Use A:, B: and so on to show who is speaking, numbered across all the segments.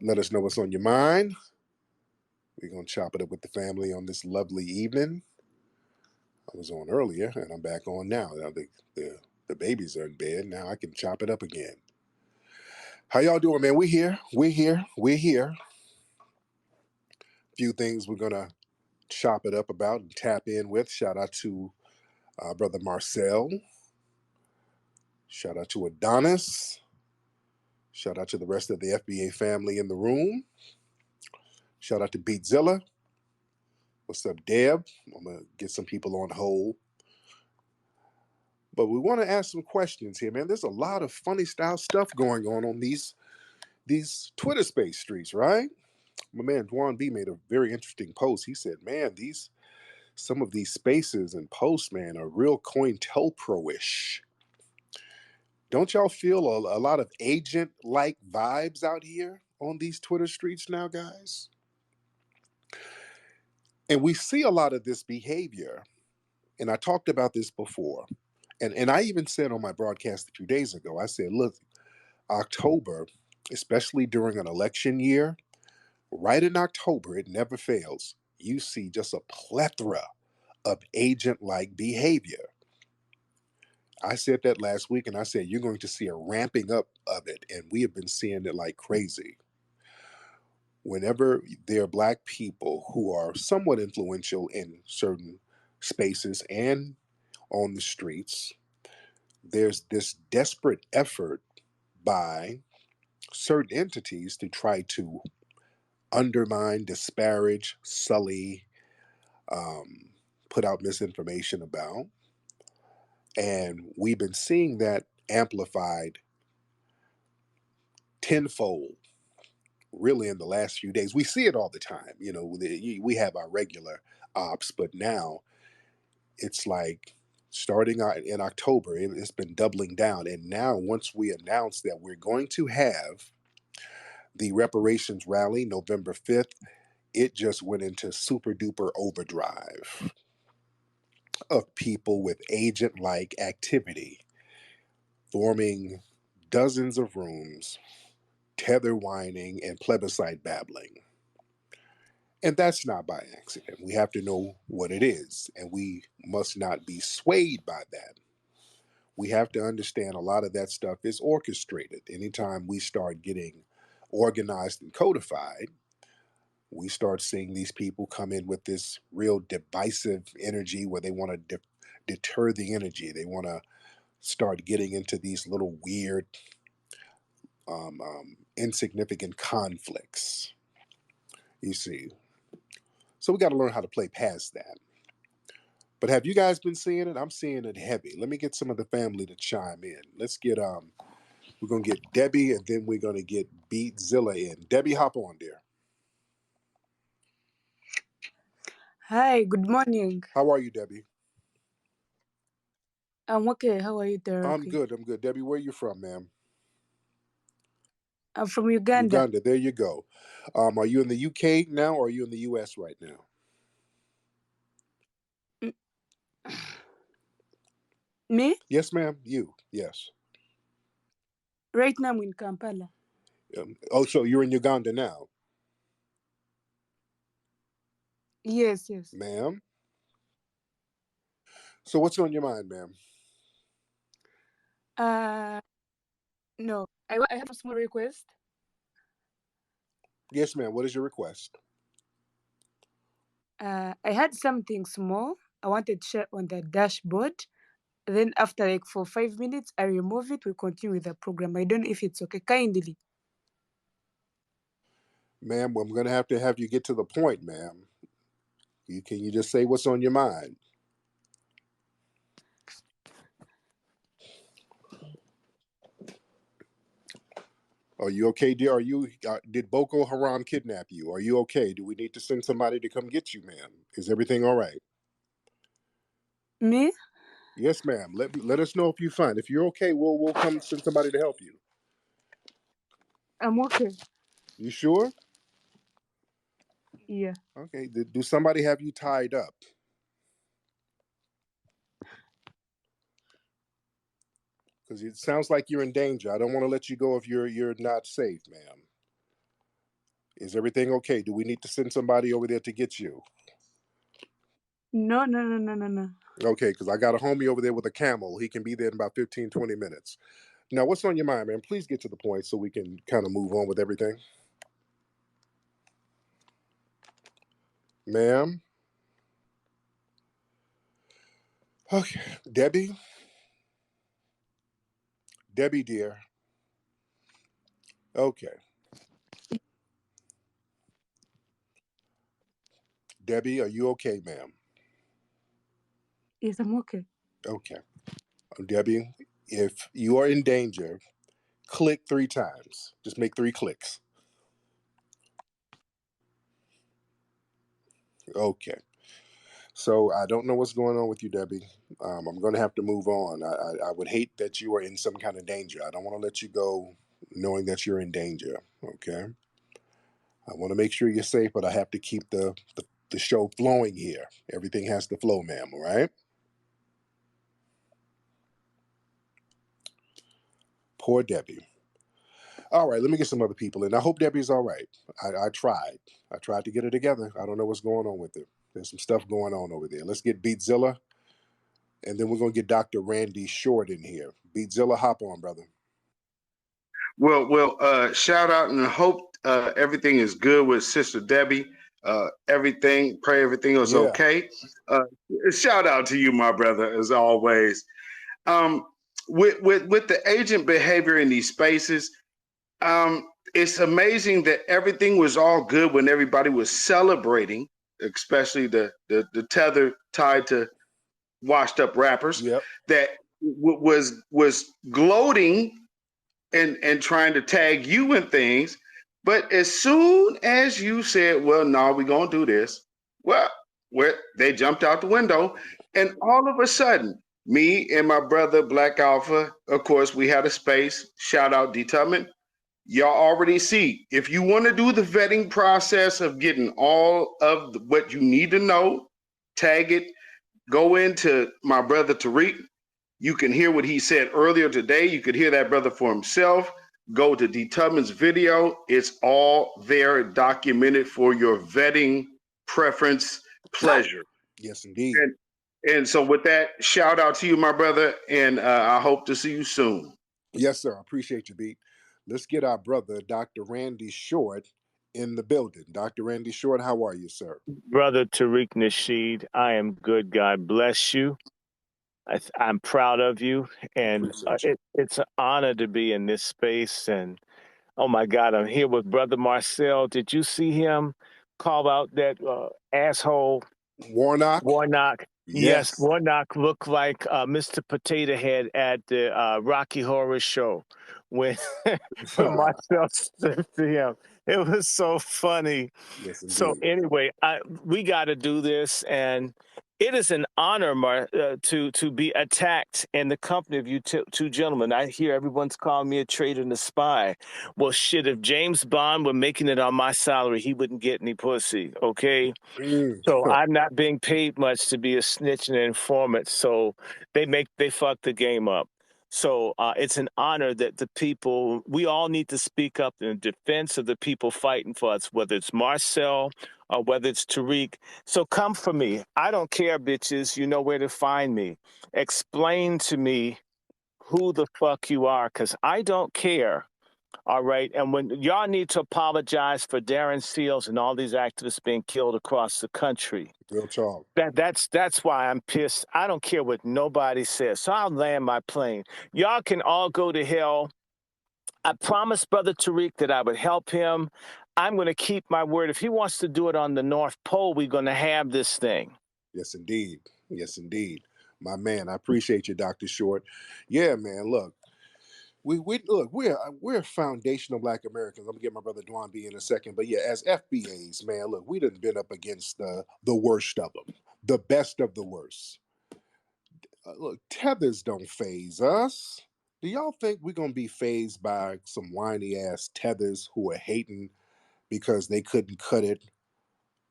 A: Let us know what's on your mind. We're going to chop it up with the family on this lovely evening. I was on earlier, and I'm back on now. Now the babies are in bed. Now I can chop it up again. How y'all doing, man? We're here. Few things we're going to chop it up about and tap in with. Shout out to Brother Marcel. Shout out to Adonis. Shout out to the rest of the FBA family in the room. Shout out to Beatzilla. What's up, Deb? I'm going to get some people on hold. But we want to ask some questions here, man. There's a lot of funny style stuff going on these Twitter space streets, right? My man Dwan B made a very interesting post. He said, man, some of these spaces and posts, man, are real COINTELPRO-ish. Don't y'all feel a lot of agent-like vibes out here on these Twitter streets now, guys? And we see a lot of this behavior, and I talked about this before, and I even said on my broadcast a few days ago, I said, look, October, especially during an election year, right in October, it never fails, you see just a plethora of agent-like behavior. I said that last week, and I said you're going to see a ramping up of it, and we have been seeing it like crazy. Whenever there are Black people who are somewhat influential in certain spaces and on the streets, there's this desperate effort by certain entities to try to undermine, disparage, sully, put out misinformation about. And we've been seeing that amplified tenfold really in the last few days. We see it all the time. You know, we have our regular ops, but now it's like starting in October, it's been doubling down. And now once we announce that we're going to have the reparations rally November 5th, it just went into super duper overdrive of people with agent-like activity, forming dozens of rooms, tether whining, and plebiscite babbling. And that's not by accident. We have to know what it is, and we must not be swayed by that. We have to understand a lot of that stuff is orchestrated. Anytime we start getting organized and codified, we start seeing these people come in with this real divisive energy where they want to deter the energy. They want to start getting into these little weird, insignificant conflicts. You see. So we got to learn how to play past that. But have you guys been seeing it? I'm seeing it heavy. Let me get some of the family to chime in. Let's get we're gonna get Debbie, and then we're gonna get Beatzilla in. Debbie, hop on there.
B: Hi, good morning.
A: How are you, Debbie?
B: I'm okay. How are you, Tariq?
A: I'm good. Debbie, where are you from, ma'am?
B: I'm from Uganda.
A: Uganda, there you go. Are you in the UK now, or are you in the US right now?
B: Me?
A: Yes, ma'am. You, yes.
B: Right now I'm in Kampala.
A: So you're in Uganda now?
B: Yes.
A: Ma'am? So what's on your mind, ma'am?
B: No. I have a small request.
A: Yes, ma'am. What is your request?
B: I had something small I wanted to share on the dashboard. Then after like for 5 minutes, I remove it. We continue with the program. I don't know if it's okay. Kindly.
A: Ma'am, I'm going to have you get to the point, ma'am. Can you just say what's on your mind? Are you okay, dear? Did Boko Haram kidnap you? Are you okay? Do we need to send somebody to come get you, ma'am? Is everything all right?
B: Me?
A: Yes, ma'am. Let us know if you're fine. If you're okay, we'll come send somebody to help you.
B: I'm okay.
A: You sure?
B: Yeah.
A: Okay. Do somebody have you tied up? Because it sounds like you're in danger. I don't want to let you go if you're not safe, ma'am. Is everything okay? Do we need to send somebody over there to get you?
B: No, no, no, no, no, no.
A: Okay, because I got a homie over there with a camel. He can be there in about 15, 20 minutes. Now, what's on your mind, man? Please get to the point so we can kind of move on with everything. Ma'am? Okay. Debbie? Debbie, dear. Okay. Debbie, are you okay, ma'am?
B: Yes, I'm okay.
A: Okay. Debbie, if you are in danger, click 3 times. Just make 3 clicks. Okay. So I don't know what's going on with you, Debbie. I'm going to have to move on. I would hate that you are in some kind of danger. I don't want to let you go knowing that you're in danger. Okay. I want to make sure you're safe, but I have to keep the show flowing here. Everything has to flow, ma'am. All right. Poor Debbie. All right, let me get some other people in. I hope Debbie's all right. I tried. I tried to get her together. I don't know what's going on with her. There's some stuff going on over there. Let's get Beatzilla, and then we're going to get Dr. Randy Short in here. Beatzilla, hop on, brother.
C: Shout out and hope everything is good with Sister Debbie. Pray everything is
A: Yeah.
C: okay. Shout out to you, my brother, as always. With the agent behavior in these spaces, it's amazing that everything was all good when everybody was celebrating, especially the tether tied to washed up rappers
A: Yep.
C: that was gloating and trying to tag you in things. But as soon as you said, well, no, we're going to do this, well, they jumped out the window. And all of a sudden, me and my brother, Black Alpha, of course, we had a space. Shout out D Tubman. Y'all already see. If you want to do the vetting process of getting all of what you need to know, tag it, go into my brother Tariq. You can hear what he said earlier today. You could hear that brother for himself. Go to D. Tubman's video. It's all there documented for your vetting preference pleasure.
A: Yes, indeed.
C: And so with that, shout out to you, my brother, and I hope to see you soon.
A: Yes, sir. I appreciate you, Beat. Let's get our brother, Dr. Randy Short, in the building. Dr. Randy Short, how are you, sir?
D: Brother Tariq Nasheed, I am good. God bless you. I'm proud of you, and
A: Appreciate you.
D: it's an honor to be in this space. And oh my God, I'm here with Brother Marcel. Did you see him call out that asshole
A: Warnock?
D: Warnock? Yes,
A: Yes.
D: Warnock looked like Mr. Potato Head at the Rocky Horror Show when when Marcel said to him. It was so funny.
A: Yes,
D: So
A: indeed.
D: anyway, we got to do this, and it is an honor, to be attacked in the company of you two gentlemen. I hear everyone's calling me a traitor and a spy. Well, shit, if James Bond were making it on my salary, he wouldn't get any pussy, okay?
A: Mm.
D: So I'm not being paid much to be a snitch and an informant. So they fuck the game up. So it's an honor that the people, we all need to speak up in defense of the people fighting for us, whether it's Marcel or whether it's Tariq. So come for me. I don't care, bitches. You know where to find me. Explain to me who the fuck you are, because I don't care. All right. And when y'all need to apologize for Darren Seals and all these activists being killed across the country.
A: Real talk.
D: That's why I'm pissed. I don't care what nobody says. So I'll land my plane. Y'all can all go to hell. I promised Brother Tariq that I would help him. I'm going to keep my word. If he wants to do it on the North Pole, we're going to have this thing.
A: Yes, indeed. Yes, indeed. My man, I appreciate you, Dr. Short. Yeah, man, look. We're foundational Black Americans. I'm gonna get my brother Dwan B in a second, but yeah, as FBAs, man, look, we done been up against the worst of them, the best of the worst. Look, tethers don't phase us. Do y'all think we're gonna be phased by some whiny ass tethers who are hating because they couldn't cut it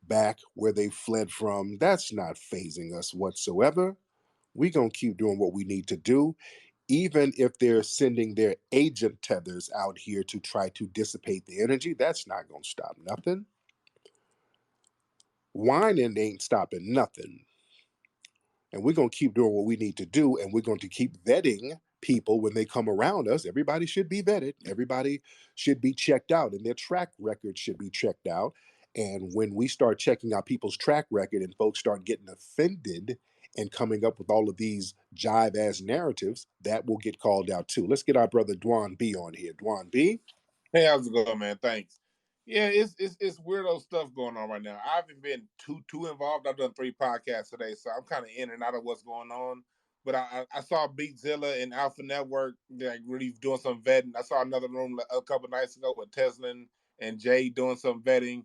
A: back where they fled from? That's not phasing us whatsoever. We gonna keep doing what we need to do. even if they're sending their agent tethers out here to try to dissipate the energy, that's not going to stop nothing. Whining ain't stopping nothing. And we're going to keep doing what we need to do, and we're going to keep vetting people when they come around us. Everybody should be vetted. Everybody should be checked out, and their track record should be checked out. And when we start checking out people's track record and folks start getting offended and coming up with all of these jive ass narratives, that will get called out too. Let's get our brother Dwan B on here. Dwan B.
E: Hey, how's it going, man? Thanks. Yeah, it's weirdo stuff going on right now. I haven't been too involved. I've done 3 podcasts today, so I'm kind of in and out of what's going on. But I saw Beatzilla and Alpha Network like really doing some vetting. I saw another room a couple nights ago with Tesla and Jay doing some vetting,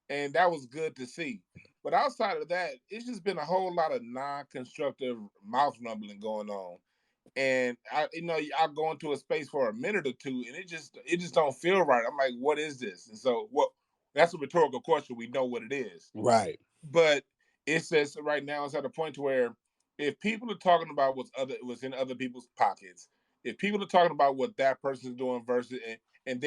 E: and that was good to see. But outside of that, it's just been a whole lot of non-constructive mouth rumbling going on. And I'll go into a space for a minute or two, and it just don't feel right. I'm like, what is this? And so, what? That's a rhetorical question. We know what it is,
A: Right.
E: but it says right now it's at a point to where if people are talking about what's in other people's pockets, if people are talking about what that person's doing versus and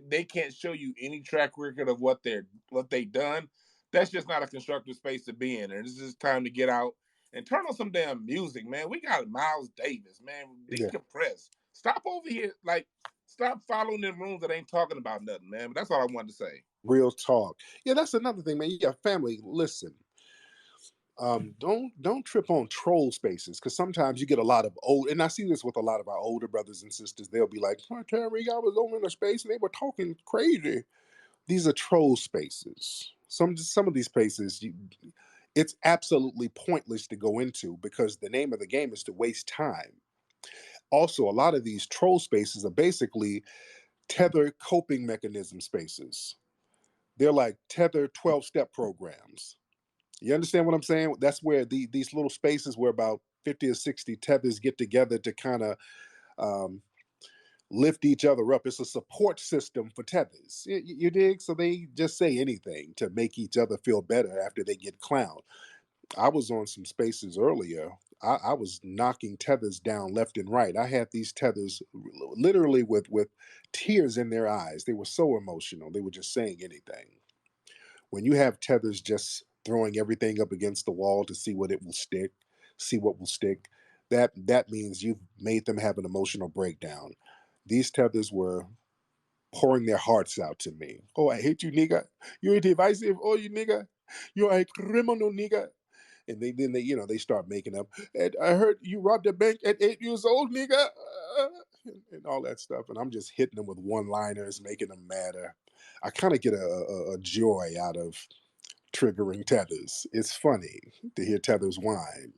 E: they can't show you any track record of what they've done, that's just not a constructive space to be in. And it's just time to get out and turn on some damn music, man. We got Miles Davis, man. Decompress. Yeah. Stop over here, stop following them rooms that ain't talking about nothing, man. But that's all I wanted to say.
A: Real talk. Yeah, that's another thing, man. Yeah, family, listen. Don't trip on troll spaces, because sometimes you get a lot of old, and I see this with a lot of our older brothers and sisters. They'll be like, oh, Tariq, I was over in a space and they were talking crazy. These are troll spaces. Some of these spaces, it's absolutely pointless to go into, because the name of the game is to waste time. Also, a lot of these troll spaces are basically tether coping mechanism spaces. They're like tether 12-step programs. You understand what I'm saying? That's where these little spaces where about 50 or 60 tethers get together to kind of lift each other up. It's a support system for tethers. You dig? So they just say anything to make each other feel better after they get clowned. I was on some spaces earlier. I was knocking tethers down left and right. I had these tethers literally with tears in their eyes. They were so emotional. They were just saying anything. When you have tethers just throwing everything up against the wall to see what will stick, that means you've made them have an emotional breakdown. These tethers were pouring their hearts out to me. Oh, I hate you, nigga. You're divisive. Oh, you nigga. You're a criminal, nigga. And then they start making up. And I heard you robbed a bank at 8 years old, nigga, and all that stuff. And I'm just hitting them with one-liners, making them madder. I kind of get a joy out of triggering tethers. It's funny to hear tethers whine.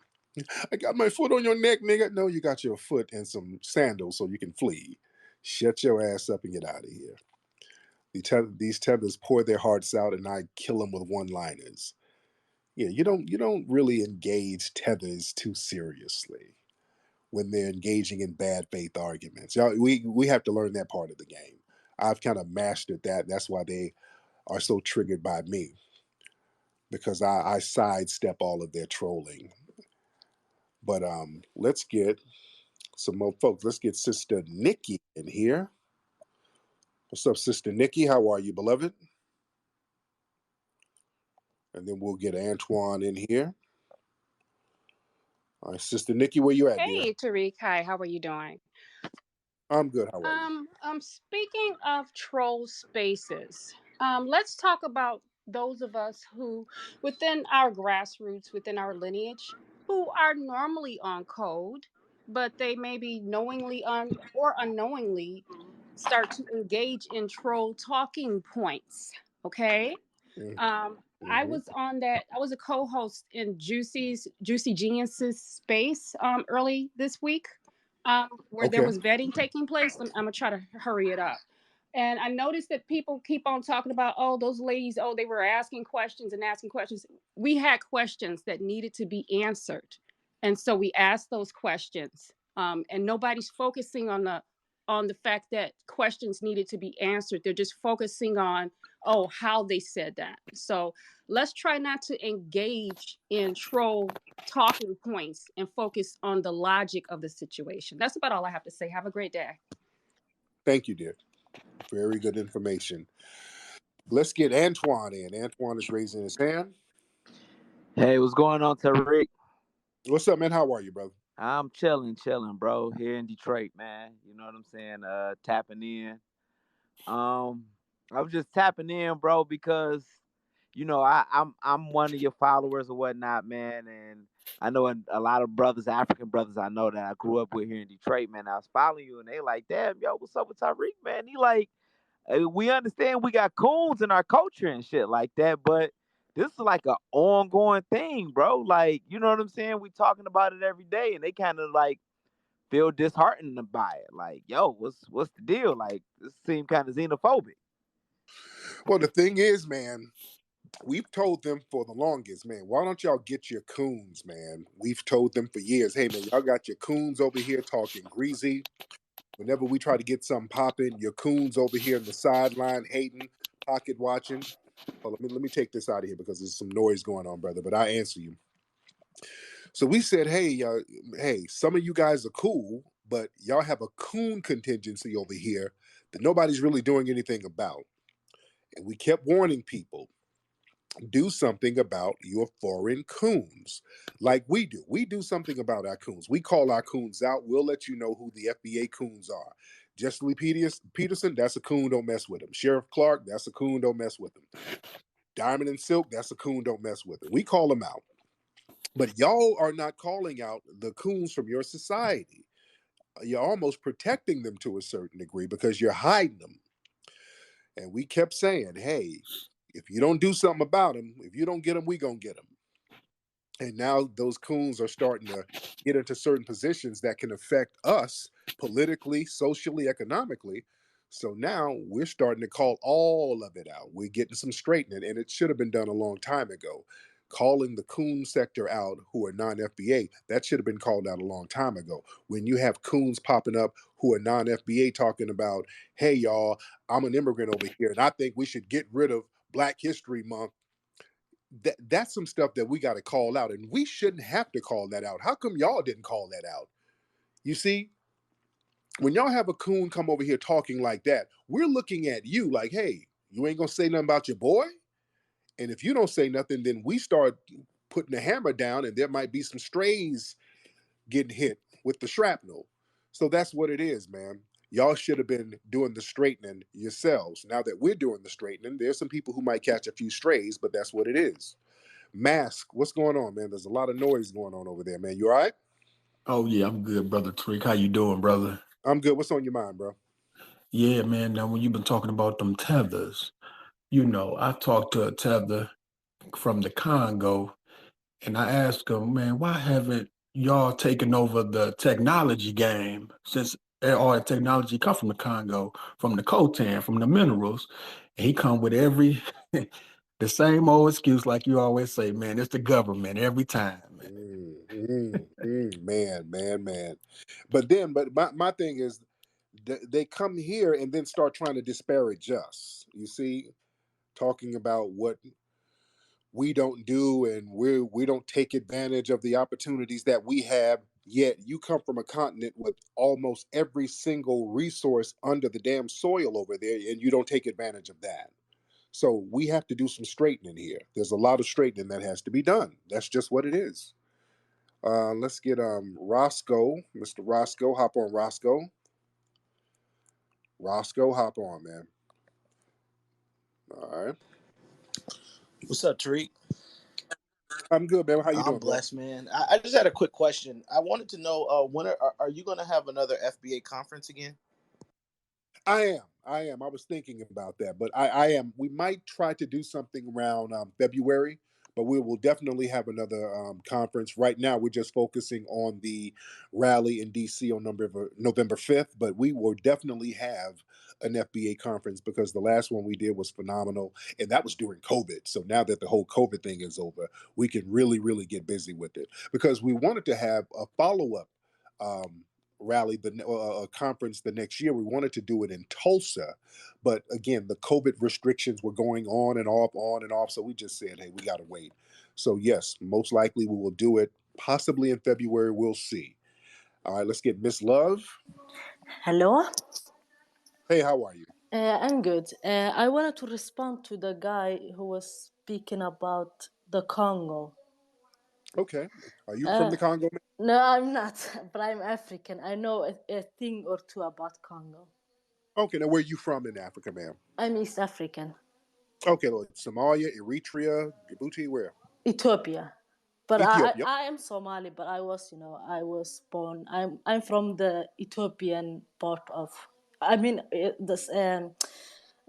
A: I got my foot on your neck, nigga. No, you got your foot in some sandals so you can flee. Shut your ass up and get out of here. These tethers pour their hearts out, and I kill them with one-liners. Yeah, you don't really engage tethers too seriously when they're engaging in bad faith arguments. Y'all, we have to learn that part of the game. I've kind of mastered that. That's why they are so triggered by me, because I sidestep all of their trolling. But let's get some more folks. Let's get Sister Nikki in here. What's up, Sister Nikki? How are you, beloved? And then we'll get Antoine in here. All right, Sister Nikki, where you at, dear?
F: Hey, Tariq. Hi, how are you doing?
A: I'm good. How are you?
F: Speaking of troll spaces, let's talk about those of us who, within our grassroots, within our lineage, who are normally on code, but they maybe knowingly or unknowingly start to engage in troll talking points. Okay. I was on that. I was a co-host in Juicy Geniuses space early this week, where there
A: Okay.
F: was vetting taking place. I'm gonna try to hurry it up. And I noticed that people keep on talking about, oh, those ladies, oh, they were asking questions and asking questions. We had questions that needed to be answered, and so we asked those questions. And nobody's focusing on the fact that questions needed to be answered. They're just focusing on how they said that. So let's try not to engage in troll talking points and focus on the logic of the situation. That's about all I have to say. Have a great day.
A: Thank you, dear. Very good information. Let's get Antoine in. Antoine is raising his hand.
G: Hey, what's going on, Tariq?
A: What's up, man? How are you, brother?
G: I'm chilling, bro, here in Detroit, man. You know what I'm saying? Tapping in. I was just tapping in, bro, because I'm one of your followers or whatnot, man, and I know a lot of brothers, African brothers, I know that I grew up with here in Detroit, man. I was following you, and they like, damn, yo, what's up with Tariq, man? He like, we understand we got coons in our culture and shit like that, but this is like an ongoing thing, bro. Like, you know what I'm saying? We talking about it every day, and they kind of like feel disheartened by it. Like, yo, what's the deal? Like, this seems kind of xenophobic.
A: Well, the thing is, man, we've told them for the longest, man, why don't y'all get your coons, man? We've told them for years, hey, man, y'all got your coons over here talking greasy. Whenever we try to get something popping, your coons over here in the sideline hating, pocket watching. Well, let me take this out of here because there's some noise going on, brother, but I answer you. So we said, hey, some of you guys are cool, but y'all have a coon contingency over here that nobody's really doing anything about. And we kept warning people, do something about your foreign coons like we do. We do something about our coons. We call our coons out. We'll let you know who the FBA coons are. Jesse Lee Peterson, that's a coon, don't mess with him. Sheriff Clark, that's a coon, don't mess with him. Diamond and Silk, that's a coon, don't mess with him. We call them out. But y'all are not calling out the coons from your society. You're almost protecting them to a certain degree because you're hiding them. And we kept saying, hey, if you don't do something about them, if you don't get them, we gonna get them. And now those coons are starting to get into certain positions that can affect us politically, socially, economically. So now we're starting to call all of it out. We're getting some straightening, and it should have been done a long time ago. Calling the coon sector out who are non-FBA, that should have been called out a long time ago. When you have coons popping up who are non-FBA talking about, hey, y'all, I'm an immigrant over here, and I think we should get rid of Black History Month. That's some stuff that we got to call out, and we shouldn't have to call that out. How come y'all didn't call that out? You see, when y'all have a coon come over here talking like that, we're looking at you like, hey, you ain't gonna say nothing about your boy? And if you don't say nothing, then we start putting the hammer down, and there might be some strays getting hit with the shrapnel. So that's what it is, man. Y'all should have been doing the straightening yourselves. Now that we're doing the straightening, there's some people who might catch a few strays, but that's what it is. Mask, what's going on, man? There's a lot of noise going on over there, man. You all right?
H: Oh yeah, I'm good, brother Tariq. How you doing, brother?
A: I'm good. What's on your mind, bro?
H: Yeah, man. Now when you've been talking about them tethers, I talked to a tether from the Congo, and I asked him, man, why haven't y'all taken over the technology game since all the technology come from the Congo, from the coltan, from the minerals? And he come with every the same old excuse like you always say, man. It's the government every time, man.
A: Man. But my thing is, they come here and then start trying to disparage us. You see, talking about what we don't do and we don't take advantage of the opportunities that we have. Yet you come from a continent with almost every single resource under the damn soil over there, and you don't take advantage of that. So we have to do some straightening here. There's a lot of straightening that has to be done. That's just what it is. Let's get Roscoe, Mr. Roscoe, hop on, Roscoe. Roscoe, hop on, man. All right.
I: What's up, Tariq?
A: I'm good, man. How you
I: I'm
A: doing, bro?
I: blessed, man. I just had a quick question. I wanted to know when are you going to have another FBA conference again?
A: I am. I was thinking about that, but I am. We might try to do something around February, but we will definitely have another conference. Right now, we're just focusing on the rally in DC on November 5th, but we will definitely have an FBA conference because the last one we did was phenomenal, and that was during COVID. So now that the whole COVID thing is over, we can really, really get busy with it because we wanted to have a follow up. Um, rally, a conference the next year. We wanted to do it in Tulsa, but again, the COVID restrictions were going on and off, on and off. So we just said, hey, we got to wait. So yes, most likely we will do it possibly in February. We'll see. All right, let's get Miss Love.
J: Hello.
A: Hey, how are you?
J: I'm good. I wanted to respond to the guy who was speaking about the Congo.
A: Okay. Are you from the Congo?
J: No, I'm not, but I'm African. I know a thing or two about Congo.
A: Okay, now where are you from in Africa, ma'am?
J: I'm East African.
A: Okay, Lord. Somalia, Eritrea, Djibouti, where?
J: Ethiopia. But
A: Ethiopia.
J: I am Somali, but I was born. I'm from the Ethiopian part of. I mean, this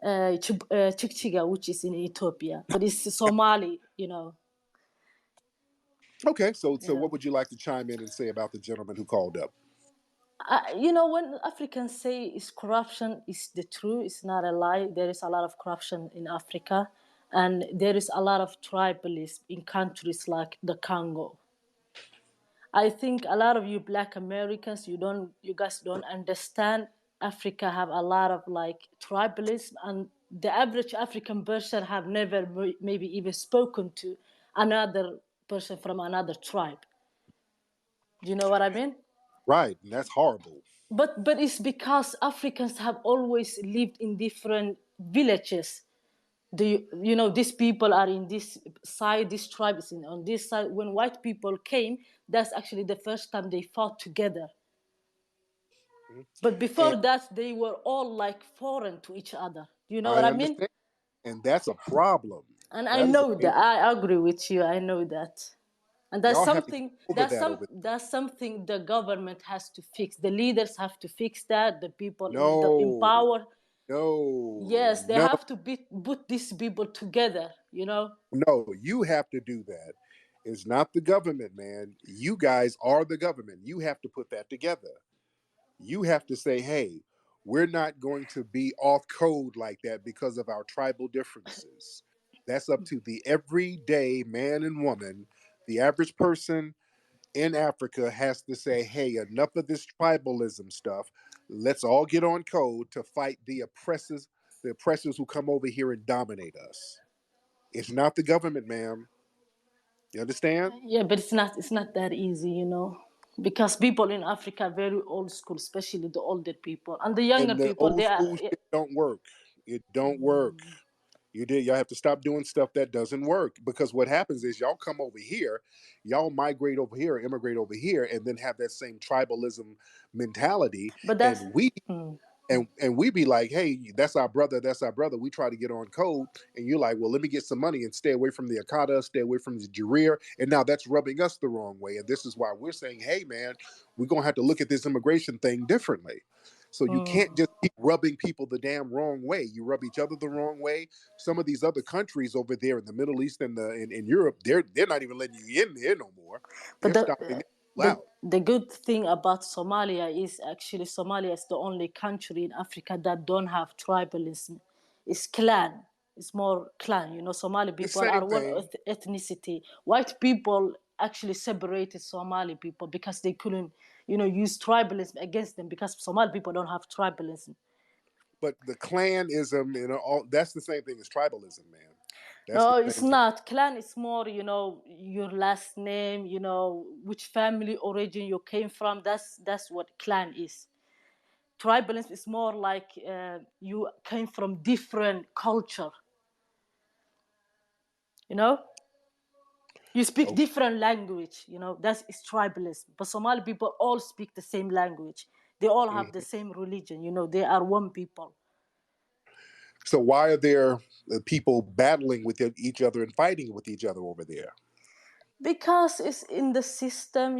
J: Chikchiga, which is in Ethiopia, but it's Somali.
A: Okay, so
J: Yeah.
A: what would you like to chime in and say about the gentleman who called up?
J: When Africans say is corruption is the truth, it's not a lie. There is a lot of corruption in Africa, and there is a lot of tribalism in countries like the Congo. I think a lot of you Black Americans, you guys don't understand. Africa have a lot of like tribalism, and the average African person have never maybe even spoken to another person from another tribe. Do you know what I mean?
A: Right, and that's horrible.
J: But it's because Africans have always lived in different villages. These people are in this side, this tribe is on this side. When white people came, that's actually the first time they fought together. But before
A: And
J: that, they were all like foreign to each other. Do you know what
A: I
J: I mean?
A: understand, and that's a problem.
J: And I
A: That is a
J: know
A: major.
J: that. I agree with you. I know that. And that's
A: Y'all have to get
J: something
A: over that over.
J: that's something the government has to fix. The leaders have to fix that. The people in
A: No,
J: power.
A: no,
J: Yes, they
A: no,
J: have to put these people together.
A: no. You have to do that. It's not the government, man. You guys are the government. You have to put that together. You have to say, hey, we're not going to be off code like that because of our tribal differences. That's up to the everyday man and woman. The average person in Africa has to say, hey, enough of this tribalism stuff. Let's all get on code to fight the oppressors who come over here and dominate us. It's not the government, ma'am. You understand?
J: Yeah, but it's not that easy. Because people in Africa are very old school, especially the older people. And the younger
A: And the
J: people,
A: old
J: they are
A: school shit don't work. It don't work. Y'all have to stop doing stuff that doesn't work, because what happens is y'all come over here, y'all migrate over here, immigrate over here, and then have that same tribalism mentality,
J: but that's
A: and we be like, hey, that's our brother, that's our brother. We try to get on code, and you're like, well, let me get some money and stay away from the Akata, stay away from the Jareer, and now that's rubbing us the wrong way. And this is why we're saying, hey, man, we're gonna have to look at this immigration thing differently. So you can't just keep rubbing people the damn wrong way. You rub each other the wrong way. Some of these other countries over there in the Middle East and in Europe, they're not even letting you in there no more.
J: But
A: They're stopping people out.
J: the good thing about Somalia is actually Somalia is the only country in Africa that don't have tribalism. It's clan. It's more clan. Somali
A: The
J: people are
A: same
J: one
A: thing.
J: ethnicity. White people actually separated Somali people because they couldn't, use tribalism against them because Somali people don't have tribalism.
A: But the clanism and all, that's the same thing as tribalism, man. That's the
J: No, it's
A: same thing.
J: not. Clan is more, your last name, which family origin you came from. That's what clan is. Tribalism is more like you came from different culture. You know, you speak
A: Okay.
J: different language. That's is tribalism. But Somali people all speak the same language. They all have the
A: Mhm.
J: same religion. They are one people.
A: So why are there people battling with each other and fighting with each other over there?
J: Because it's in the system.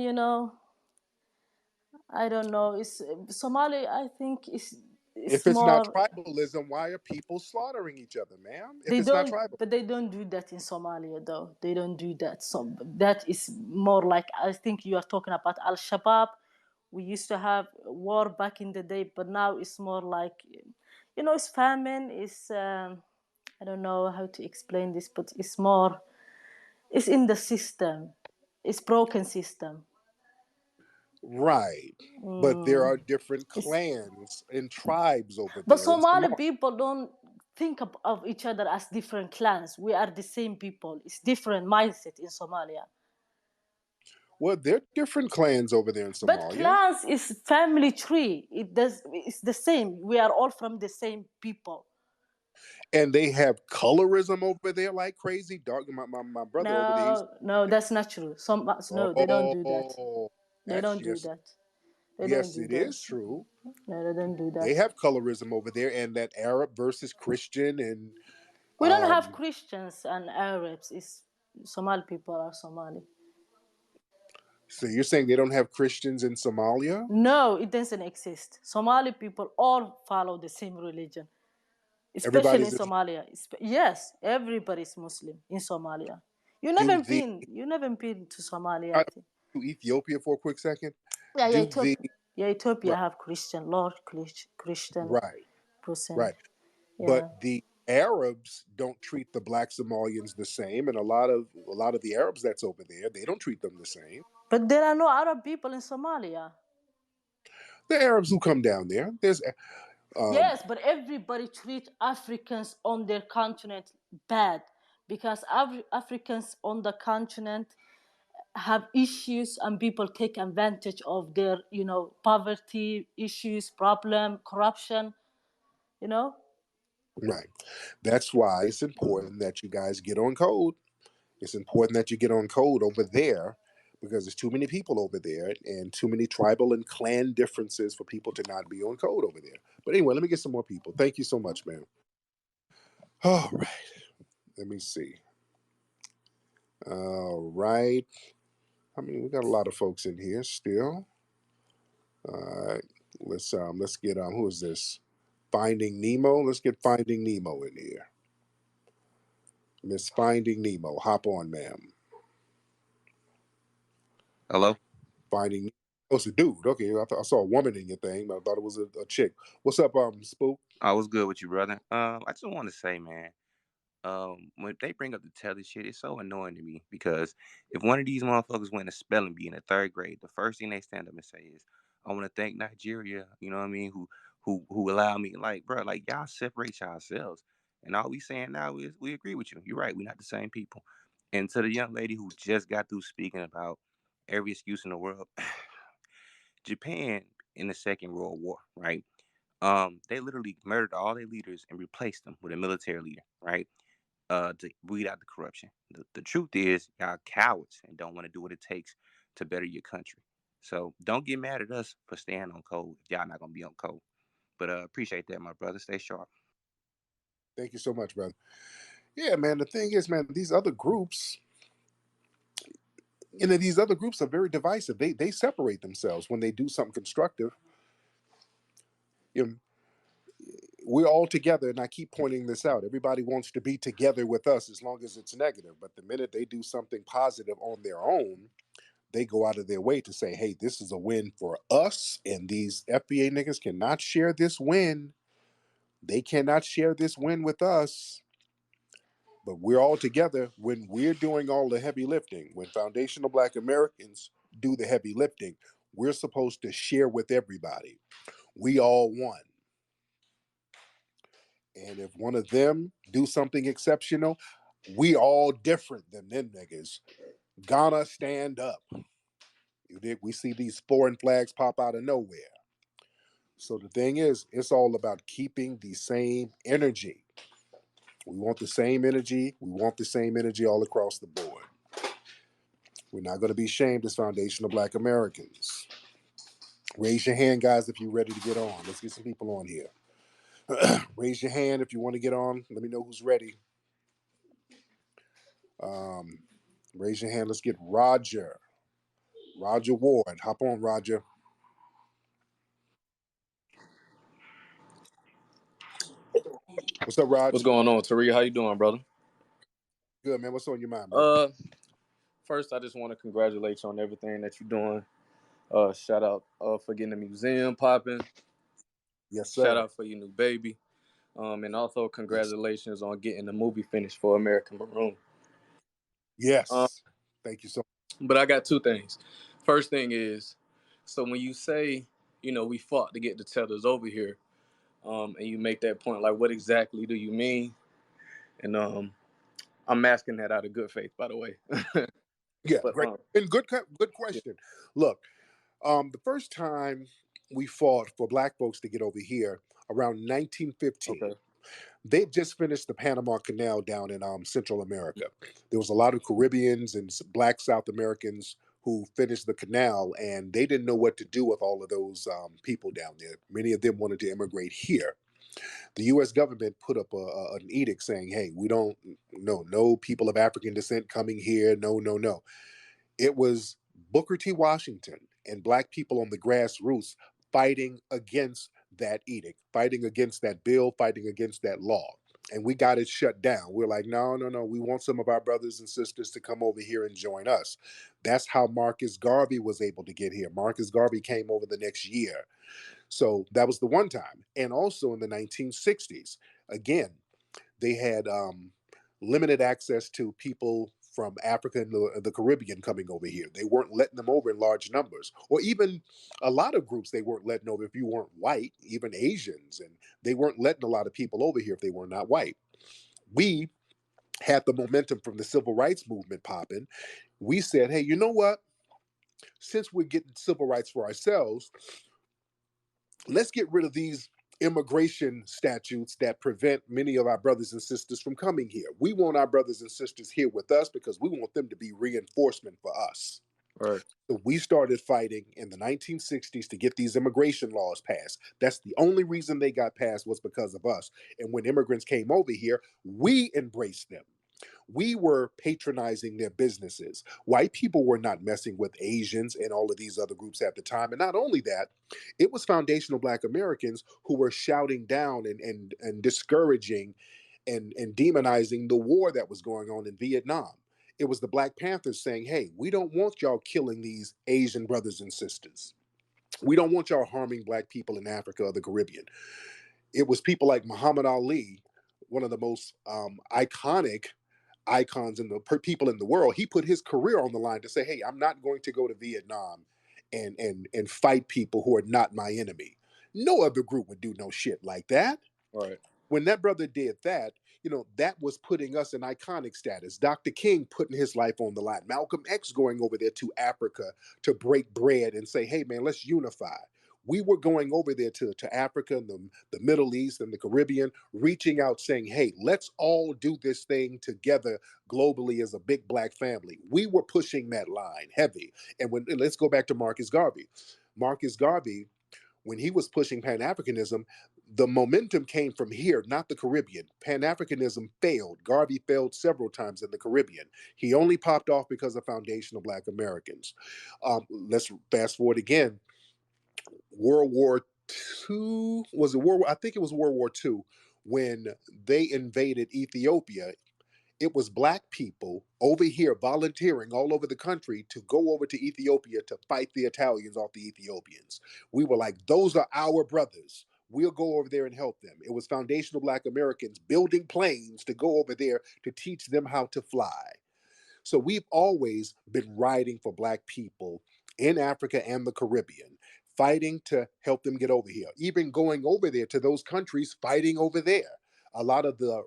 J: I don't know. It's Somali. I think it's
A: If it's not
J: more.
A: tribalism, why are people slaughtering each other, ma'am? If
J: They
A: it's not
J: don't,
A: tribal,
J: but they don't do that in Somalia, though. They don't do that. So that is more like I think you are talking about Al Shabaab. We used to have war back in the day, but now it's more like, it's famine. It's I don't know how to explain this, but it's more. It's in the system. It's broken system.
A: Right. But there are different
J: It's,
A: clans and tribes over
J: but
A: there in
J: Somali
A: Somalia.
J: people don't think of each other as different clans. We are the same people. It's different mindset in Somalia.
A: Well, there are different clans over there in
J: But
A: Somalia.
J: clans is family tree. It's the same. We are all from the same people.
A: And they have colorism over there like crazy. Dark, my brother over there.
J: No, that's not true. No, they don't do that.
A: Oh,
J: They
A: that's
J: don't do
A: yes,
J: that. They don't
A: yes,
J: do
A: it
J: that.
A: is true.
J: No, they don't do
A: They
J: that.
A: have colorism over there, and that Arab versus Christian, and
J: We don't have
A: um.
J: Christians and Arabs. It's Somali people are Somali.
A: So you're saying they don't have Christians in Somalia?
J: No, it doesn't exist. Somali people all follow the same religion, especially in
A: Everybody's
J: Somalia. Yes, everybody's Muslim in Somalia.
A: do the
J: You never been to Somalia,
A: I
J: I think.
A: to Ethiopia for a quick second.
J: Yeah,
A: Do the
J: Ethiopia. Yeah, Ethiopia
A: right,
J: have Christian, Lord Christian
A: right,
J: percent.
A: right. But
J: Yeah.
A: the Arabs don't treat the black Somalians the same, and a lot of the Arabs that's over there, they don't treat them the same.
J: But there are no Arab people in Somalia.
A: The Arabs who come down there, there's um
J: Yes, but everybody treat Africans on their continent bad because Africans on the continent have issues and people take advantage of their, poverty issues, problem, corruption, you know.
A: right. That's why it's important that you guys get on code. It's important that you get on code over there because there's too many people over there and too many tribal and clan differences for people to not be on code over there. But anyway, let me get some more people. Thank you so much, man. All right. Let me see. All right. I mean, we got a lot of folks in here still. All right. Let's get who is this? Finding Nemo. Let's get Finding Nemo in here. Miss Finding Nemo. Hop on, ma'am.
K: Hello.
A: Finding Oh, it's a dude. Okay, I saw a woman in your thing, but I thought it was a chick. What's up, Spook?
K: I was good with you, brother. I just want to say, man, when they bring up the telly shit, it's so annoying to me because if one of these motherfuckers went to spelling bee in the third grade, the first thing they stand up and say is, "I want to thank Nigeria." You know what I mean? Who allowed me? Like, bro, like y'all separate yourselves, and all we saying now is we agree with you. You're right. We're not the same people. And to the young lady who just got through speaking about every excuse in the world, Japan in the Second World War, right? They literally murdered all their leaders and replaced them with a military leader, right? To weed out the corruption. The truth is, y'all cowards and don't want to do what it takes to better your country. So don't get mad at us for staying on code if y'all not gonna be on code. But appreciate that, my brother. Stay sharp.
A: Thank you so much, brother. Yeah, man. The thing is, man, these other groups, these other groups are very divisive. They separate themselves when they do something constructive. You know, we're all together, and I keep pointing this out. Everybody wants to be together with us as long as it's negative. But the minute they do something positive on their own, they go out of their way to say, hey, this is a win for us, and these FBA niggas cannot share this win. They cannot share this win with us. But we're all together when we're doing all the heavy lifting. When foundational Black Americans do the heavy lifting, we're supposed to share with everybody. We all won. And if one of them do something exceptional, we all different than them niggas. Gonna stand up. You dig? We see these foreign flags pop out of nowhere. So the thing is, it's all about keeping the same energy. We want the same energy. We want the same energy all across the board. We're not going to be shamed as foundational Black Americans. Raise your hand, guys, if you're ready to get on. Let's get some people on here. Raise your hand if you want to get on. Let me know who's ready. Um, Raise your hand. Let's get Roger. Roger Ward. Hop on, Roger. What's up,
L: What's
A: Raj?
L: going on, Tariq? How you doing, brother?
A: Good, man. What's on your mind, brother?
L: Uh, First, I just want to congratulate you on everything that you're doing. Shout out for getting the museum popping.
A: Yes,
L: Shout
A: sir.
L: out for your new baby. And also
A: Yes.
L: congratulations on getting the movie finished for American Maroon. Um,
A: Yes. Thank you so much.
L: but I got two things. First thing is, So when you say, we fought to get the tethers over here, and you make that point, like, what exactly do you mean? And I'm asking that out of good faith, by the way.
A: Yeah,
L: But
A: great and good
L: yeah,
A: question. Look, the first time we fought for black folks to get over here around 1915.
L: okay,
A: They just finished the Panama Canal down in Central America. There was a lot of Caribbeans and black South Americans who finished the canal, and they didn't know what to do with all of those people down there. Many of them wanted to immigrate here. The U.S. government put up an edict saying, "Hey, we don't no people of African descent coming here. No, no, no." It was Booker T. Washington and black people on the grassroots fighting against that edict, fighting against that bill, fighting against that law. And we got it shut down. We're like, no, no, no. We want some of our brothers and sisters to come over here and join us. That's how Marcus Garvey was able to get here. Marcus Garvey came over the next year. So that was the one time. And also in the 1960s, again, they had limited access to people from Africa and the Caribbean coming over here. They weren't letting them over in large numbers, or even a lot of groups they weren't letting over if you weren't white, even Asians, and they weren't letting a lot of people over here if they were not white. We had the momentum from the civil rights movement popping. We said, hey, you know what? Since we're getting civil rights for ourselves, let's get rid of these immigration statutes that prevent many of our brothers and sisters from coming here. We want our brothers and sisters here with us because we want them to be reinforcement for us.
L: right,
A: So we started fighting in the 1960s to get these immigration laws passed. That's the only reason they got passed was because of us. And when immigrants came over here, we embraced them. We were patronizing their businesses. White people were not messing with Asians and all of these other groups at the time. And not only that, it was foundational Black Americans who were shouting down and discouraging and demonizing the war that was going on in Vietnam. It was the Black Panthers saying, hey, we don't want y'all killing these Asian brothers and sisters. We don't want y'all harming Black people in Africa or the Caribbean. It was people like Muhammad Ali, one of the most iconic icons in the people in the world. He put his career on the line to say, "Hey, I'm not going to go to Vietnam and fight people who are not my enemy." No other group would do no shit like that.
L: right,
A: When that brother did that, that was putting us in iconic status. Dr. King putting his life on the line. Malcolm X going over there to Africa to break bread and say, hey, man, let's unify. We were going over there to Africa and the Middle East and the Caribbean, reaching out saying, hey, let's all do this thing together globally as a big Black family. We were pushing that line heavy. And let's go back to Marcus Garvey. Marcus Garvey, when he was pushing Pan-Africanism, the momentum came from here, not the Caribbean. Pan-Africanism failed. Garvey failed several times in the Caribbean. He only popped off because of foundational Black Americans. Let's fast forward again. World War II, was it World? I think it was World War II when they invaded Ethiopia. It was Black people over here volunteering all over the country to go over to Ethiopia to fight the Italians off the Ethiopians. We were like, those are our brothers. We'll go over there and help them. It was foundational Black Americans building planes to go over there to teach them how to fly. So we've always been riding for Black people in Africa and the Caribbean, fighting to help them get over here, even going over there to those countries, fighting over there. A lot of the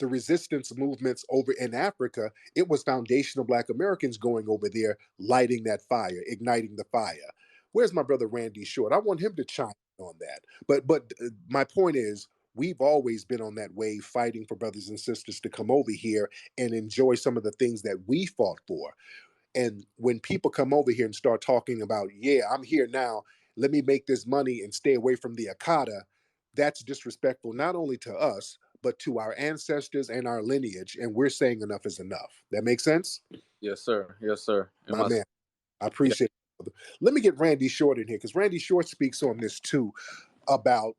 A: resistance movements over in Africa, it was foundational Black Americans going over there, lighting that fire, igniting the fire. Where's my brother Randy Short? I want him to chime in on that. But my point is, we've always been on that wave, fighting for brothers and sisters to come over here and enjoy some of the things that we fought for. And when people come over here and start talking about, yeah, I'm here now, let me make this money and stay away from the Akata, that's disrespectful not only to us, but to our ancestors and our lineage. And we're saying enough is enough. That makes sense?
L: yes, sir, yes, sir. And
A: My man, I
L: yeah,
A: appreciate it. Let me get Randy Short in here because Randy Short speaks on this too about,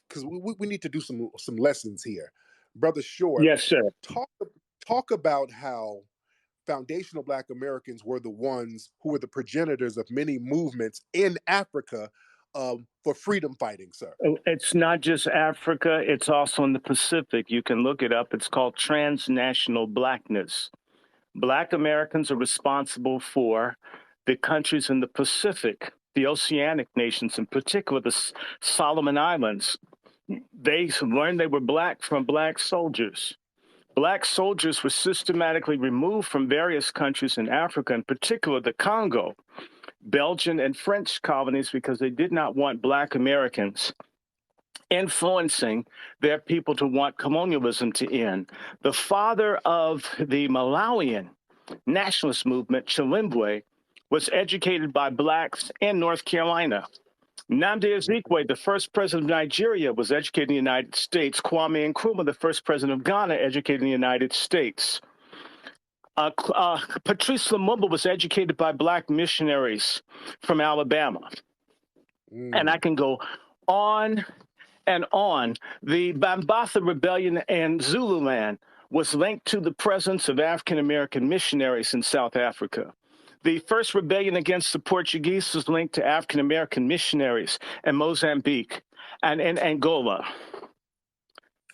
A: because we need to do some lessons here. Brother Short,
D: Yes, sir.
A: talk about how foundational Black Americans were the ones who were the progenitors of many movements in Africa for freedom fighting, sir.
D: It's not just Africa, it's also in the Pacific. You can look it up. It's called Transnational Blackness. Black Americans are responsible for the countries in the Pacific, the oceanic nations, in particular the Solomon Islands, they learned they were black from black soldiers. Black soldiers were systematically removed from various countries in Africa, in particular the Congo, Belgian and French colonies, because they did not want black Americans influencing their people to want colonialism to end. The father of the Malawian nationalist movement, Chilembwe, was educated by blacks in North Carolina. Nnamdi Azikiwe, the first president of Nigeria, was educated in the United States. Kwame Nkrumah, the first president of Ghana, educated in the United States. Patrice Lumumba was educated by black missionaries from Alabama. And I can go on and on. The Bambatha Rebellion in Zululand was linked to the presence of African-American missionaries in South Africa. The first rebellion against the Portuguese was linked to African-American missionaries in Mozambique and in Angola.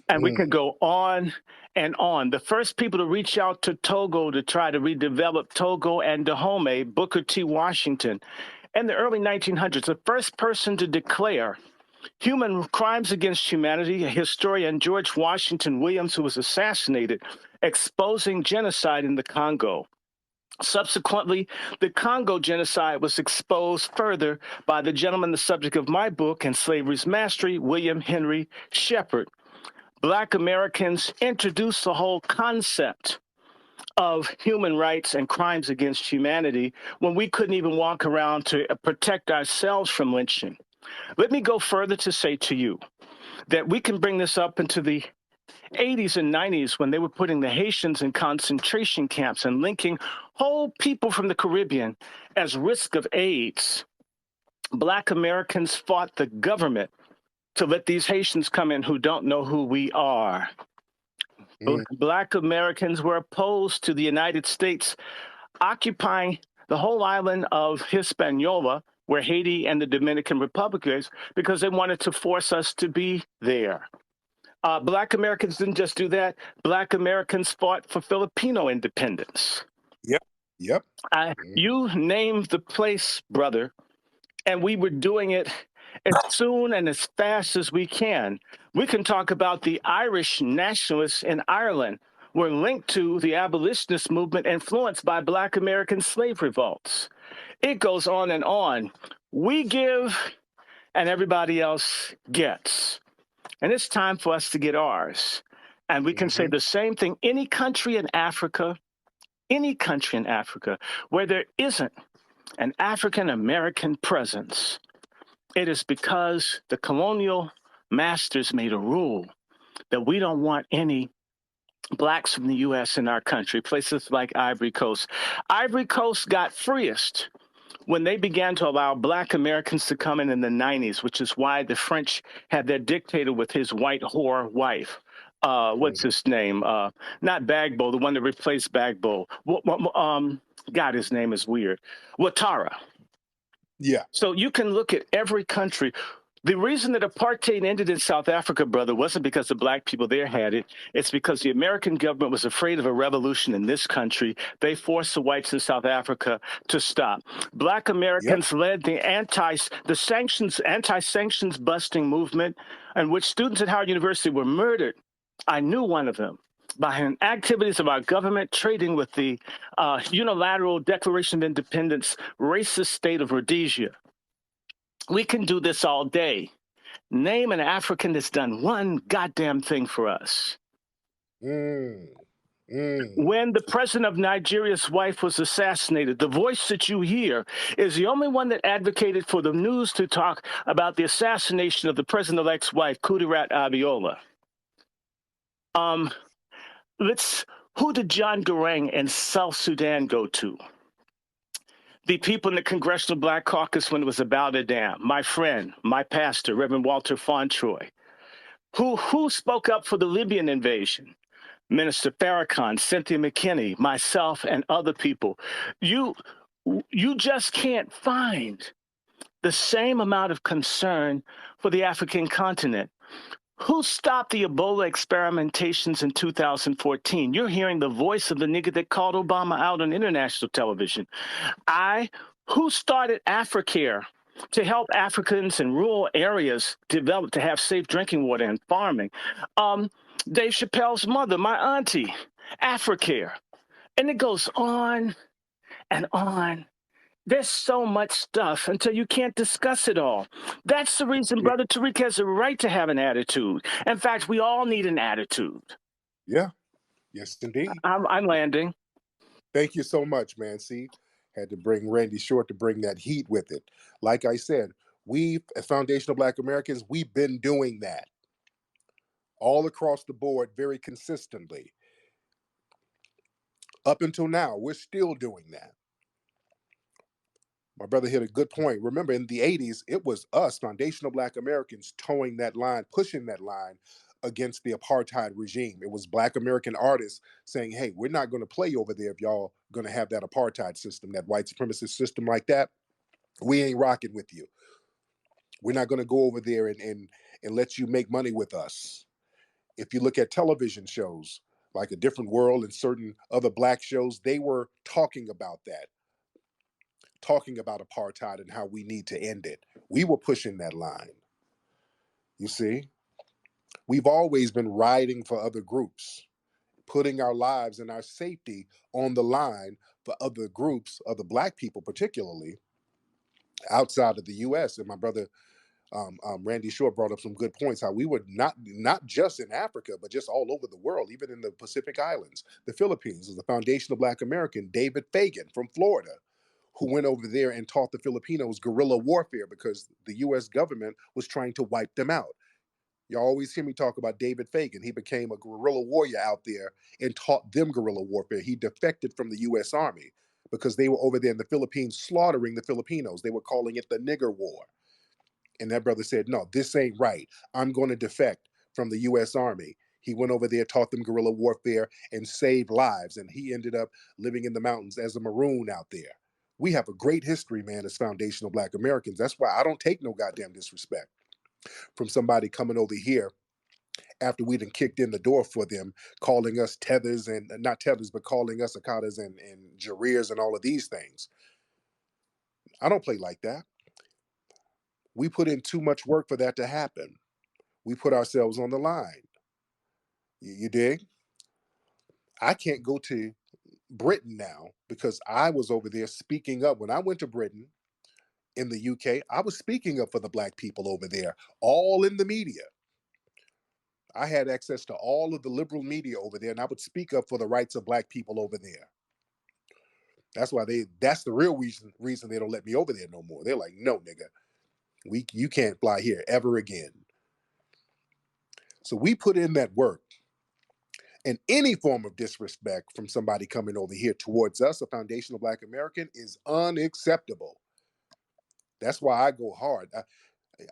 D: And we could go on and on. The first people to reach out to Togo to try to redevelop Togo and Dahomey, Booker T. Washington. In the early 1900s, the first person to declare human crimes against humanity, a historian, George Washington Williams, who was assassinated, exposing genocide in the Congo. Subsequently, the Congo genocide was exposed further by the gentleman, the subject of my book, and Slavery's Mastery, William Henry Shepherd. Black Americans introduced the whole concept of human rights and crimes against humanity when we couldn't even walk around to protect ourselves from lynching. Let me go further to say to you that we can bring this up into the 80s and 90s when they were putting the Haitians in concentration camps and linking whole people from the Caribbean as risk of AIDS. Black Americans fought the government to let these Haitians come in who don't know who we are. Black Americans were opposed to the United States occupying the whole island of Hispaniola, where Haiti and the Dominican Republic is, because they wanted to force us to be there. Black Americans didn't just do that. Black Americans fought for Filipino independence.
A: Yep.
D: You named the place, brother, and we were doing it as soon and as fast as we can. We can talk about the Irish nationalists in Ireland were linked to the abolitionist movement influenced by Black American slave revolts. It goes on and on. We give and everybody else gets. And it's time for us to get ours. And we can say the same thing. Any country in Africa where there isn't an African-American presence, it is because the colonial masters made a rule that we don't want any blacks from the U.S. in our country, places like Ivory Coast. Ivory Coast got freest when they began to allow Black Americans to come in the 90s, which is why the French had their dictator with his white whore wife. What's his name? Not Bagbo, the one that replaced Bagbo. God, his name is weird. Ouattara.
A: Yeah.
D: So you can look at every country. The reason that apartheid ended in South Africa, brother, wasn't because the black people there had it. It's because the American government was afraid of a revolution in this country. They forced the whites in South Africa to stop. Black Americans led the anti-sanctions busting movement, in which students at Howard University were murdered. I knew one of them by activities of our government trading with the unilateral Declaration of Independence racist state of Rhodesia. We can do this all day. Name an African that's done one goddamn thing for us. When the president of Nigeria's wife was assassinated, the voice that you hear is the only one that advocated for the news to talk about the assassination of the president-elect's wife, Kudirat Abiola. Who did John Garang in South Sudan go to? The people in the Congressional Black Caucus when it was about a dam. My friend, my pastor, Reverend Walter Fauntroy. Who spoke up for the Libyan invasion? Minister Farrakhan, Cynthia McKinney, myself, and other people. You just can't find the same amount of concern for the African continent. Who stopped the Ebola experimentations in 2014? You're hearing the voice of the nigga that called Obama out on international television. Who started Africare to help Africans in rural areas develop to have safe drinking water and farming? Dave Chappelle's mother, my auntie, Africare. And it goes on and on. There's so much stuff until you can't discuss it all. That's the reason
A: Yeah.
D: Brother Tariq has a right to have an attitude. In fact, we all need an attitude.
A: Yeah. Yes, indeed.
D: I'm landing.
A: Thank you so much, man. See, had to bring Randy Short to bring that heat with it. Like I said, we, as Foundational Black Americans, we've been doing that all across the board very consistently. Up until now, we're still doing that. My brother hit a good point. Remember, in the 80s, it was us, Foundational Black Americans, towing that line, pushing that line against the apartheid regime. It was Black American artists saying, hey, we're not going to play over there if y'all going to have that apartheid system, that white supremacist system like that. We ain't rocking with you. We're not going to go over there and let you make money with us. If you look at television shows like A Different World and certain other black shows, they were talking about that, talking about apartheid and how we need to end it. We were pushing that line. You see, we've always been riding for other groups, putting our lives and our safety on the line for other groups, other black people, particularly outside of the US. And my brother Randy Short brought up some good points. How we were not just in Africa, but just all over the world, even in the Pacific Islands, the Philippines. Was the Foundation of Black American David Fagan from Florida, who went over there and taught the Filipinos guerrilla warfare because the U.S. government was trying to wipe them out. You always hear me talk about David Fagan. He became a guerrilla warrior out there and taught them guerrilla warfare. He defected from the U.S. Army because they were over there in the Philippines slaughtering the Filipinos. They were calling it the nigger war. And that brother said, no, this ain't right. I'm going to defect from the U.S. Army. He went over there, taught them guerrilla warfare, and saved lives. And he ended up living in the mountains as a Maroon out there. We have a great history, man, as foundational Black Americans. That's why I don't take no goddamn disrespect from somebody coming over here after we done kicked in the door for them, calling us tethers and not tethers, but calling us akatas and jareers and all of these things. I don't play like that. We put in too much work for that to happen. We put ourselves on the line. You dig? I can't go to Britain now because I was over there speaking up. When I went to Britain in the UK, I was speaking up for the black people over there, all in the media. I had access to all of the liberal media over there, and I would speak up for the rights of black people over there. That's the real reason they don't let me over there no more. They're like, no, nigga, you can't fly here ever again. So we put in that work. And any form of disrespect from somebody coming over here towards us, a foundational Black American, is unacceptable. That's why I go hard.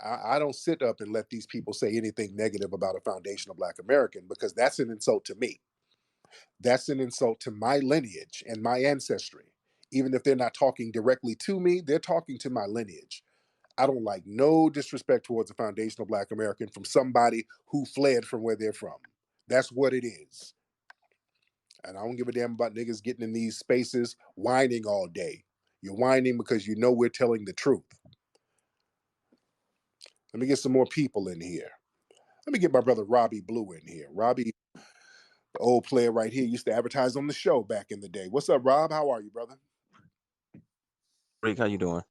A: I don't sit up and let these people say anything negative about a foundational Black American because that's an insult to me. That's an insult to my lineage and my ancestry. Even if they're not talking directly to me, they're talking to my lineage. I don't like no disrespect towards a foundational Black American from somebody who fled from where they're from. That's what it is. And I don't give a damn about niggas getting in these spaces whining all day. You're whining because you know we're telling the truth. Let me get some more people in here. Let me get my brother Robbie Blue in here. Robbie, the old player right here, used to advertise on the show back in the day. What's up, Rob? How are you, brother?
M: Rick, how you doing?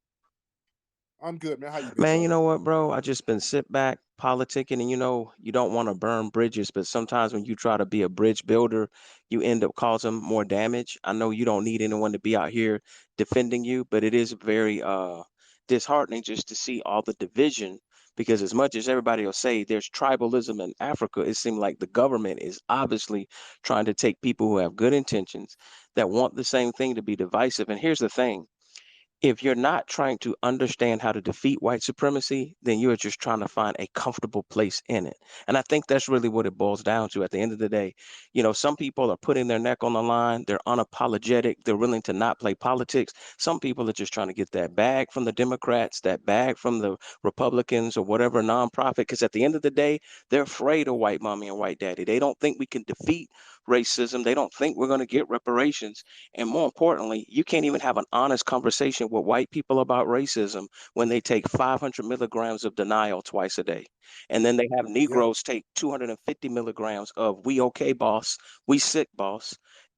A: I'm good, man. How you been,
M: Man, you
A: brother?
M: know what, bro? I just been sit back politicking, and you don't want to burn bridges, but sometimes when you try to be a bridge builder, you end up causing more damage. I know you don't need anyone to be out here defending you, but it is very disheartening just to see all the division because as much as everybody will say there's tribalism in Africa, it seems like the government is obviously trying to take people who have good intentions that want the same thing to be divisive. And here's the thing. If you're not trying to understand how to defeat white supremacy, then you're just trying to find a comfortable place in it. And I think that's really what it boils down to at the end of the day. Some people are putting their neck on the line. They're unapologetic. They're willing to not play politics. Some people are just trying to get that bag from the Democrats, that bag from the Republicans or whatever nonprofit. Because at the end of the day, they're afraid of white mommy and white daddy. They don't think we can defeat racism. They don't think we're going to get reparations. And more importantly, you can't even have an honest conversation with white people about racism when they take 500 milligrams of denial twice a day. And then they have
A: Yeah,
M: Negroes take 250 milligrams of we okay, boss, we sick, boss.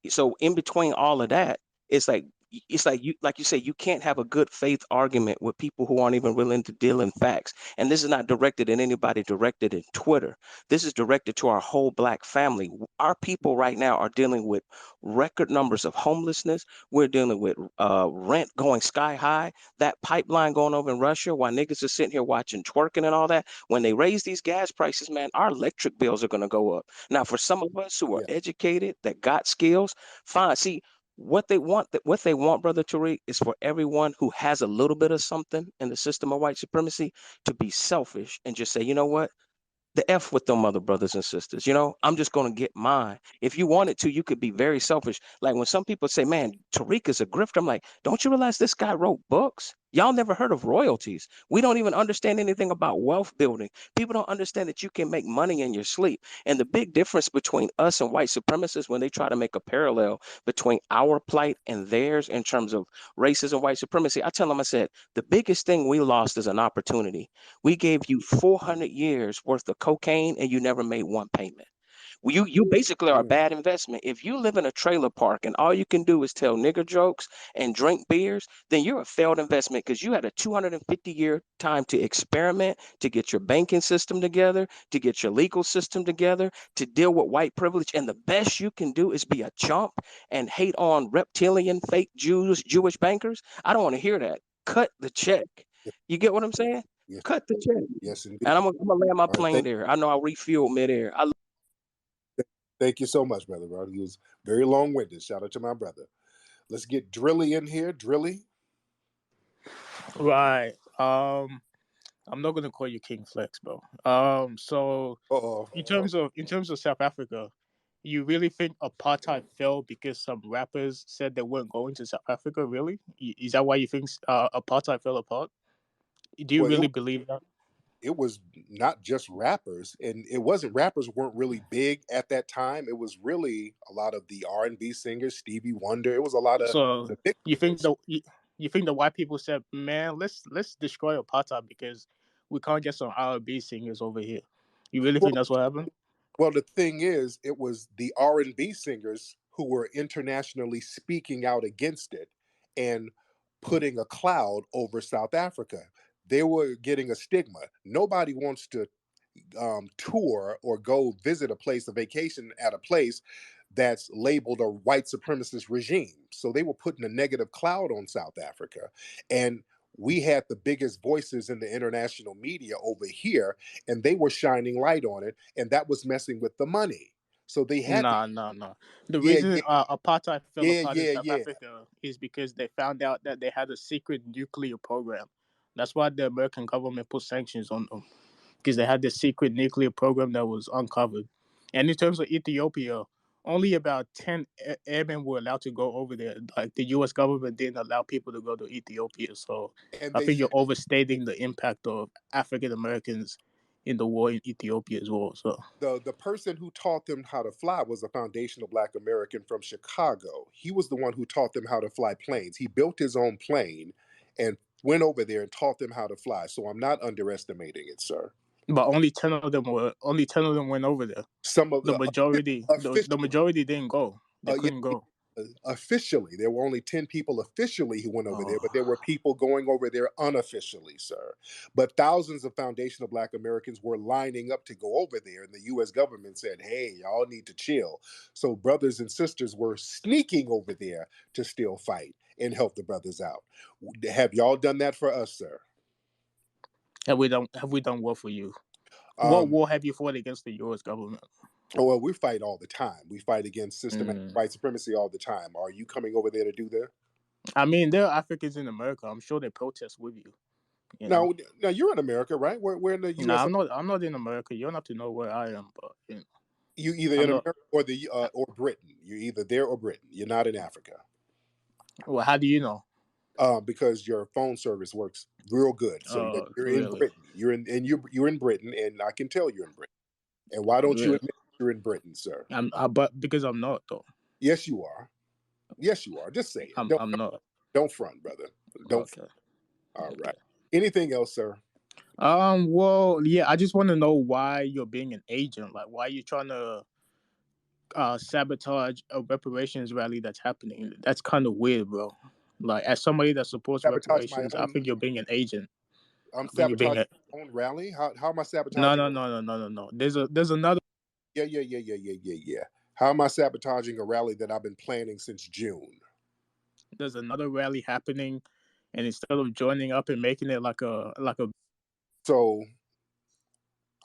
M: So in between all of that, it's like you say, you can't have a good faith argument with people who aren't even willing to deal in facts. And this is not directed at anybody directed in Twitter. This is directed to our whole black family. Our people right now are dealing with record numbers of homelessness. We're dealing with rent going sky high, that pipeline going over in Russia while niggas are sitting here watching twerking and all that. When they raise these gas prices, man, our electric bills are going to go up. Now, for some of us who are
A: yeah,
M: educated, that got skills, fine. See, what they want, brother Tariq, is for everyone who has a little bit of something in the system of white supremacy to be selfish and just say, you know what? The F with them other brothers and sisters. I'm just going to get mine. If you wanted to, you could be very selfish. Like when some people say, man, Tariq is a grifter, I'm like, don't you realize this guy wrote books? Y'all never heard of royalties. We don't even understand anything about wealth building. People don't understand that you can make money in your sleep. And the big difference between us and white supremacists, when they try to make a parallel between our plight and theirs in terms of racism, white supremacy, I tell them, I said, the biggest thing we lost is an opportunity. We gave you 400 years worth of cocaine and you never made one payment. You basically are a
A: mm,
M: bad investment. If you live in a trailer park and all you can do is tell nigger jokes and drink beers, then you're a failed investment because you had a 250-year time to experiment, to get your banking system together, to get your legal system together, to deal with white privilege. And the best you can do is be a chump and hate on reptilian, fake Jewish bankers. I don't want to hear that. Cut the check.
A: yeah,
M: You get what I'm saying?
A: yes,
M: Cut the check.
A: yes,
M: And
A: indeed.
M: I'm gonna land my
A: All right,
M: plane there. I know I'll refuel midair.
A: thank you so much, brother Rod. He was very long-winded. Shout out to my brother. Let's get Drilly in here. Drilly.
N: Right. I'm not gonna call you King Flex, bro. So
A: Uh-oh.
N: in terms of South Africa, you really think apartheid fell because some rappers said they weren't going to South Africa? Really? Is that why you think apartheid fell apart? Do you
A: Well,
N: really believe that?
A: it was not just rappers, and it wasn't rappers weren't really big at that time. It was really a lot of the R&B singers, Stevie Wonder. It was a lot of
N: So
A: the big
N: you think
A: singers.
N: you think the white people said, "Man, let's destroy apartheid because we can't get some R&B singers over here." You really
A: Well,
N: think that's what happened?
A: well, the thing is, it was the R&B singers who were internationally speaking out against it and putting a cloud over South Africa. They were getting a stigma. Nobody wants to tour or go visit a place, a vacation at a place that's labeled a white supremacist regime. So they were putting a negative cloud on South Africa. And we had the biggest voices in the international media over here, and they were shining light on it, and that was messing with the money. So they had to,
N: Nah, nah, nah. The
A: yeah,
N: reason
A: yeah,
N: apartheid fell
A: yeah,
N: apart in
A: yeah,
N: South
A: yeah.
N: Africa is because they found out that they had a secret nuclear program. That's why the American government put sanctions on them because they had this secret nuclear program that was uncovered. And in terms of Ethiopia, only about 10 airmen were allowed to go over there. Like the US government didn't allow people to go to Ethiopia. So
A: And
N: I
A: they
N: think you're
A: said
N: overstating the impact of African Americans in the war in Ethiopia as well. So
A: the person who taught them how to fly was a foundational black American from Chicago. He was the one who taught them how to fly planes. He built his own plane and went over there and taught them how to fly. So I'm not underestimating it, sir.
N: but only 10 of them went over there.
A: Some of
N: The
A: the
N: majority the
A: officially,
N: majority didn't go. They
A: yeah,
N: couldn't go.
A: officially, there were only 10 people officially who went over there, but
N: Oh.
A: there were people going over there unofficially, sir. But thousands of foundational black Americans were lining up to go over there, and the US government said, hey, y'all need to chill. So brothers and sisters were sneaking over there to still fight and help the brothers out. Have y'all done that for us, sir?
N: Have we done what for you? What
A: Um,
N: war have you fought against the US government?
A: well, we fight all the time. We fight against systematic
N: Mm.
A: white supremacy all the time. Are you coming over there to do that?
N: I mean, there are Africans in America. I'm sure they protest with you. You know.
A: Now, now you're in America, right? We're in the
N: Nah,
A: U.S.
N: I'm not in America. You don't have to know where I am, but
A: You either
N: I'm
A: in
N: not.
A: America or the or Britain. You're either there or Britain. You're not in Africa
N: Well, how do you know?
A: because your phone service works real good. So you're in
N: Really,
A: Britain. You're in Britain, and I can tell you're in Britain. And why don't you
N: really.
A: admit? You're in Britain, sir.
N: But because I'm not though.
A: Yes, you are. Yes, you are. Just say it.
N: I'm not.
A: Don't front, brother. Don't.
N: Okay.
A: All right.
N: Okay.
A: Anything else, sir?
N: Well, yeah, I just want to know why you're being an agent. Like, why are you trying to sabotage a reparations rally that's happening? That's kind of weird, bro. Like, as somebody that supports
A: Sabotage my
N: reparations, I
A: own.
N: think you're being an agent.
A: I'm
N: I think you're being
A: sabotaging
N: a
A: my own rally. How am I
N: no,
A: sabotaging?
N: no, no, no, no, no, no. There's another.
A: Yeah. How am I sabotaging a rally that I've been planning since June?
N: There's another rally happening, and instead of joining up and making it like a
A: So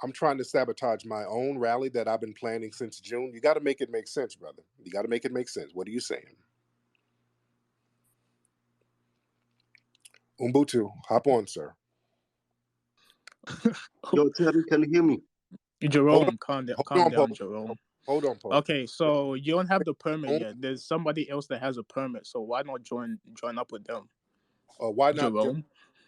A: I'm trying to sabotage my own rally that I've been planning since June. You got to make it make sense, brother. You got to make it make sense. What are you saying? Ubuntu, hop on, sir.
O: Yo, Terry, can you hear me?
N: Jerome, calm
A: on,
N: down,
A: Pope.
N: Jerome.
A: Hold on, Pope.
N: Okay, so you don't have the permit yet. There's somebody else that has a permit, so why not join up with them?
A: Why not?
N: Jerome?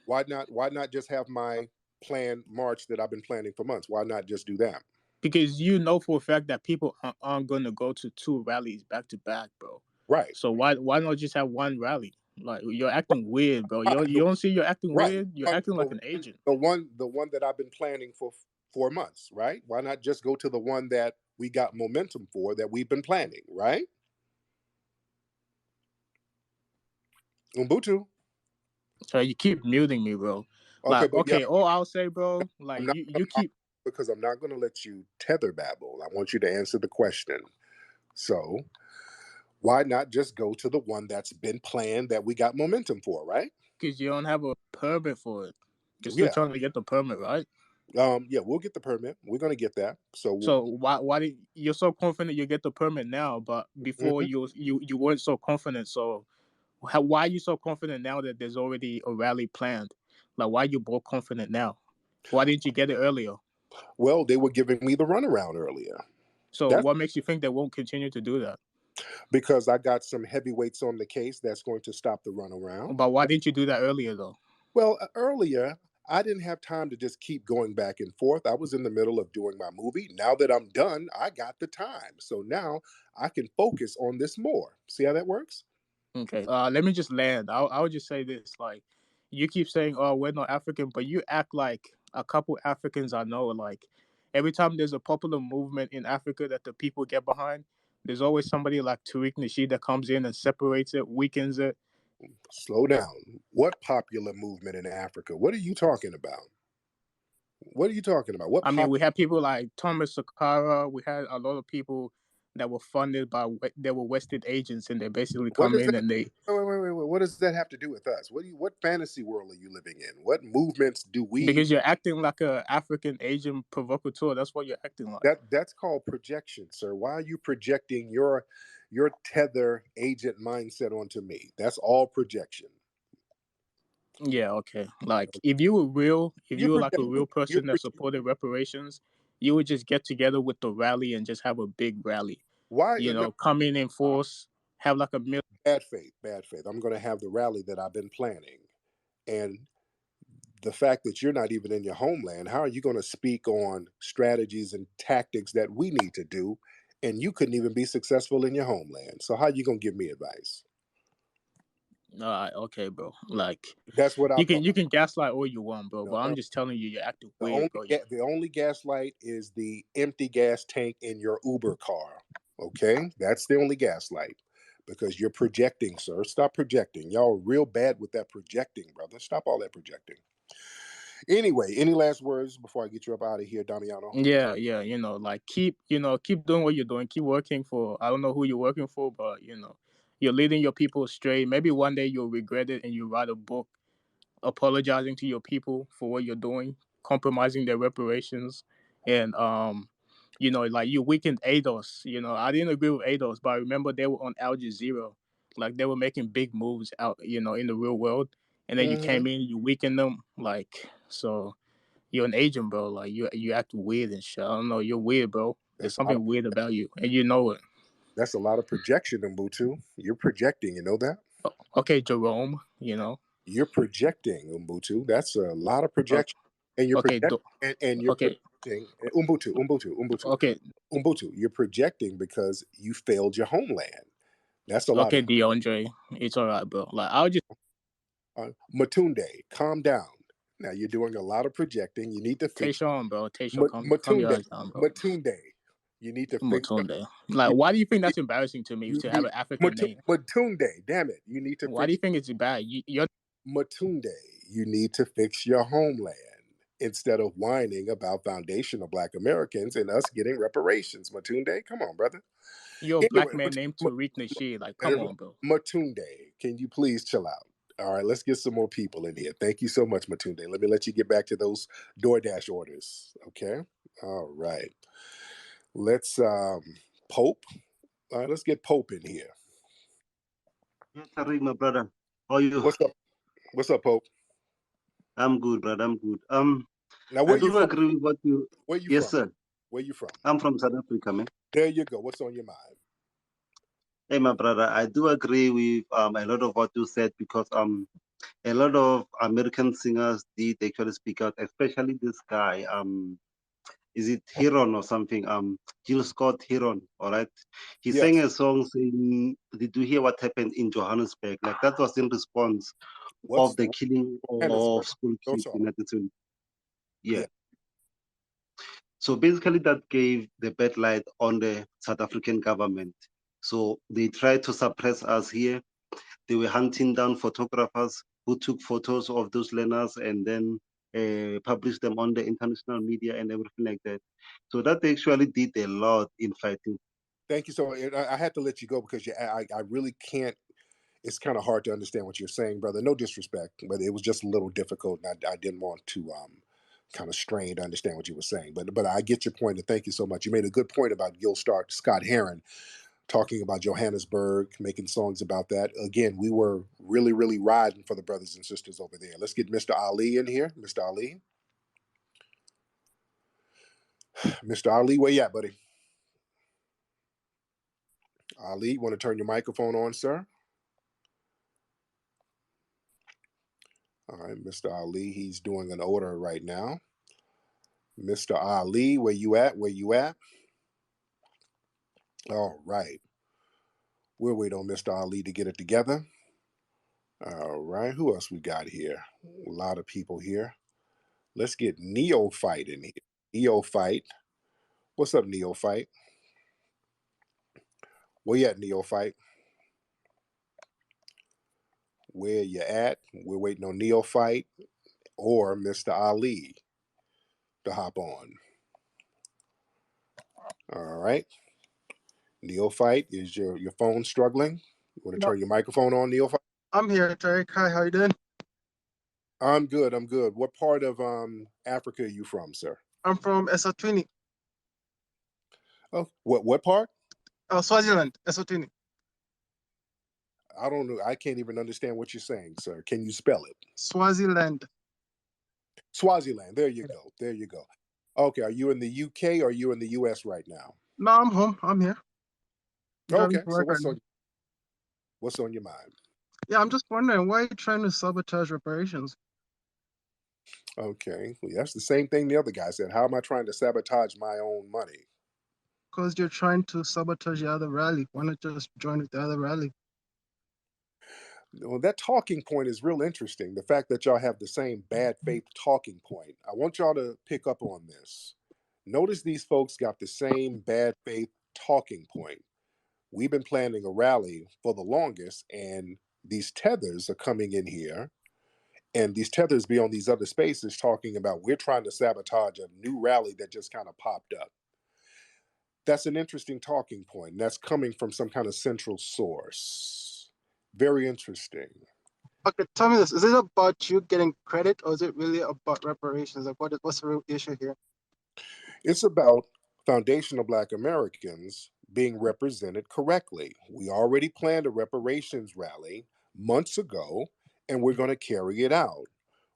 A: Why not just have my planned march that I've been planning for months? Why not just do that?
N: Because you know for a fact that people aren't going to go to two rallies back to back, bro.
A: Right.
N: So why not just have one rally? Like, you're acting weird, bro. You don't see you're acting weird? You're acting like an agent.
A: The one that I've been planning for 4 months, right? Why not just go to the one that we got momentum for that we've been planning, right? Ubuntu.
N: So you keep muting me, bro.
A: Okay,
N: Like,
A: but yeah,
N: okay, all I'll say, bro, like you keep
A: because I'm not going to let you tether babble. I want you to answer the question. So, why not just go to the one that's been planned that we got momentum for, right?
N: because you don't have a permit for it. You're still
A: Yeah.
N: trying to get the permit, right?
A: Yeah, we'll get the permit. We're going to get that. So
N: why did you're so confident you get the permit now, but before you weren't so confident? So why are you so confident now that there's already a rally planned? Like, why are you more confident now? Why didn't you get it earlier?
A: Well, they were giving me the runaround earlier.
N: So what makes you think they won't continue to do that?
A: Because I got some heavyweights on the case that's going to stop the runaround.
N: But why didn't you do that earlier, though?
A: Well, earlier, I didn't have time to just keep going back and forth. I was in the middle of doing my movie. Now that I'm done, I got the time. So now I can focus on this more. See how that works?
N: Okay. Let me just land. I'll just say this. Like, you keep saying, "Oh, we're not African," but you act like a couple Africans I know. Like, every time there's a popular movement in Africa that the people get behind, there's always somebody like Tariq Nasheed that comes in and separates it, weakens it.
A: Slow down. What popular movement in Africa? What are you talking about? What are you talking about?
N: I mean, we had people like Thomas Sankara. We had a lot of people that were funded by they were Western agents, and they basically come in and they.
A: Wait. What does that have to do with us? What fantasy world are you living in? What movements do we?
N: Because you're acting like a African Asian provocateur. That's what you're acting like.
A: That's called projection, sir. Why are you projecting your tether agent mindset onto me? That's all projection.
N: Yeah, okay. Like, if you were like a real person that supported reparations, you would just get together with the rally and just have a big rally.
A: Why?
N: Come in force, have like a million.
A: Bad faith. I'm going to have the rally that I've been planning. And the fact that you're not even in your homeland, how are you going to speak on strategies and tactics that we need to do? And you couldn't even be successful in your homeland. So how are you going to give me advice?
N: Okay, bro. Like,
A: that's what
N: you can gaslight all you want, bro. But I'm just telling you, you're acting weird, bro.
A: The only gaslight is the empty gas tank in your Uber car. Okay, that's the only gaslight, because you're projecting, sir. Stop projecting. Y'all are real bad with that projecting, brother. Stop all that projecting. Anyway, any last words before I get you up out of here, Damiano?
N: Yeah. Like, keep doing what you're doing. Keep working for, I don't know who you're working for, but you're leading your people astray. Maybe one day you'll regret it and you'll write a book apologizing to your people for what you're doing, compromising their reparations, and like, you weakened ADOS. I didn't agree with ADOS, but I remember they were on Al Jazeera, like they were making big moves out, in the real world, and then you came in, you weakened them, like, so you're an agent, bro. Like, you act weird and shit. I don't know, you're weird, bro. There's something weird about you, and you know it.
A: That's a lot of projection, Ubuntu. You're projecting, you know that?
N: Okay, Jerome, You're
A: projecting, Ubuntu. That's a lot of projection. And you're
N: okay,
A: and you're
N: okay. Okay,
A: You're projecting because you failed your homeland. That's a lot
N: okay,
A: of
N: DeAndre, it's all right, bro. Like I'll just
A: Matunde, calm down. Now you're doing a lot of projecting. You need to fix
N: Tayshawn, bro. Tayshawn, calm your
A: Matunde.
N: ass down, bro.
A: Matunde. You need to fix
N: Mutunde. Like,
A: you,
N: why do you think that's embarrassing to me
A: you
N: to have
A: need
N: an African name?
A: Matunde. Damn it! You need to
N: Why do
A: fix
N: you think it's bad? You're
A: Matunde. You need to fix your homeland instead of whining about foundational Black Americans and us getting reparations. Matunde, come on, brother.
N: you're a black
A: Anyway,
N: man named Tariq Nasheed. Like, come on, bro.
A: Matunde, can you please chill out? All right, let's get some more people in here. Thank you so much, Matunde. Let me let you get back to those DoorDash orders. Okay. All right. Let's Pope. All right, let's get Pope in here.
O: Yes, Tariq, my brother. How are you?
A: What's up? What's up, Pope?
O: I'm good, brother. I'm good.
A: Now, where
O: I
A: you
O: do
A: from?
O: agree with what you.
A: Where you
O: Yes,
A: from?
O: sir.
A: Where you from?
O: I'm from South Africa, man.
A: There you go. What's on your mind?
O: Hey, my brother. I do agree with a lot of what you said because a lot of American singers did actually speak out, especially this guy. Is it Heron or something? Jill Scott Heron. All right. He sang
A: Yes.
O: a song saying, "Did you hear what happened in Johannesburg?" Like that was in response
A: What's
O: of the killing
A: Johannesburg?
O: of school
A: Don't
O: kids
A: talk.
O: in 1920. Yeah.
A: Yeah.
O: So basically, that gave the bad light on the South African government. So they tried to suppress us here. They were hunting down photographers who took photos of those learners and then published them on the international media and everything like that. So that actually did a lot in fighting.
A: Thank you. So I had to let you go because I really can't. It's kind of hard to understand what you're saying, brother. No disrespect, but it was just a little difficult, and I didn't want to kind of strain to understand what you were saying. But I get your point, and thank you so much. You made a good point about Scott Heron talking about Johannesburg, making songs about that. Again, we were really, really riding for the brothers and sisters over there. Let's get Mr. Ali in here. Mr. Ali. Mr. Ali, where you at, buddy? Ali, you want to turn your microphone on, sir? All right, Mr. Ali, he's doing an order right now. Mr. Ali, where you at? Where you at? All right. We'll wait on Mr. Ali to get it together. All right. Who else we got here? A lot of people here. Let's get Neophyte in here. Neophyte. What's up, Neophyte? Where you at, Neophyte? Where you at? We're waiting on Neophyte or Mr. Ali to hop on. All right. Neophyte, is your phone struggling? You want to turn your microphone on, Neophyte?
P: I'm here, Tariq. Hi, how you doing?
A: I'm good. I'm good. What part of Africa are you from, sir?
P: I'm from Eswatini.
A: Oh, what part?
P: Swaziland, Eswatini.
A: I don't know. I can't even understand what you're saying, sir. Can you spell it?
P: Swaziland.
A: Swaziland. There you go. There you go. Okay. Are you in the UK or are you in the US right now?
P: No, I'm home. I'm here.
A: Okay. So what's on your mind?
P: Yeah, I'm just wondering, why are you trying to sabotage reparations?
A: Okay. Well, that's the same thing the other guy said. How am I trying to sabotage my own money?
P: Because you're trying to sabotage the other rally. Why not just join with the other rally?
A: Well, that talking point is real interesting. The fact that y'all have the same bad faith talking point. I want y'all to pick up on this. Notice these folks got the same bad faith talking point. We've been planning a rally for the longest, and these tethers are coming in here, and these tethers be on these other spaces talking about we're trying to sabotage a new rally that just kind of popped up. That's an interesting talking point, and that's coming from some kind of central source. Very interesting.
P: Okay, tell me this. Is it about you getting credit, or is it really about reparations? Like, what's the real issue here?
A: It's about foundational Black Americans being represented correctly. We already planned a reparations rally months ago, and we're going to carry it out.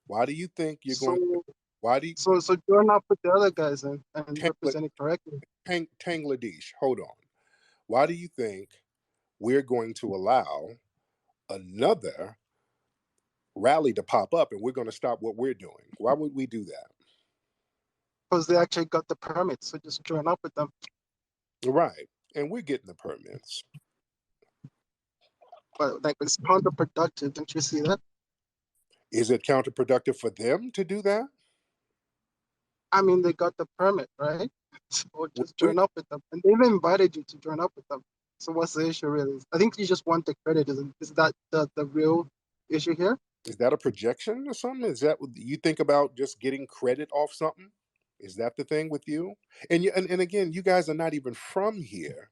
A: Why do you think you're going to? Why do you?
P: So join up with the other guys and represent it correctly.
A: Tangladish, hold on. Why do you think we're going to allow another rally to pop up and we're going to stop what we're doing? Why would we do that?
P: because they actually got the permits. So just join up with them.
A: Right. And we're getting the permits.
P: But like it's counterproductive. Don't you see that?
A: Is it counterproductive for them to do that?
P: I mean, they got the permit, right? So just
A: We-
P: join up with them. And they've invited you to join up with them. So what's the issue really? I think you just want the credit. Is that the real issue here?
A: Is that a projection or something? Is that what you think about, just getting credit off something? Is that the thing with you? And again, you guys are not even from here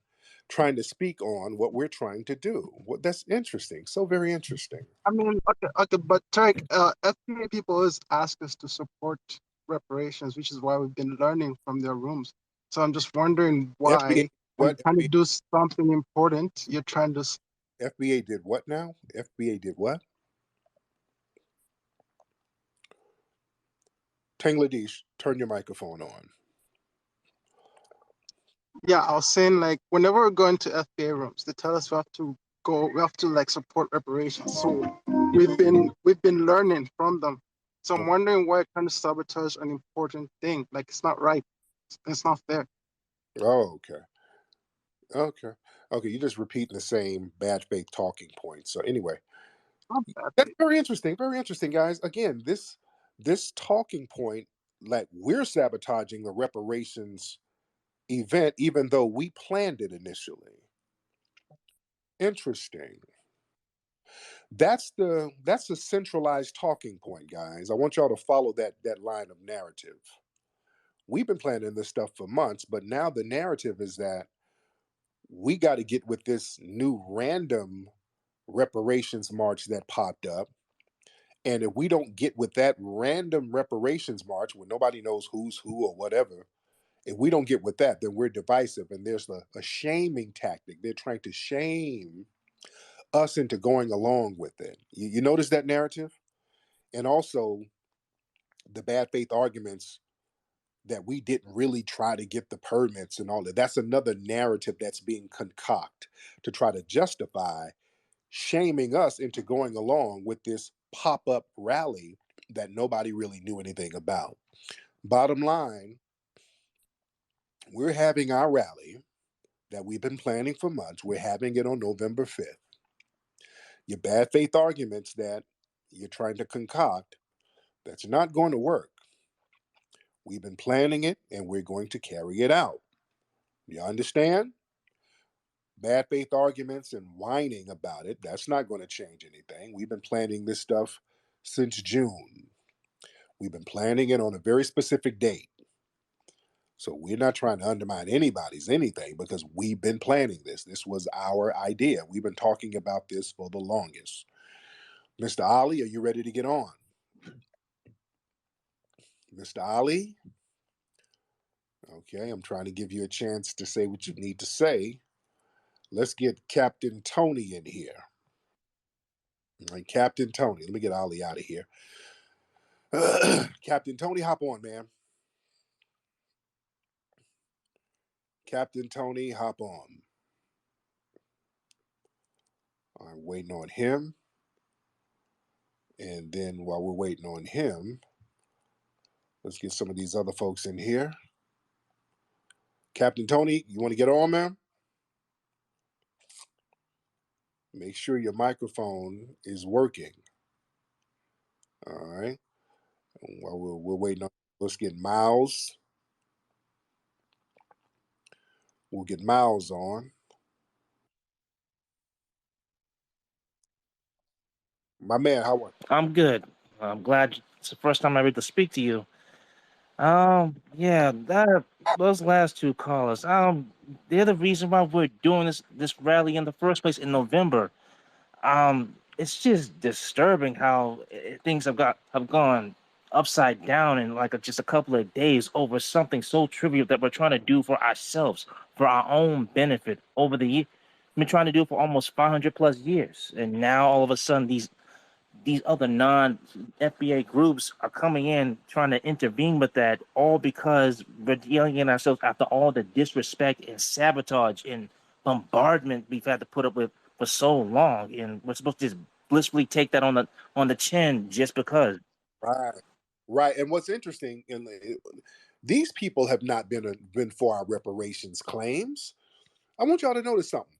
A: trying to speak on what we're trying to do. That's interesting. So very interesting.
P: I mean, okay, but Tariq, FBA people always ask us to support reparations, which is why we've been learning from their rooms. So I'm just wondering
A: FBA
P: why, when you're
A: what?
P: trying to do something important, you're trying to.
A: FBA did what now? FBA did what? Tangladish, turn your microphone on.
P: Yeah, I was saying like whenever we're going to FBA rooms, they tell us we have to like support reparations. So we've been learning from them. So I'm wondering why you're trying to sabotage an important thing. Like it's not right. It's not fair.
A: Oh, okay. Okay. Okay. You're just repeating the same bad faith talking points. So anyway,
P: Not bad
A: that's
P: faith.
A: very interesting. Very interesting, guys. Again, this talking point, like we're sabotaging the reparations event, even though we planned it initially. Interesting. That's a centralized talking point, guys. I want y'all to follow that line of narrative. We've been planning this stuff for months, but now the narrative is that we got to get with this new random reparations march that popped up. And if we don't get with that random reparations march where nobody knows who's who or whatever, if we don't get with that, then we're divisive. And there's a shaming tactic. They're trying to shame us into going along with it. You notice that narrative? And also the bad faith arguments that we didn't really try to get the permits and all that. That's another narrative that's being concocted to try to justify shaming us into going along with this pop-up rally that nobody really knew anything about. Bottom line, we're having our rally that we've been planning for months. We're having it on November 5th. Your bad faith arguments that you're trying to concoct, that's not going to work. We've been planning it and we're going to carry it out. You understand? Bad faith arguments and whining about it, that's not going to change anything. We've been planning this stuff since June. We've been planning it on a very specific date. So we're not trying to undermine anybody's anything because we've been planning this. This was our idea. We've been talking about this for the longest. Mr. Ali, are you ready to get on? Mr. Ali? Okay, I'm trying to give you a chance to say what you need to say. Let's get Captain Tony in here. All right, Captain Tony. Let me get Ali out of here. Captain Tony, hop on, man. Captain Tony, hop on. I'm waiting on him. And then while we're waiting on him, let's get some of these other folks in here. Captain Tony, you want to get on, man? Make sure your microphone is working. All right. While we're waiting on, let's get Miles. We'll get Miles on. My man, how are you?
Q: I'm good. I'm glad it's the first time I ever to speak to you. Yeah, those last two callers. They're the reason why we're doing this rally in the first place in November. It's just disturbing how things have gone upside down in like just a couple of days over something so trivial that we're trying to do for ourselves, for our own benefit over the year. We've been trying to do it for almost 500 plus years, and now all of a sudden these other non-FBA groups are coming in trying to intervene with that, all because we're dealing in ourselves after all the disrespect and sabotage and bombardment we've had to put up with for so long, and we're supposed to just blissfully take that on the chin just because.
A: Right. Right. And what's interesting, and These people have not been for our reparations claims. I want y'all to notice something.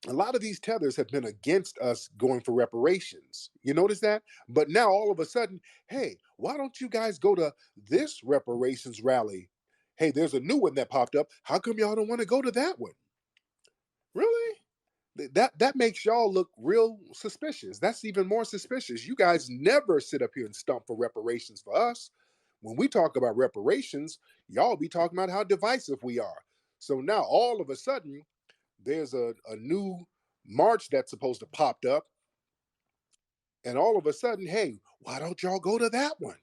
A: A lot of these tethers have been against us going for reparations. You notice that? But now all of a sudden, hey, why don't you guys go to this reparations rally? Hey, there's a new one that popped up. How come y'all don't want to go to that one? Really? That makes y'all look real suspicious. That's even more suspicious. You guys never sit up here and stump for reparations for us. When we talk about reparations, y'all be talking about how divisive we are. So now all of a sudden, there's a new march that's supposed to popped up, and all of a sudden, hey, why don't y'all go to that one?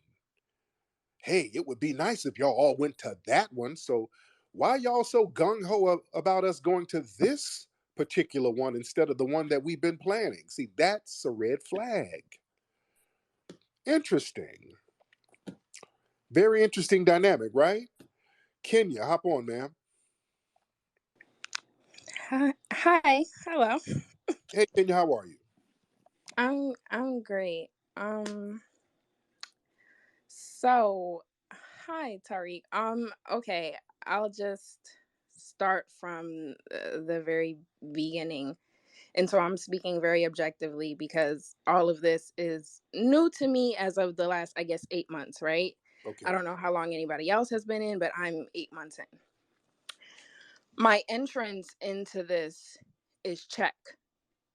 A: Hey, it would be nice if y'all all went to that one. So why y'all so gung-ho about us going to this particular one instead of the one that we've been planning? See, that's a red flag. Interesting. Very interesting dynamic, right? Kenya, hop on, man.
R: Hi. Hello.
A: Hey, Kenya, how are you?
R: I'm great. So hi Tariq. Okay, I'll just start from the very beginning. And so I'm speaking very objectively because all of this is new to me as of the last, I guess, 8 months, right? I
A: Okay.
R: don't know how long anybody else has been in, but I'm 8 months in. My entrance into this is check.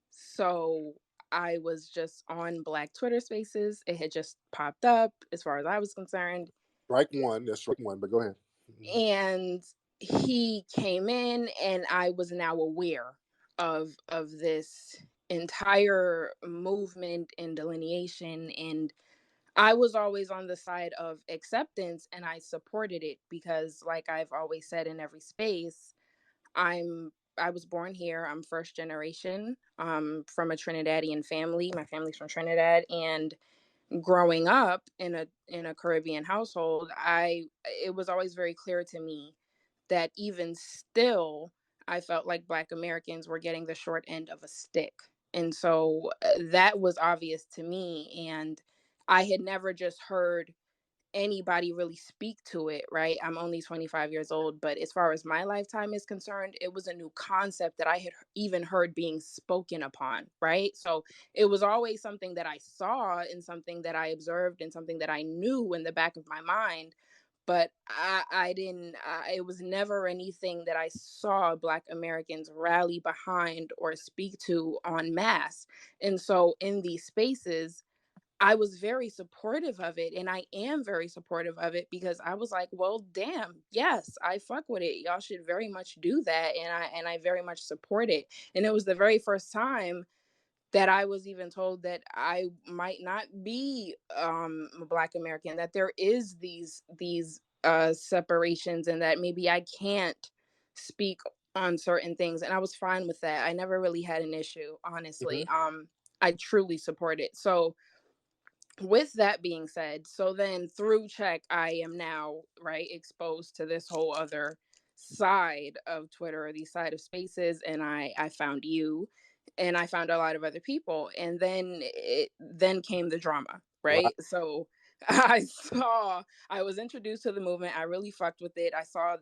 R: So I was just on Black Twitter Spaces. It had just popped up as far as I was concerned.
A: Strike one. That's strike one, but go ahead.
R: And he came in and I was now aware of this entire movement and delineation, and I was always on the side of acceptance and I supported it because, like I've always said in every space, I was born here. I'm first generation from a Trinidadian family. My family's from Trinidad, and growing up in a Caribbean household, it was always very clear to me that even still, I felt like Black Americans were getting the short end of a stick, and so that was obvious to me. And I had never just heard anybody really speak to it, right? I'm only 25 years old, but as far as my lifetime is concerned, it was a new concept that I had even heard being spoken upon, right? So it was always something that I saw and something that I observed and something that I knew in the back of my mind. But I didn't, it was never anything that I saw Black Americans rally behind or speak to en masse. And so in these spaces, I was very supportive of it, and I am very supportive of it because I was like, well, damn, yes, I fuck with it. Y'all should very much do that, and I very much support it. And it was the very first time that I was even told that I might not be a Black American, that there is these separations, and that maybe I can't speak on certain things, and I was fine with that. I never really had an issue, honestly.
A: Mm-hmm.
R: I truly support it. So with that being said, so then through check, I am now right exposed to this whole other side of Twitter, or these side of spaces, and I found you, and I found a lot of other people, and then came the drama,
A: Right.
R: right? So I was introduced to the movement. I really fucked with it. I saw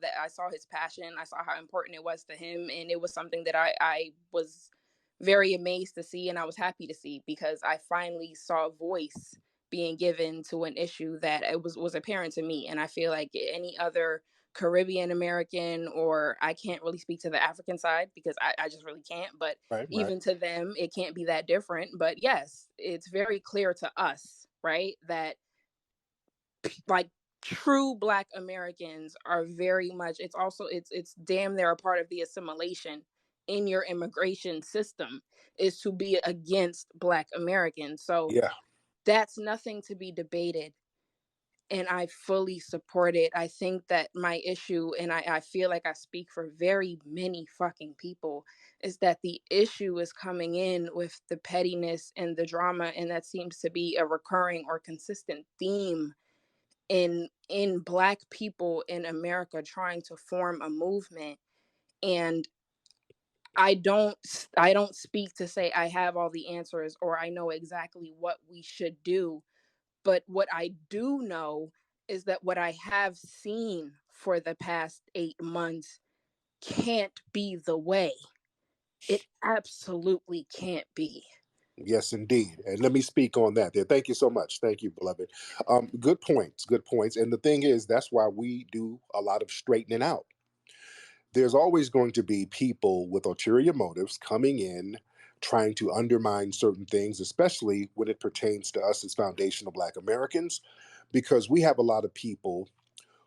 R: his passion. I saw how important it was to him, and it was something that I was very amazed to see, and I was happy to see, because I finally saw a voice being given to an issue that it was apparent to me. And I feel like any other Caribbean American, or I can't really speak to the African side because I just really can't, but
A: Right. Right.
R: even to them, it can't be that different. But yes, it's very clear to us, right, that like true Black Americans are very much, it's also it's damn they're a part of the assimilation in your immigration system, is to be against Black Americans. So
A: Yeah.
R: that's nothing to be debated, and I fully support it. I think that my issue, and I feel like I speak for very many fucking people, is that the issue is coming in with the pettiness and the drama, and that seems to be a recurring or consistent theme in Black people in America trying to form a movement. And I don't speak to say I have all the answers or I know exactly what we should do, but what I do know is that what I have seen for the past 8 months can't be the way. It absolutely can't be.
A: Yes, indeed. And let me speak on that there. Thank you so much. Thank you, beloved. Good points. Good points. And the thing is, that's why we do a lot of straightening out. There's always going to be people with ulterior motives coming in, trying to undermine certain things, especially when it pertains to us as foundational Black Americans, because we have a lot of people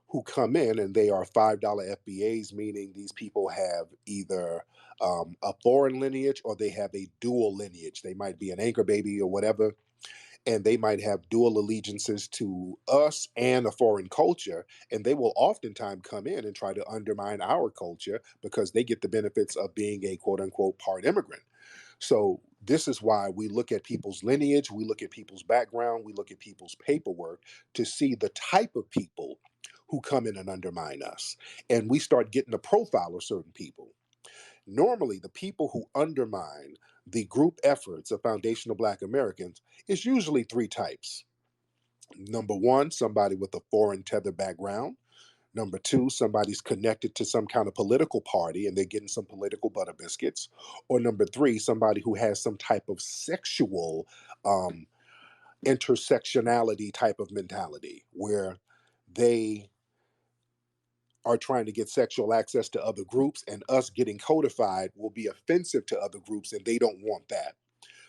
A: who come in and they are $5 FBAs, meaning these people have either a foreign lineage or they have a dual lineage. They might be an anchor baby or whatever, and they might have dual allegiances to us and a foreign culture. And they will oftentimes come in and try to undermine our culture because they get the benefits of being a quote unquote part immigrant. So this is why we look at people's lineage, we look at people's background, we look at people's paperwork to see the type of people who come in and undermine us. And we start getting a profile of certain people. Normally, the people who undermine the group efforts of foundational Black Americans is usually three types. Number one, somebody with a foreign tether background. Number two, somebody's connected to some kind of political party and they're getting some political butter biscuits. Or number three, somebody who has some type of sexual um, intersectionality type of mentality where they are trying to get sexual access to other groups, and us getting codified will be offensive to other groups, and they don't want that.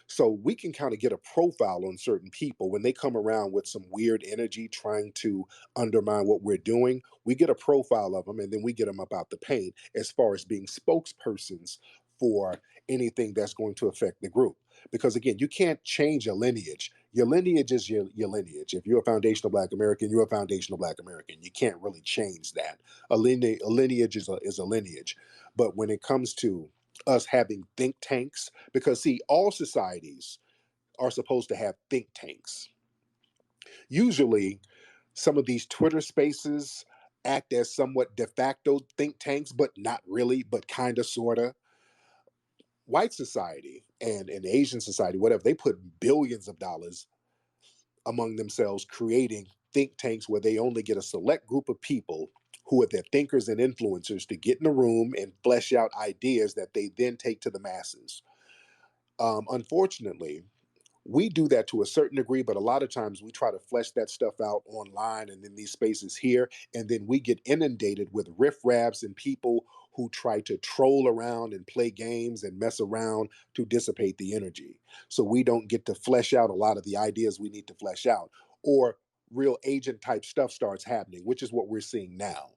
A: So we can kind of get a profile on certain people when they come around with some weird energy trying to undermine what we're doing. We get a profile of them and then we get them up out the paint as far as being spokespersons for anything that's going to affect the group. Because again, you can't change a lineage. Your lineage is your lineage. If you're a foundational Black American, you're a foundational Black American. You can't really change that. A lineage is a lineage. But when it comes to us having think tanks, because see, all societies are supposed to have think tanks. Usually some of these Twitter spaces act as somewhat de facto think tanks, but not really, but kind of sort of. White society and Asian society, whatever, they put billions of dollars among themselves creating think tanks where they only get a select group of people who are their thinkers and influencers to get in a room and flesh out ideas that they then take to the masses. Unfortunately, we do that to a certain degree, but a lot of times we try to flesh that stuff out online and in these spaces here, and then we get inundated with riffraffs and people who try to troll around and play games and mess around to dissipate the energy. So we don't get to flesh out a lot of the ideas we need to flesh out, or real agent type stuff starts happening, which is what we're seeing now.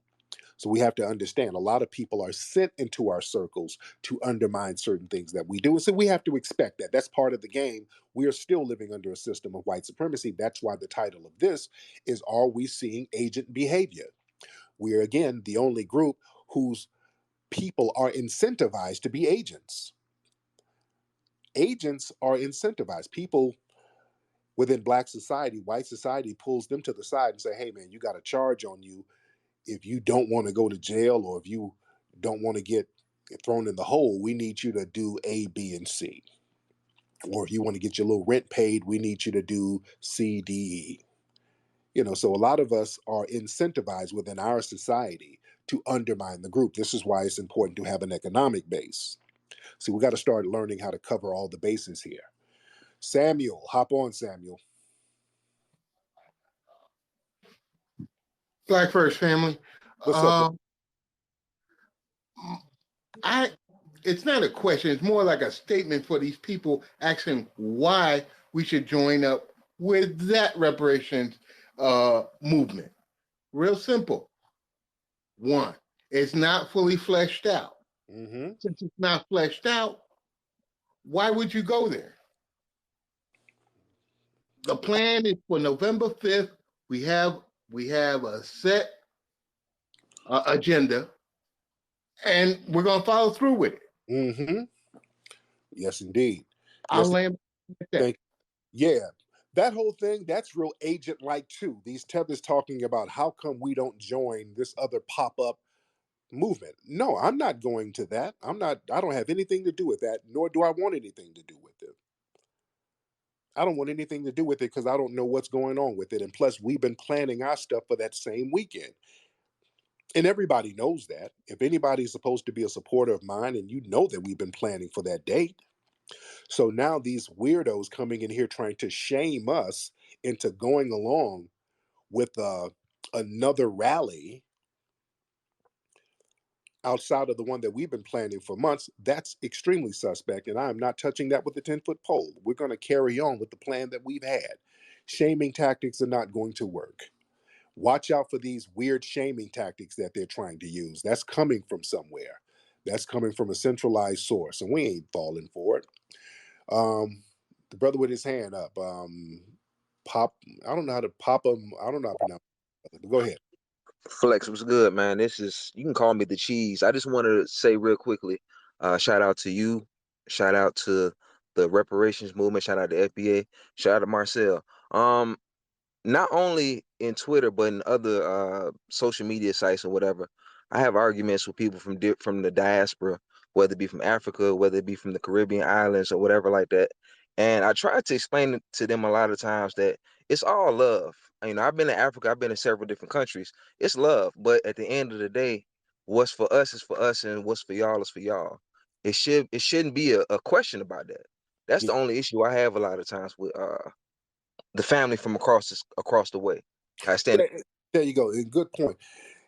A: So we have to understand a lot of people are sent into our circles to undermine certain things that we do. And so we have to expect that. That's part of the game. We are still living under a system of white supremacy. That's why the title of this is Are We Seeing Agent Behavior? We are, again, the only group whose people are incentivized to be agents. Agents are incentivized. People within Black society, white society pulls them to the side and say, hey, man, you got a charge on you if you don't want to go to jail or if you don't want to get thrown in the hole, we need you to do A, B, and C. Or if you want to get your little rent paid, we need you to do C, D, E. So a lot of us are incentivized within our society to undermine the group. This is why it's important to have an economic base. So we got to start learning how to cover all the bases here. Samuel, hop on, Samuel.
S: Black First family.
A: What's up?
S: I it's not a question, it's more like a statement for these people asking why we should join up with that reparations movement. Real simple. One, it's not fully fleshed out.
A: Mm-hmm.
S: Since it's not fleshed out, why would you go there? The plan is for November 5th. We have a set agenda, and we're going to follow through with it.
A: Mm-hmm. Yes, indeed.
S: I'll
A: Yes,
S: land there.
A: thank you. Yeah. That whole thing, that's real agent like too. These tethers talking about how come we don't join this other pop-up movement. No, I'm not going to that. I don't have anything to do with that, nor do I want anything to do with it. I don't want anything to do with it because I don't know what's going on with it. And plus, we've been planning our stuff for that same weekend. And everybody knows that. If anybody's supposed to be a supporter of mine, and you know that we've been planning for that date. So now these weirdos coming in here trying to shame us into going along with another rally outside of the one that we've been planning for months, that's extremely suspect. And I am not touching that with a 10-foot pole. We're going to carry on with the plan that we've had. Shaming tactics are not going to work. Watch out for these weird shaming tactics that they're trying to use. That's coming from somewhere. That's coming from a centralized source, and we ain't falling for it. The brother with his hand up, pop. I don't know how to pop him. I don't know how to pronounce it. But go ahead.
T: Flex was good, man. This is, you can call me the cheese. I just wanted to say real quickly, shout out to you, shout out to the reparations movement, shout out to FBA, shout out to Marcel. Not only in Twitter but in other social media sites or whatever, I have arguments with people from the diaspora, whether it be from Africa, whether it be from the Caribbean islands or whatever like that. And I try to explain it to them a lot of times that it's all love. You know, I've been to Africa, I've been to several different countries. It's love, but at the end of the day, what's for us is for us, and what's for y'all is for y'all. It shouldn't be a question about that. That's
A: Yeah,
T: the only issue I have a lot of times with the family from across the way. I stand.
A: yeah, there you go. Good point.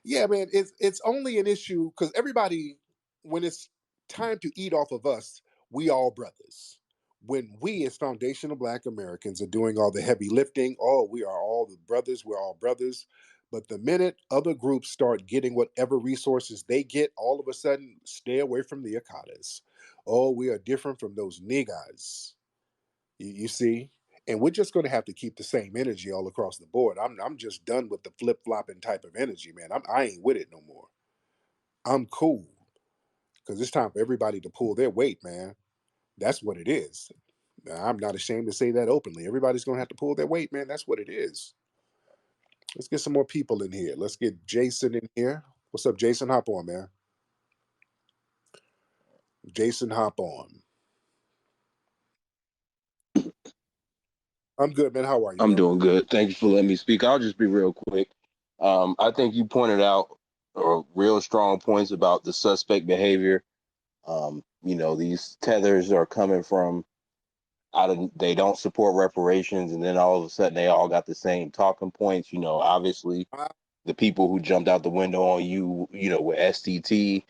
A: Yeah, man, it's only an issue because everybody, when it's time to eat off of us, we all brothers. When we as foundational Black Americans are doing all the heavy lifting, oh, we are all the brothers. We're all brothers. But the minute other groups start getting whatever resources they get, all of a sudden, stay away from the Akatas. Oh, we are different from those niggas. You see? And we're just going to have to keep the same energy all across the board. I'm just done with the flip flopping type of energy, man. I ain't with it no more. I'm cool because it's time for everybody to pull their weight, man. That's what it is. I'm not ashamed to say that openly. Everybody's going to have to pull their weight, man. That's what it is. Let's get some more people in here. Let's get Jason in here. What's up, Jason? Hop on, man. Jason, hop on. I'm good, man. How are you,
U: I'm
A: bro?
U: doing good. Thank you for letting me speak. I'll just be real quick. I think you pointed out real strong points about the suspect behavior. These tethers are coming from they don't support reparations, and then all of a sudden they all got the same talking points. Obviously the people who jumped out the window on you, with STT,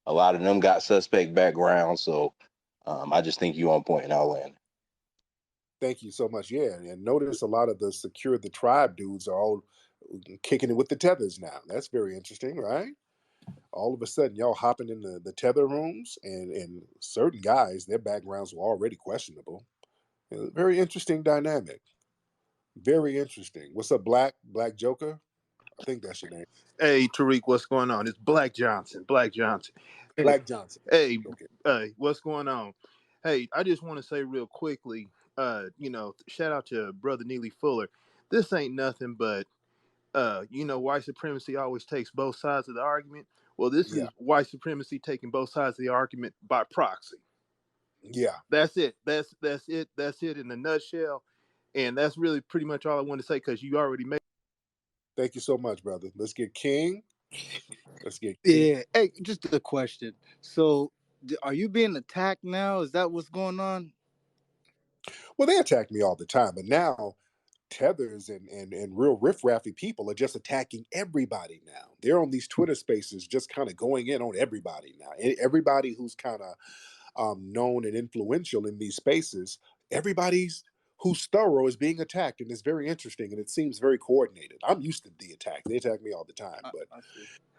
U: a lot of them got suspect backgrounds. So I just think you on point, and I'll land.
A: Thank you so much. Yeah, and notice a lot of the secure the tribe dudes are all kicking it with the tethers now. That's very interesting, right? All of a sudden, y'all hopping in the tether rooms, and certain guys, their backgrounds were already questionable. Very interesting dynamic. Very interesting. What's up, Black Joker? I think that's your name.
V: Hey, Tariq, what's going on? It's Black Johnson. Black Johnson.
A: Black Johnson.
V: Hey,
A: Okay.
V: what's going on? Hey, I just want to say real quickly, shout out to Brother Neely Fuller. This ain't nothing but, white supremacy always takes both sides of the argument. Well, this
A: Yeah.
V: is white supremacy taking both sides of the argument by proxy.
A: Yeah.
V: That's it. That's it. That's it in a nutshell. And that's really pretty much all I want to say because you already made.
A: Thank you so much, brother. Let's get King. Let's get King.
W: Yeah. Hey, just a question. So, are you being attacked now? Is that what's going on?
A: Well, they attack me all the time, but now tethers and real riffraffy people are just attacking everybody now. They're on these Twitter spaces just kind of going in on everybody now. Everybody who's kind of known and influential in these spaces, everybody's who's thorough is being attacked, and it's very interesting and it seems very coordinated. I'm used to the attack. They attack me all the time, but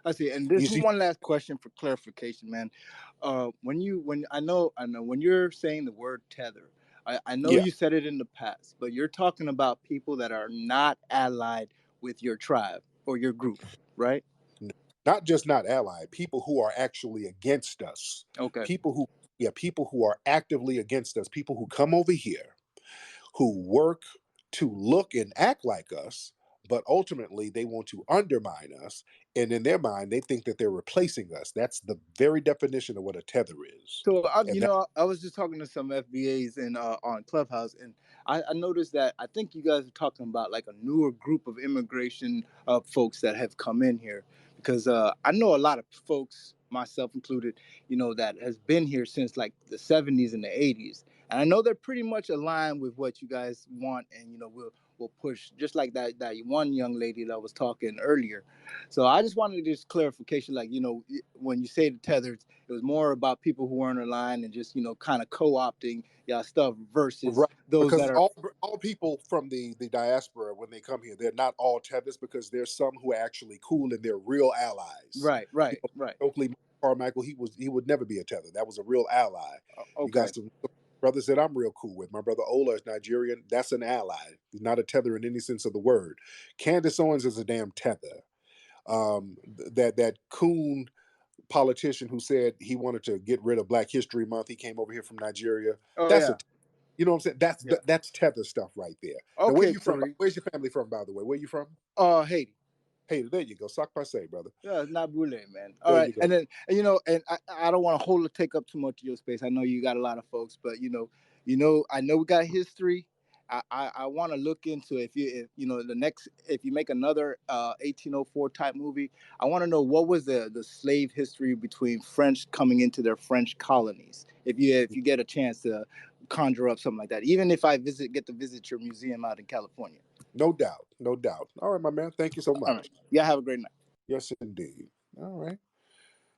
W: I see. And
A: you
W: this
A: see,
W: one last question for clarification, man. When I know when you're saying the word tether, I know
A: yeah,
W: you said it in the past, but you're talking about people that are not allied with your tribe or your group, right?
A: not just not allied, people who are actually against us,
W: Okay.
A: people who, yeah, people who are actively against us, people who come over here, who work to look and act like us, but ultimately they want to undermine us. And in their mind, they think that they're replacing us. That's the very definition of what a tether is.
W: So
A: And that,
W: I was just talking to some FBAs in on Clubhouse, and I noticed that I think you guys are talking about like a newer group of immigration folks that have come in here, because I know a lot of folks, myself included, that has been here since like the 70s and the 80s, and I know they're pretty much aligned with what you guys want, and we'll push just like that one young lady that was talking earlier. So I just wanted just clarification, like when you say the tethers, it was more about people who weren't aligned and just kind of co-opting y'all stuff versus
A: right,
W: those
A: because
W: that are
A: all people from the diaspora, when they come here, they're not all tethers, because there's some who are actually cool and they're real allies.
W: right,
A: You
W: right,
A: know,
W: right.
A: Oakley Carmichael, he would never be a tether. That was a real ally. You got
W: Okay,
A: some brothers that I'm real cool with. My brother Ola is Nigerian. That's an ally. He's not a tether in any sense of the word. Candace Owens is a damn tether. That coon politician who said he wanted to get rid of Black History Month. He came over here from Nigeria.
W: oh
A: That's a,
W: yeah,
A: you know what I'm saying?
W: yeah.
A: That's tether stuff right there. Now, where
W: Okay,
A: you from?
W: Tariq.
A: Where's your family from, by the way? Where you from?
W: Haiti.
A: Hey, there you go. Sock passe, brother.
W: Yeah, Nabule, man. All
A: There
W: right,
A: you go.
W: and then and I don't want to take up too much of your space. I know you got a lot of folks, but I know we got history. I want to look into if the next, if you make another 1804 type movie, I want to know what was the slave history between French coming into their French colonies. If you get a chance to conjure up something like that, even if I get to visit your museum out in California.
A: No doubt. No doubt. All right, my man. Thank you so
W: All right,
A: much.
W: yeah, have a great night.
A: Yes, indeed. All right.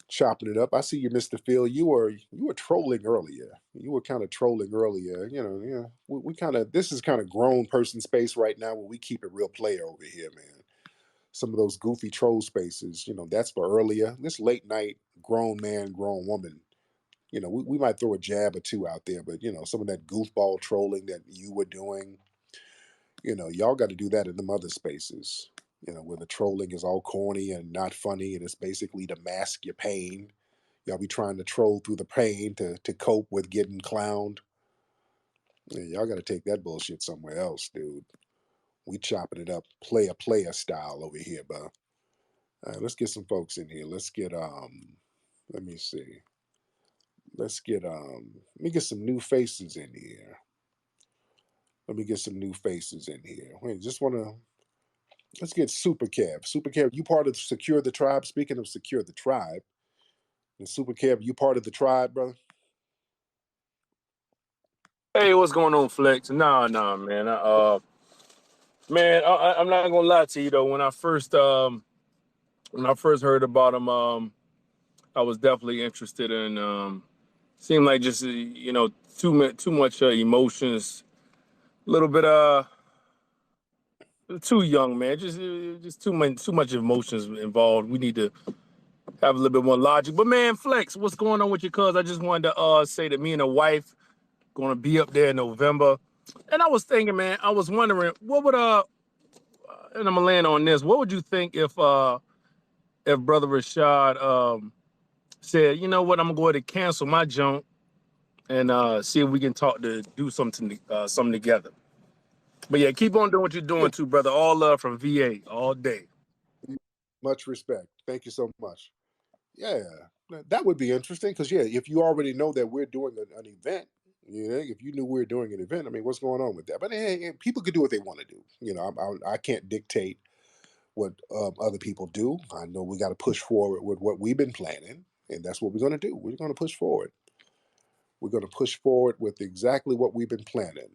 A: Chopping it up. I see you, Mr. Phil. You were trolling earlier. You were kind of trolling earlier. Yeah. We kind of, this is kind of grown person space right now, where we keep it real player over here, man. Some of those goofy troll spaces, that's for earlier. This late night grown man, grown woman. We might throw a jab or two out there, but some of that goofball trolling that you were doing, y'all got to do that in the other spaces. Where the trolling is all corny and not funny, and it's basically to mask your pain. Y'all be trying to troll through the pain to cope with getting clowned. Yeah, y'all got to take that bullshit somewhere else, dude. We chopping it up, player style over here, bro. All right, let's get some folks in here. Let's get Let me see. Let me get some new faces in here. Let me get some new faces in here. Wait, just wanna let's get Super Kev. Super Kev, you part of Secure the Tribe. Speaking of Secure the Tribe, and Super Kev, you part of the tribe, brother?
B: Hey, what's going on, Flex? Nah, man. Man, I'm not gonna lie to you though. When I first heard about him, I was definitely interested in. Seemed like just too much emotions, a little bit too young, man. Just too much emotions involved. We need to have a little bit more logic. But man, Flex, what's going on with you? Cuz I just wanted to say that me and the wife gonna be up there in November. And I was thinking, man, I was wondering what would and I'm gonna land on this. What would you think if Brother Rashad said, you know what, I'm gonna go ahead and cancel my junk and see if we can talk to do something together. But yeah, keep on doing what you're
A: Yeah,
B: doing too, brother. All love from VA all day.
A: much respect. Thank you so much. Yeah, that would be interesting because yeah, if you already know that we're doing an event, if you knew we were doing an event, I mean, what's going on with that? But hey, people could do what they want to do. I can't dictate what other people do. I know we got to push forward with what we've been planning, and that's what we're going to do. We're going to push forward. We're going to push forward with exactly what we've been planning.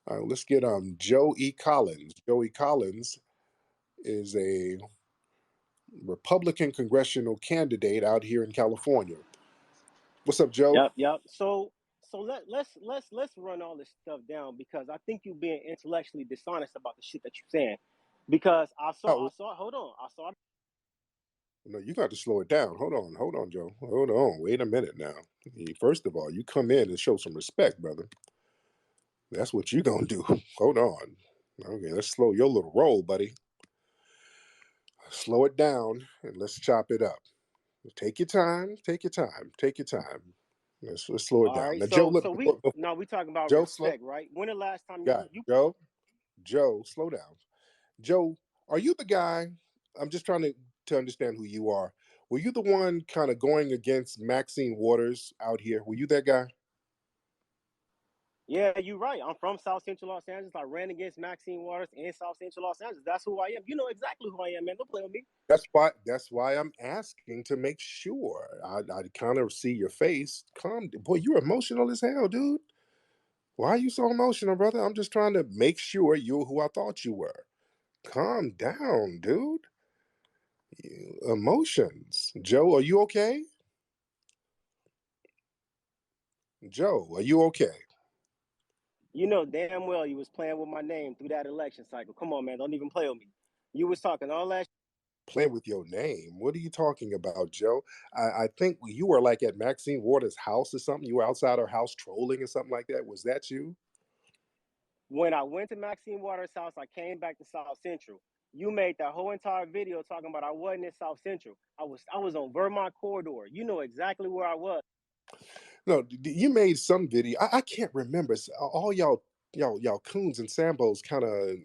A: All right, let's get Joe E. Collins. Joe E. Collins is a Republican congressional candidate out here in California. What's up, Joe?
C: Yep. So let's run all this stuff down because I think you're being intellectually dishonest about the shit that you're saying. Because
A: Oh,
C: hold on, I saw.
A: no, you got to slow it down. Hold on, Joe. Hold on. Wait a minute now. First of all, you come in and show some respect, brother. That's what you gonna do. Hold on. Okay, let's slow your little roll, buddy. Slow it down and let's chop it up. Take your time. Take your time. Take your time. Let's slow it
C: All
A: down.
C: right,
A: Now, Joe,
C: so
A: look,
C: now we talking about
A: Joe, slow.
C: respect, right? When the last time
A: Got it. Joe, slow down. Joe, are you the guy? I'm just trying to understand who you are. Were you the one kind of going against Maxine Waters out here? Were you that guy?
C: Yeah, you're right. I'm from South Central Los Angeles. I ran against Maxine Waters in South Central Los Angeles. That's who I am. You know exactly who I am, man. Don't play with me.
A: That's why I'm asking to make sure. I kind of see your face. Boy, you're emotional as hell, dude. Why are you so emotional, brother? I'm just trying to make sure you're who I thought you were. Calm down, dude. Emotions. Joe, are you okay? Joe, are you okay?
C: You know damn well you was playing with my name through that election cycle. Come on, man. Don't even play with me. You was talking all that.
A: Playing with your name. What are you talking about, Joe? I think you were like at Maxine Waters' house or something. You were outside her house trolling or something like that. Was that you?
C: When I went to Maxine Waters' house, I came back to South Central. You made that whole entire video talking about I wasn't in South Central. I was on Vermont Corridor. You know exactly where I was.
A: No, you made some video. I can't remember. All y'all coons and sambos kind of,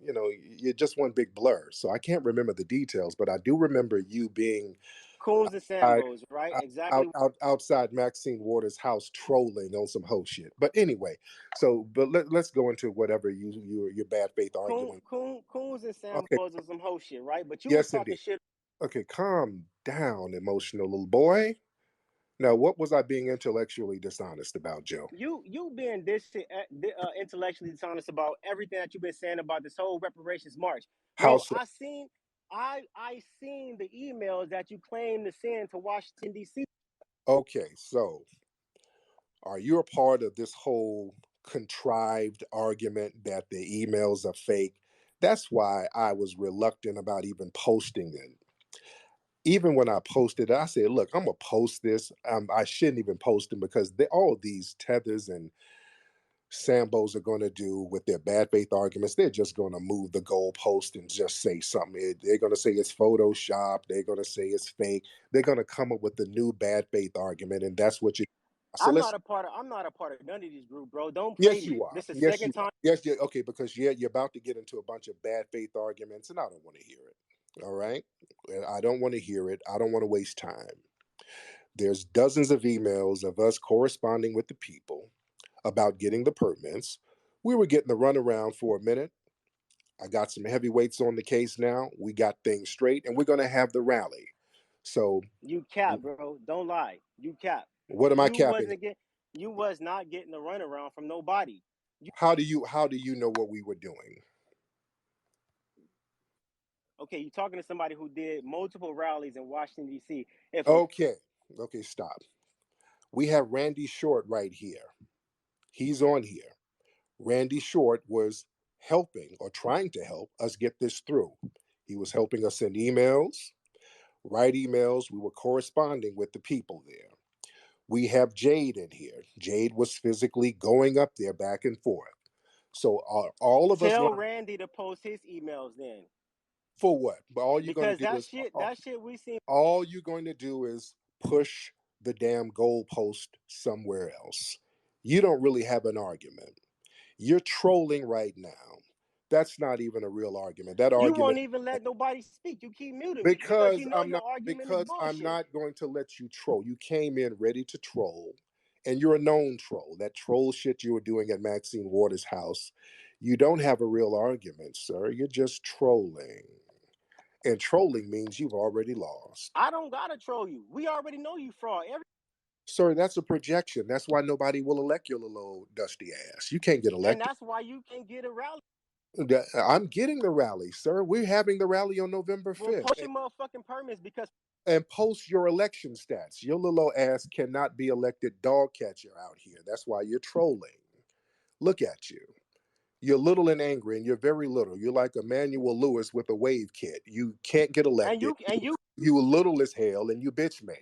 A: you're just one big blur. So I can't remember the details, but I do remember you being
C: Coons and
A: out,
C: Sambos, right?
A: out,
C: Exactly.
A: outside Maxine Waters' house trolling on some hoe shit. But anyway, but let's go into whatever your bad faith argument.
C: Coons and
A: Okay,
C: Sambos are some hoe shit, right? But you was
A: yes,
C: talking
A: indeed.
C: shit.
A: Okay, calm down, emotional little boy. Now, what was I being intellectually dishonest about, Joe?
C: You being this shit, intellectually dishonest about everything that you've been saying about this whole reparations march,
A: How
C: bro.
A: so?
C: I seen the emails that you claim to send to Washington D.C.
A: Okay, so are you a part of this whole contrived argument that the emails are fake? That's why I was reluctant about even posting it. Even when I posted it, I said, look, I'm going to post this. I shouldn't even post them because all these tethers and Sambos are going to do with their bad faith arguments. They're just going to move the goalpost and just say something. They're going to say it's Photoshop. They're going to say it's fake. They're going to come up with the new bad faith argument. And that's what you. So let's.
C: I'm not a part of none of these group, bro. Don't play
A: Yes,
C: me.
A: you are.
C: This is the
A: Yes,
C: second
A: you are.
C: time.
A: Yes, yeah, okay, because you're about to get into a bunch of bad faith arguments, and I don't want to hear it. All right, and I don't want to hear it. I don't want to waste time. There's dozens of emails of us corresponding with the people about getting the permits. We were getting the runaround for a minute. I got some heavyweights on the case now. We got things straight, and we're going to have the rally. So,
C: You cap, bro. Don't lie. You cap.
A: what am I
C: You
A: capping?
C: wasn't get. You was not getting the runaround from nobody.
A: How do you know what we were doing?
C: Okay, you talking to somebody who did multiple rallies in Washington D.C. If a
A: Okay, okay, stop. We have Randy Short right here. He's on here. Randy Short was helping or trying to help us get this through. He was helping us send emails, write emails. We were corresponding with the people there. We have Jade in here. Jade was physically going up there back and forth. So all of us
C: tell
A: run
C: Randy to post his emails then,
A: for what? But all you're going to
C: because
A: do is
C: that shit we seen.
A: all you're going to do is push the damn goalpost somewhere else. You don't really have an argument. You're trolling right now. That's not even a real argument. That
C: You won't
A: argument
C: even let nobody speak. You keep muting me because
A: because
C: you know
A: I'm
C: your
A: not
C: argument is
A: because I'm
C: bullshit.
A: not going to let you troll. You came in ready to troll, and you're a known troll. That troll shit you were doing at Maxine Waters' house. You don't have a real argument, sir. You're just trolling. And trolling means you've already lost.
C: I don't gotta troll you. We already know you fraud.
A: Sir, that's a projection. That's why nobody will elect your little old dusty ass. You can't get
C: And
A: elected.
C: that's why you can get a rally.
A: I'm getting the rally, sir. We're having the rally on November
C: Well,
A: 5th.
C: post your motherfucking permits because
A: And post your election stats. Your little ass cannot be elected dog catcher out here. That's why you're trolling. Look at you. You're little and angry, and you're very little. You're like Emmanuel Lewis with a wave kit. You can't get
C: and
A: elected.
C: you
A: You little as hell, and you bitch made.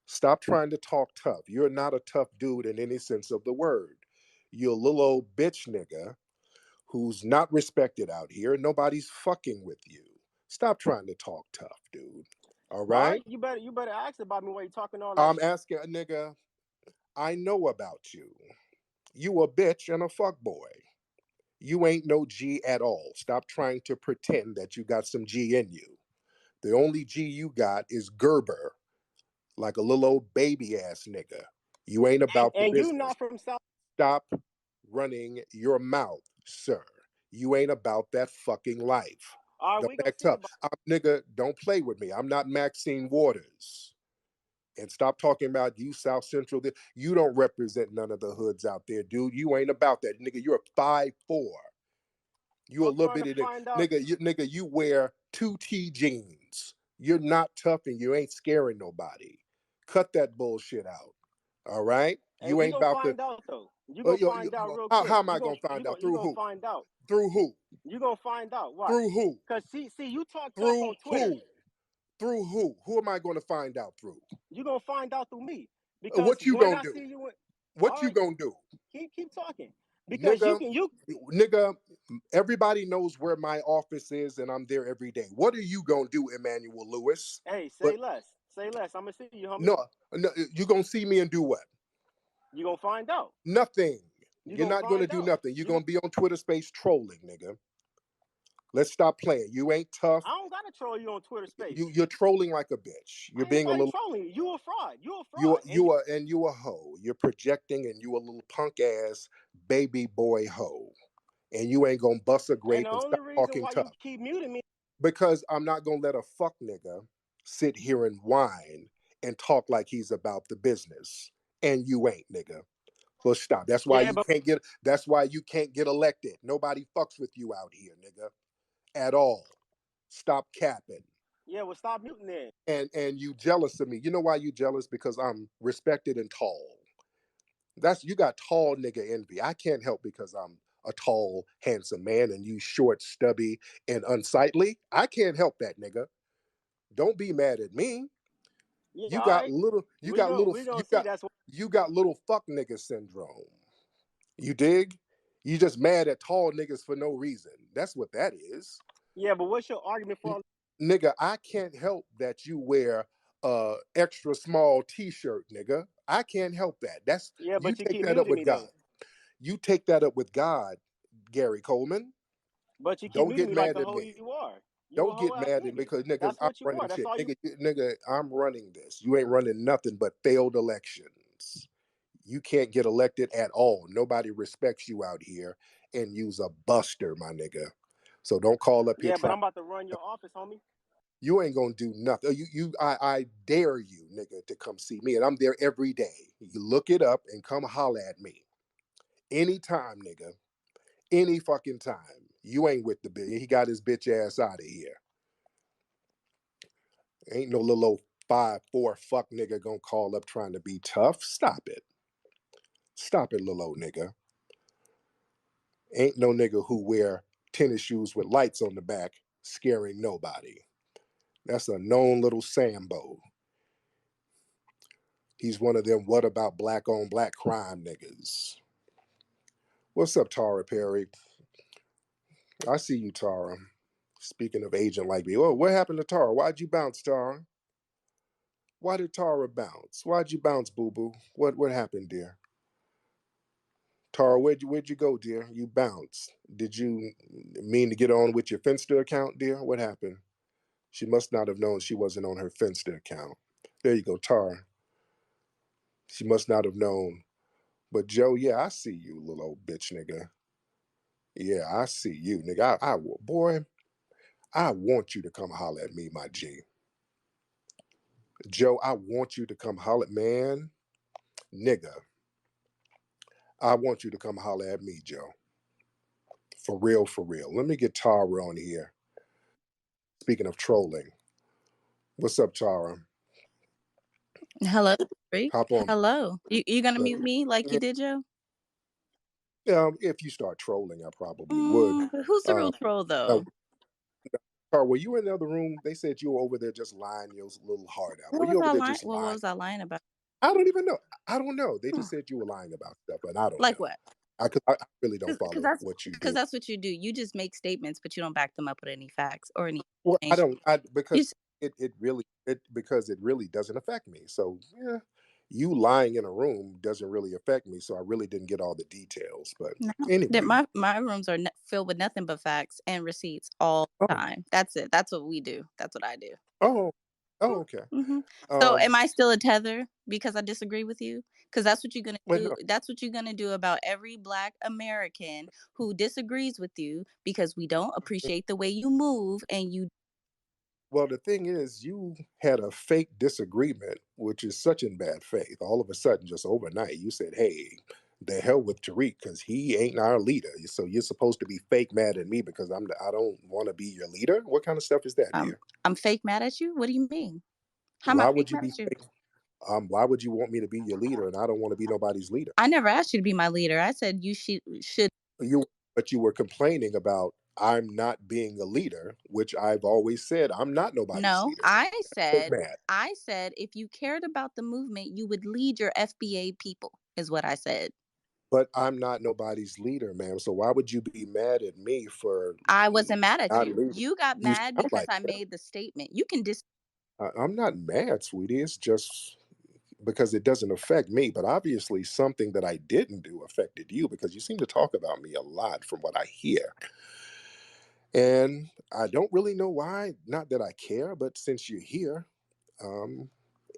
A: Stop trying to talk tough. You're not a tough dude in any sense of the word. You're a little old bitch nigga who's not respected out here. And nobody's fucking with you. Stop trying to talk tough, dude. All
C: all
A: right?
C: right. You better ask about me while you talking all that
A: I'm
C: shit.
A: asking a nigga, I know about you. You a bitch and a fuck boy. You ain't no G at all. Stop trying to pretend that you got some G in you. The only G you got is Gerber, like a little old baby ass nigga. You ain't about the
C: And you
A: business.
C: not from South.
A: Stop running your mouth, sir. You ain't about that fucking life.
C: All right,
A: Don't
C: we gonna
A: act
C: see
A: tough.
C: about.
A: Nigga, don't play with me. I'm not Maxine Waters. And stop talking about you South Central. You don't represent none of the hoods out there, dude. You ain't about that, nigga. You're 5'4". You a
C: Go
A: little
C: further
A: bitty
C: find out.
A: nigga. You wear 2T jeans. You're not tough and you ain't scaring nobody. Cut that bullshit out. All right.
C: Hey,
A: You
C: we
A: ain't
C: gonna
A: about to.
C: find out though. You gonna find out real
A: How
C: quick.
A: am I gonna find out?
C: You
A: Through
C: gonna
A: who?
C: find out.
A: Through who?
C: You gonna find out. Watch.
A: Through who?
C: Cause see, you talk tough
A: Through
C: on Twitter.
A: who? Through who? Who am I going to find out through?
C: You gonna find out through me. Because
A: What you
C: when
A: gonna
C: I
A: do?
C: see you,
A: What
C: all
A: you
C: right,
A: gonna do?
C: keep talking. Because
A: Nigga,
C: you
A: nigga, everybody knows where my office is and I'm there every day. What are you gonna do, Emmanuel Lewis?
C: hey,
A: But
C: say less. Say less. I'm gonna see you, homie.
A: no, you gonna see me and do what?
C: You gonna find out.
A: Nothing.
C: You
A: You're
C: gonna
A: not gonna
C: find
A: do
C: out.
A: nothing. You're gonna be on Twitter space trolling, nigga. Let's stop playing. You ain't tough.
C: I don't gotta troll you on Twitter space.
A: You're trolling like a bitch. You're
C: I ain't
A: being a
C: study
A: little.
C: trolling you. You a fraud. You a
A: You
C: fraud.
A: you a hoe. You're projecting and you a little punk ass baby boy hoe. And you ain't gonna bust a
C: And
A: grape
C: the
A: and
C: only
A: stop
C: reason
A: talking
C: why you
A: tough.
C: keep muting me.
A: Because I'm not gonna let a fuck nigga sit here and whine and talk like he's about the business. And you ain't, nigga. So stop. That's why
C: Yeah,
A: you
C: but
A: can't get that's why you can't get elected. Nobody fucks with you out here, nigga. At all. Stop capping.
C: yeah, well stop muting then.
A: And you jealous of me. You know why you jealous? Because I'm respected and tall. You got tall nigga envy. I can't help because I'm a tall, handsome man and you short, stubby, and unsightly. I can't help that, nigga. Don't be mad at me.
C: Yeah,
A: You
C: all
A: got
C: right.
A: little,
C: We gonna see. That's what.
A: you got little fuck nigga syndrome. You dig? You just mad at tall niggas for no reason. That's what that is.
C: Yeah, but what's your argument for?
A: Nigga, I can't help that you wear extra small t-shirt, nigga. I can't help that.
C: Yeah,
A: You
C: but you
A: take
C: keep
A: that up
C: muting
A: with
C: me
A: God.
C: though.
A: You take that up with God, Gary Coleman.
C: But you keep
A: Don't
C: muting
A: get
C: me like
A: mad
C: the
A: at
C: hoe
A: me.
C: you are. You a
A: Don't
C: hoe
A: get
C: ass
A: mad at me
C: nigga.
A: because niggas,
C: That's
A: I'm
C: what you are.
A: running
C: That's
A: shit.
C: all you.
A: Nigga, I'm running this. You ain't running nothing but failed elections. You can't get elected at all. Nobody respects you out here, and you's a buster, my nigga. So don't call up here
C: Yeah, but
A: trying.
C: I'm about to run your office, homie.
A: You ain't gonna do nothing. I dare you, nigga, to come see me, and I'm there every day. You look it up and come holler at me anytime, nigga. Any fucking time. You ain't with the bitch. He got his bitch ass out of here. Ain't no little old 5'4" fuck nigga gonna call up trying to be tough. Stop it. Stop it, little old nigga. Ain't no nigga who wear tennis shoes with lights on the back scaring nobody. That's a known little Sambo. He's one of them what about black on black crime niggas. What's up, Tara Perry? I see you, Tara. Speaking of agent like me. Oh, what happened to Tara? Why'd you bounce, Tara? Why did Tara bounce? Why'd you bounce, boo-boo? What happened, dear? Tara, where'd you go, dear? You bounced. Did you mean to get on with your Finster account, dear? What happened? She must not have known she wasn't on her Finster account. There you go, Tara. She must not have known. But Joe, yeah, I see you, little old bitch nigga. Yeah, I see you, nigga. Boy, I want you to come holler at me, my G. Joe, I want you to come holler, man. Nigga, I want you to come holler at me, Joe. For real, for real. Let me get Tara on here. Speaking of trolling, what's up, Tara?
E: Hello, Rick.
A: Hop on.
E: Hello. You gonna
A: So,
E: mute me like you did, Joe?
A: if you start trolling, I probably would.
E: But who's the
A: Uh,
E: real troll
A: now,
E: though?
A: Tara, were you in the other room? They said you were over there just lying your little heart out. Were
E: What
A: you
E: was
A: over
E: I
A: there
E: lying?
A: just
E: What
A: lying?
E: was I lying about?
A: I don't even know. I don't know. They just said you were lying about stuff, and I don't
E: Like
A: know.
E: what?
A: I really don't
E: Because
A: follow what you do.
E: that's what you do. You just make statements, but you don't back them up with any facts or any
A: Well, I
E: information.
A: don't.
E: You
A: Because it really doesn't affect me. So yeah, you lying in a room doesn't really affect me, so I really didn't get all the details. But
E: No, that
A: anyway,
E: my rooms are filled with nothing but facts and receipts all the
A: oh,
E: time. That's it. That's what we do. That's what I do.
A: oh, oh, okay.
E: Mm-hmm. So,
A: Um,
E: am I still a tether because I disagree with you? Because that's what you're gonna
A: well,
E: do.
A: no,
E: That's what you're gonna do about every Black American who disagrees with you because we don't appreciate the way you move and you.
A: well, the thing is, you had a fake disagreement, which is such in bad faith. All of a sudden, just overnight, you said, "Hey, the hell with Tariq because he ain't our leader." So you're supposed to be fake mad at me because I don't want to be your leader. What kind of stuff is that,
E: Um,
A: dear?
E: I'm fake mad at you. What do you mean? How am I
A: Why
E: fake
A: would you
E: mad
A: be
E: at you?
A: fake? Why would you want me to be your leader and I don't want to be nobody's leader?
E: I never asked you to be my leader. I said you should.
A: You, but you were complaining about I'm not being a leader, which I've always said I'm not nobody's
E: No,
A: leader. So fake mad.
E: I said if you cared about the movement, you would lead your FBA people. Is what I said.
A: But I'm not nobody's leader, ma'am. So why would you be mad at me for
E: I wasn't mad at
A: not
E: you.
A: leading?
E: You got
A: You
E: mad
A: sound
E: because
A: like
E: I
A: that.
E: made the statement. You can
A: I'm not mad, sweetie. It's just because it doesn't affect me. But obviously, something that I didn't do affected you because you seem to talk about me a lot from what I hear. And I don't really know why. Not that I care, but since you're here, um,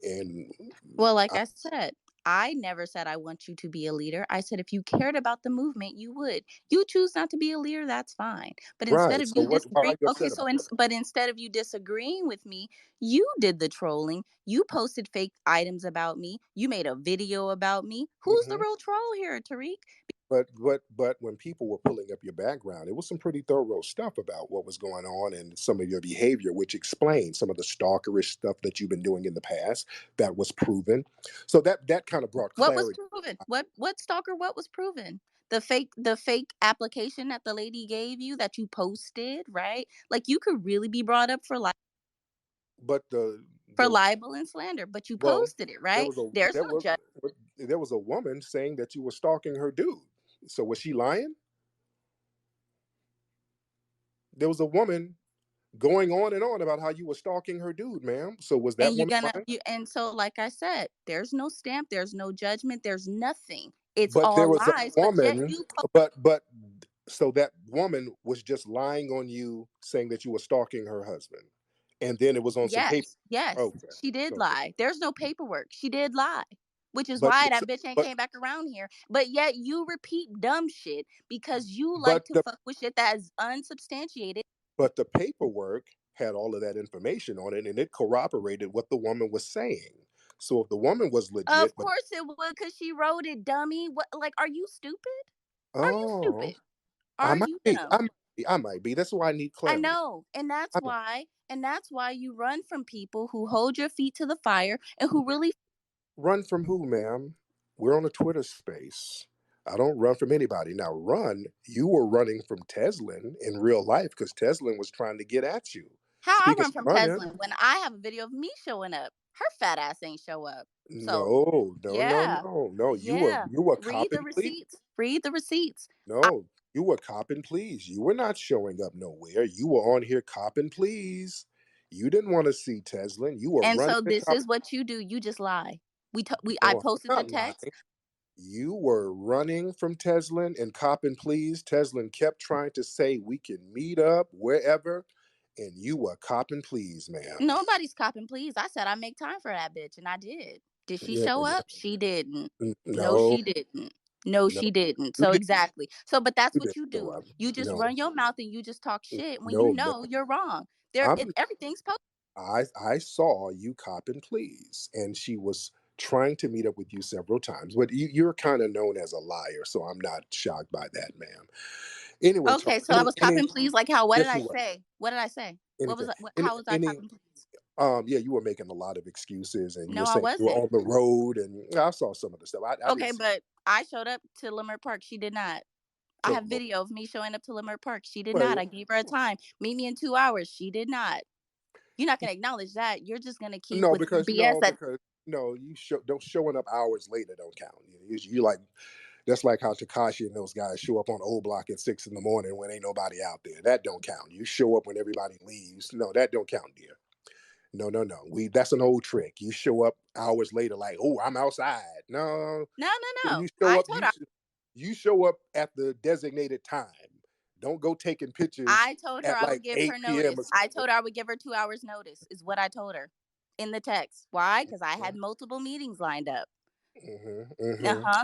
A: and
E: Well, like
A: I,
E: I said, I never said I want you to be a leader. I said if you cared about the movement, you would. You choose not to be a leader, that's fine. But instead
A: right.
E: of
A: So
E: you
A: what? Why are
E: disagreeing,
A: you
E: okay,
A: upset
E: so
A: about that?
E: but instead of you disagreeing with me, you did the trolling. You posted fake items about me. You made a video about me. Who's the
A: Hmm.
E: real troll here, Tariq?
A: But when people were pulling up your background, it was some pretty thorough stuff about what was going on and some of your behavior, which explained some of the stalkerish stuff that you've been doing in the past. That was proven. So that kind of brought
E: What was
A: clarity.
E: proven? What stalker? What was proven? The fake application that the lady gave you that you posted, right? Like you could really be brought up for
A: But the
E: libel and slander, but you
A: well,
E: posted it,
A: there
E: right?
A: was a
E: There's
A: there
E: no
A: was
E: judgment.
A: there was a woman saying that you were stalking her dude. So was she lying? There was a woman going on and on about how you were stalking her dude, ma'am. So was that
E: And you're
A: woman
E: gonna
A: lying?
E: you and so like I said, there's no stamp, there's no judgment, there's nothing. It's
A: But there
E: all
A: was a
E: lies, but yet
A: woman,
E: you
A: but so that woman was just lying on you, saying that you were stalking her husband, and then it was on some paper.
E: yes, yes,
A: Okay,
E: she did
A: okay,
E: lie. There's no paperwork. She did lie. Which is
A: but
E: why that bitch ain't
A: but
E: came back around here. But yet you repeat dumb shit because you like
A: but
E: to
A: the
E: fuck with shit that is unsubstantiated.
A: but the paperwork had all of that information on it, and it corroborated what the woman was saying. So if the woman was legit,
E: Of
A: but
E: course it would, because she wrote it, dummy. What, like, are you stupid? Are you
A: oh,
E: stupid? Are you dumb?
A: I might be. That's why I need
E: I
A: clarity.
E: know.
A: I might
E: And that's why you run from people who hold your feet to the fire and who really.
A: run from who, ma'am? We're on a Twitter space. I don't run from anybody. Now, run, you were running from Teslin in real life because Teslin was trying to get at you.
E: How I
A: Speaking
E: run
A: of
E: from
A: running,
E: Tesla when I have a video of me showing up. Her fat ass ain't show up. So
A: no, no, no,
E: yeah.
A: no, no.
E: Yeah.
A: You were
E: Read the
A: copping, please.
E: receipts. Read the receipts.
A: No, you were copping, please. You were not showing up nowhere. You were on here copping, please. You didn't want to see Teslin. You were
E: And
A: running
E: so
A: and
E: this is
A: copping.
E: what you do. You just lie. I
A: No, I'm
E: posted the
A: not
E: text.
A: lying. You were running from Teslin and copping, please. Teslin kept trying to say we can meet up wherever, and you were copping, please, ma'am.
E: Nobody's copping, please. I said I make time for that bitch, and I did. Did she
A: Yeah,
E: show up? She didn't. No,
A: no,
E: she didn't. No,
A: no,
E: she didn't.
A: you
E: So
A: did.
E: exactly. So, but that's
A: You
E: what
A: didn't
E: you
A: show
E: do.
A: up.
E: You just
A: No,
E: run your mouth and you just talk shit when you
A: no, no.
E: know you're wrong.
A: I'm.
E: Everything's posted.
A: I saw you copping, please, and she was trying to meet up with you several times. But you're kind of known as a liar, so I'm not shocked by that, ma'am. Anyway,
E: Okay, so I was
A: any
E: copping, please. Like how? What did
A: yes,
E: I
A: you were.
E: say? What did I say? What was?
A: Anything,
E: How was I
A: any
E: copping, please?
A: yeah, you were making a lot of excuses and you were
E: No, I
A: saying you were
E: wasn't.
A: on the road and I saw some of the stuff. I didn't
E: Okay,
A: see
E: but I showed up to Leimert Park. She did not. I
A: to
E: have video of me showing up to Leimert Park. She did not.
A: well,
E: I gave her a time. Meet me in 2 hours. She did not. You're not gonna acknowledge that. You're just gonna keep with your BS. That
A: because no, you don't showing up hours later don't count. You like that's like how Takashi and those guys show up on O Block at 6 in the morning when ain't nobody out there. That don't count. You show up when everybody leaves. No, that don't count, dear. No, no, no. That's an old trick. You show up hours later, like, oh, I'm outside. No,
E: No, no,
A: you
E: no.
A: show
E: I
A: up.
E: told her.
A: You show up at the designated time. Don't go taking pictures
E: I told her
A: at
E: I would
A: like
E: give her
A: 8 p.m. or
E: notice. I
A: something.
E: told her I would give her 2 hours notice. Is what I told her in the text. Why? Because I had multiple meetings lined up.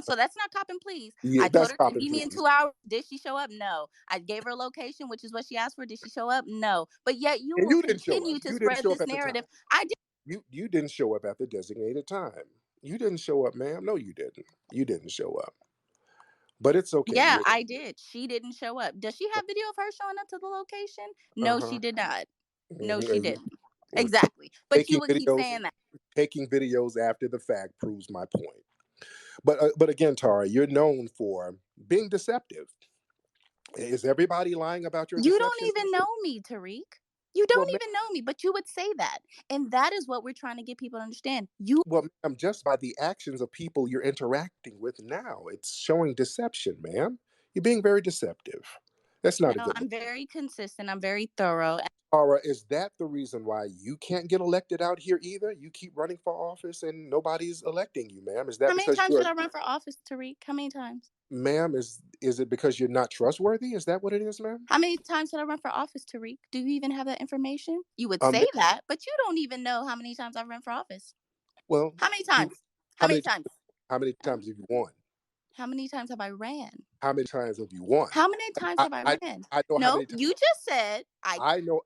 E: So that's not cop and please.
A: Yeah,
E: I told
A: that's
E: her to
A: popping,
E: meet me in
A: please.
E: 2 hours. Did she show up? No. I gave her a location, which is what she asked for. Did she show up? No. But yet you
A: And
E: will
A: you didn't show up.
E: continue to
A: You didn't
E: spread
A: show up
E: this
A: at the time.
E: narrative. I did.
A: You didn't show up at the designated time. You didn't show up, ma'am. No, you didn't. You didn't show up. But it's okay.
E: Yeah, I did. She didn't show up. Does she have video of her showing up to the location? No, she
A: Uh-huh.
E: did not. No, she
A: And
E: didn't. Exactly. But you
A: taking
E: would keep
A: videos,
E: saying that.
A: taking videos after the fact proves my point. But again, Tara, you're known for being deceptive. Is everybody lying about your
E: You don't
A: deception?
E: even know me, Tariq. You
A: Well,
E: don't even know me, but you would say that. And that is what we're trying to get people to understand. You
A: well, ma'am, just by the actions of people you're interacting with now, it's showing deception, ma'am. You're being very deceptive. That's not a
E: know
A: good look.
E: I'm very consistent. I'm very thorough.
A: Tara, is that the reason why you can't get elected out here either? You keep running for office and nobody's electing you, ma'am. Is that
E: How many
A: because
E: times
A: you're,
E: did I run for office, Tariq? How many times?
A: ma'am, is it because you're not trustworthy? Is that what it is, ma'am?
E: How many times did I run for office, Tariq? Do you even have that information? You would
A: Um,
E: say that, but you don't even know how many times I've run for office.
A: well,
E: How many
A: you,
E: times? How
A: how
E: many
A: many
E: times?
A: how many
E: How
A: times have you won?
E: how many times have I ran?
A: How many times have you won?
E: How many times
A: I
E: have I
A: I,
E: ran?
A: I know how
E: No,
A: many times.
E: you just said
A: I know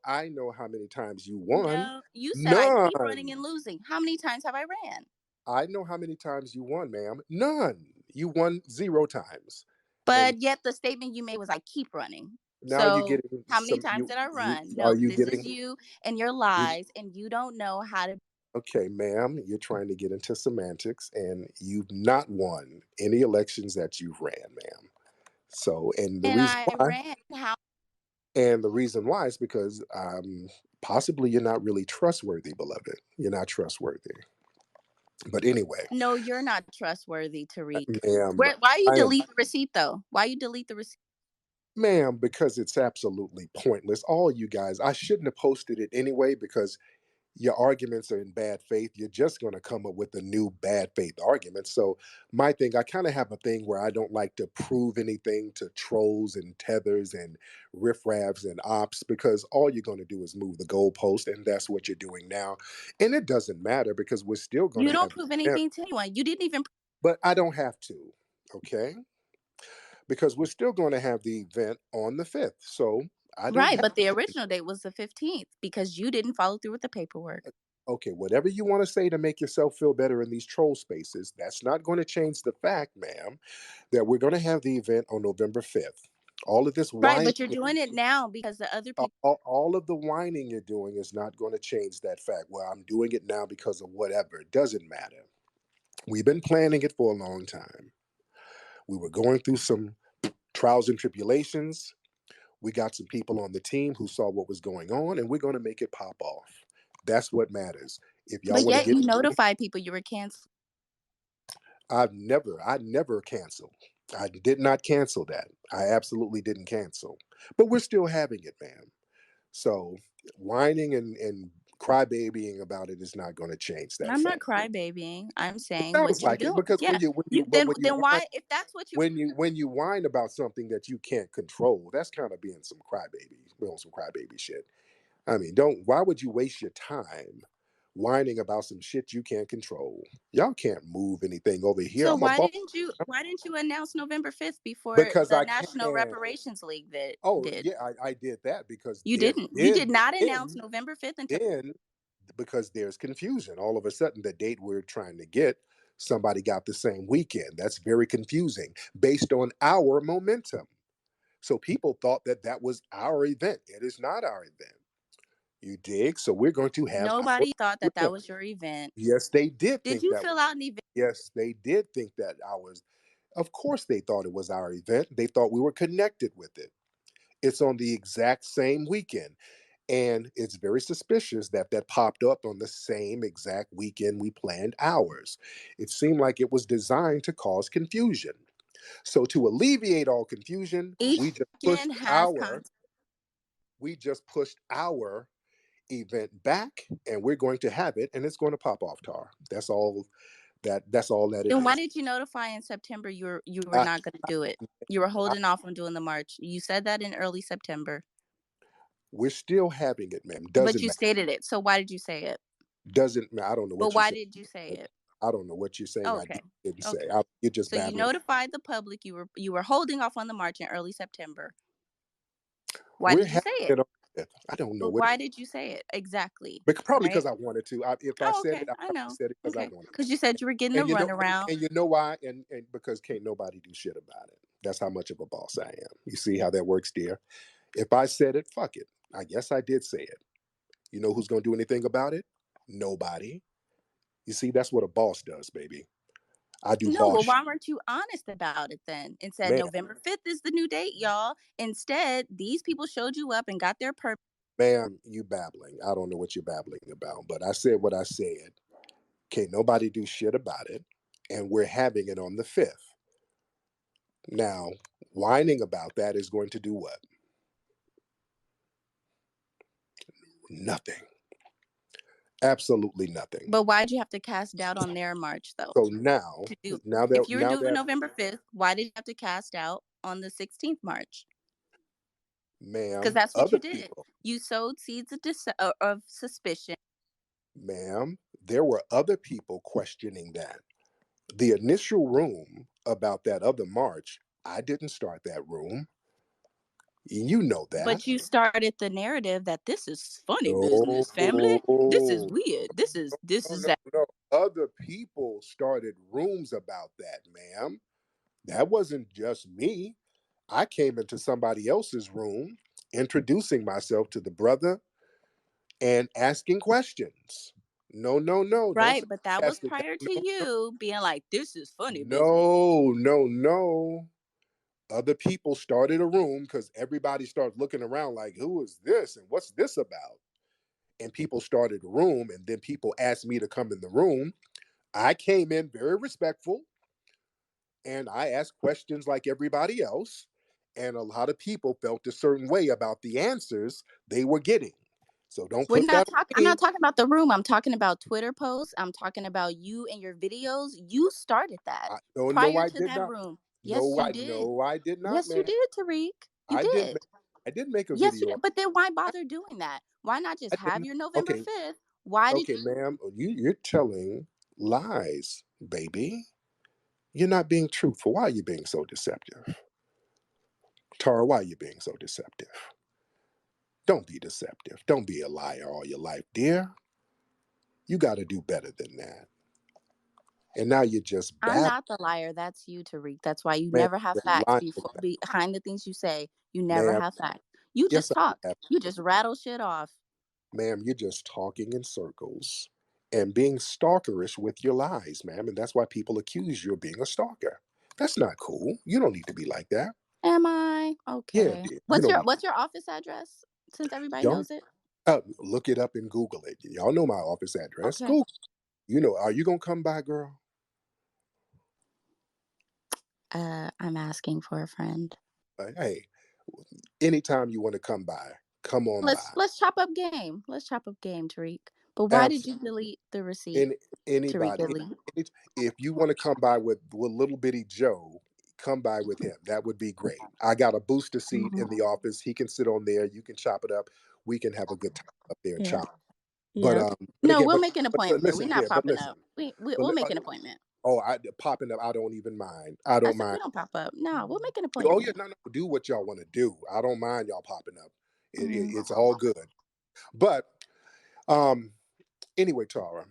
A: how many times you won.
E: no, you said I keep running
A: None.
E: and losing. How many times have I ran?
A: I know how many times you won, ma'am. None. You won 0 times. And
E: But yet the statement you made was I keep running.
A: now you're
E: So
A: getting
E: how many
A: some
E: times did I run?
A: are
E: No,
A: you
E: this is
A: getting
E: you and your
A: you,
E: lies, and you don't know how to.
A: okay, ma'am, you're trying to get into semantics and you've not won any elections that you've ran, ma'am. So
E: And I ran how
A: and the reason why is because possibly you're not really trustworthy, beloved. You're not trustworthy. But anyway,
E: no, you're not trustworthy, Tariq.
A: ma'am,
E: Why you
A: I am,
E: delete the receipt though? Why you delete the receipt?
A: ma'am, because it's absolutely pointless. All you guys, I shouldn't have posted it anyway because your arguments are in bad faith. You're just going to come up with a new bad faith argument. So, my thing, I kind of have a thing where I don't like to prove anything to trolls and tethers and riffraffs and ops because all you're going to do is move the goalpost, and that's what you're doing now. And it doesn't matter because we're still going
E: You
A: to
E: don't
A: have,
E: prove anything to anyone. You didn't even
A: but I don't have to, okay? Because we're still going to have the event on the 5th. So, I don't
E: right,
A: have
E: but the
A: to.
E: original date was the 15th because you didn't follow through with the paperwork.
A: Okay, whatever you want to say to make yourself feel better in these troll spaces, that's not going to change the fact, ma'am, that we're going to have the event on November 5th. All of this
E: Right,
A: whining,
E: but you're doing it now because the other people.
A: all of the whining you're doing is not going to change that fact. Well, I'm doing it now because of whatever. It doesn't matter. We've been planning it for a long time. We were going through some trials and tribulations. We got some people on the team who saw what was going on, and we're going to make it pop off. That's what matters. If y'all
E: But
A: want to
E: yet
A: get,
E: you notified people you were canceled.
A: I never canceled. I did not cancel that. I absolutely didn't cancel. But we're still having it, man. So whining and crybabying about it is not going to change
E: And
A: that
E: I'm not
A: fact.
E: crybabying. I'm
A: It
E: saying
A: sounds
E: what you're
A: like it
E: doing.
A: because
E: Yeah. You then why if that's what you
A: when you whine about something that you can't control, that's kind of being some crybaby, on some crybaby shit. I mean, don't. Why would you waste your time whining about some shit you can't control? Y'all can't move anything over here.
E: so
A: I'm a boss
E: why didn't you announce November 5th before
A: because
E: the
A: I
E: National
A: can't.
E: Reparations League that
A: Oh
E: did?
A: yeah, I did that because
E: You
A: there
E: didn't. You did
A: then
E: not announce
A: then
E: November 5th until
A: then because there's confusion. All of a sudden, the date we're trying to get, somebody got the same weekend. That's very confusing based on our momentum. So people thought that that was our event. It is not our event. You dig? So we're going to have our
E: nobody thought that that
A: event.
E: was your event.
A: Yes, they did
E: Did
A: think
E: you
A: that.
E: fill out an event?
A: Yes, they did think that ours. Of course, they thought it was our event. They thought we were connected with it. It's on the exact same weekend. And it's very suspicious that that popped up on the same exact weekend we planned ours. It seemed like it was designed to cause confusion. So to alleviate all confusion,
E: Each weekend has
A: we just pushed our event back, and we're going to have it, and it's going to pop off, Tar. That's all. That's all that it
E: Then why
A: is.
E: did you notify in September you were not going to do it? You were holding off on doing the march. You said that in early September.
A: We're still having it, ma'am.
E: But
A: Doesn't
E: you
A: matter.
E: stated it. So why did you say it?
A: Doesn't matter. I don't know
E: But
A: what you
E: why
A: said.
E: did you say it?
A: I don't know what you're saying.
E: Okay.
A: didn't say.
E: Okay.
A: You're just
E: So you
A: babbling.
E: notified the public you were holding off on the march in early September. Why
A: We're
E: did you say
A: having
E: it?
A: it on the 5th. I don't know
E: But
A: what.
E: why did you say it exactly?
A: Probably
E: Right?
A: because I wanted to. If I
E: Oh,
A: said
E: okay.
A: it, I
E: I
A: probably
E: know.
A: said it because I
E: Okay.
A: wanted to.
E: Because you said you were getting a
A: And you know,
E: runaround.
A: and you know why? And because can't nobody do shit about it. That's how much of a boss I am. You see how that works, dear? If I said it, fuck it. I guess I did say it. You know who's going to do anything about it? Nobody. You see, that's what a boss does, baby. I do
E: No, well,
A: boss shit.
E: why weren't you honest about it then and said
A: Ma'am,
E: November 5th is the new date, y'all? Instead, these people showed you up and got their permit.
A: ma'am, you babbling. I don't know what you're babbling about, but I said what I said. Can't nobody do shit about it. And we're having it on the 5th. Now, whining about that is going to do what? Nothing. Absolutely nothing.
E: But why'd you have to cast doubt on their march, though?
A: So now
E: If you were doing
A: that,
E: November 5th, why did you have to cast doubt on the 16th march? Because
A: ma'am,
E: that's what
A: other
E: you did.
A: people,
E: You sowed seeds of suspicion.
A: ma'am, there were other people questioning that. The initial room about that other march, I didn't start that room. You know that.
E: But you started the narrative that this is funny
A: No,
E: business, family. This is
A: no,
E: weird. This is
A: no,
E: that.
A: no. Other people started rooms about that, ma'am. That wasn't just me. I came into somebody else's room, introducing myself to the brother and asking questions. No, no, no. Don't
E: Right,
A: say
E: but that was
A: asking.
E: prior to
A: No, no,
E: you being like, this is funny business.
A: no, no, no. Other people started a room because everybody started looking around like, who is this and what's this about? And people started a room, and then people asked me to come in the room. I came in very respectful, and I asked questions like everybody else. And a lot of people felt a certain way about the answers they were getting. So don't
E: We're
A: put
E: not
A: that
E: talking.
A: on
E: I'm
A: me.
E: not talking about the room. I'm talking about Twitter posts. I'm talking about you and your videos. You started that
A: No, no,
E: prior
A: I
E: to
A: did
E: that
A: not.
E: room. Yes,
A: No,
E: you did.
A: I did not,
E: Yes, you
A: man.
E: did, Tariq. You
A: I did.
E: did.
A: I did make a
E: Yes, you
A: video.
E: did. But then why bother doing that? Why not just
A: I
E: have
A: didn't.
E: your November
A: Okay,
E: 5th? Why did
A: okay, ma'am. You're telling lies, baby. You're not being truthful. Why are you being so deceptive? Tara, why are you being so deceptive? Don't be deceptive. Don't be a liar all your life, dear. You got to do better than that. And now you're just
E: I'm
A: babbling.
E: not the liar. That's you, Tariq. That's why you
A: Ma'am,
E: never have
A: you're
E: facts
A: lying
E: behind the things you say. You never
A: ma'am.
E: have facts. You
A: Yes,
E: just
A: I
E: talk.
A: have.
E: You just rattle shit off.
A: Ma'am, you're just talking in circles and being stalkerish with your lies, ma'am. And that's why people accuse you of being a stalker. That's not cool. You don't need to be like that.
E: Am I?
A: Yeah,
E: Okay.
A: dear. You don't need
E: What's your office address? Since everybody
A: y'all
E: knows it.
A: look it up and Google it. Y'all know my office address.
E: Okay.
A: Google. You know, are you gonna come by, girl?
E: I'm asking for a friend.
A: Hey, anytime you want to come by, come on by.
E: Let's chop up game. Let's chop up game, Tariq. But why did
A: Absolutely.
E: you delete the receipt,
A: In
E: Tariq
A: anybody,
E: Elite?
A: if you want to come by with little bitty Joe, come by with him. That would be great. I got a booster seat in the office. He can sit on there. You can chop it up. We can have a good time up there and
E: Yeah.
A: chop.
E: Yeah. Okay.
A: But
E: No,
A: again,
E: we'll make an appointment. We're
A: listen,
E: not
A: yeah, but
E: popping
A: listen,
E: up.
A: but
E: We'll make an appointment.
A: I popping up. I don't even mind. I
E: I
A: don't
E: said we
A: mind.
E: don't pop up. No, we'll make an
A: Oh yeah,
E: appointment.
A: no, no. Do what y'all want to do. I don't mind y'all popping up.
E: Mm.
A: It's all good. But um, anyway, Tara.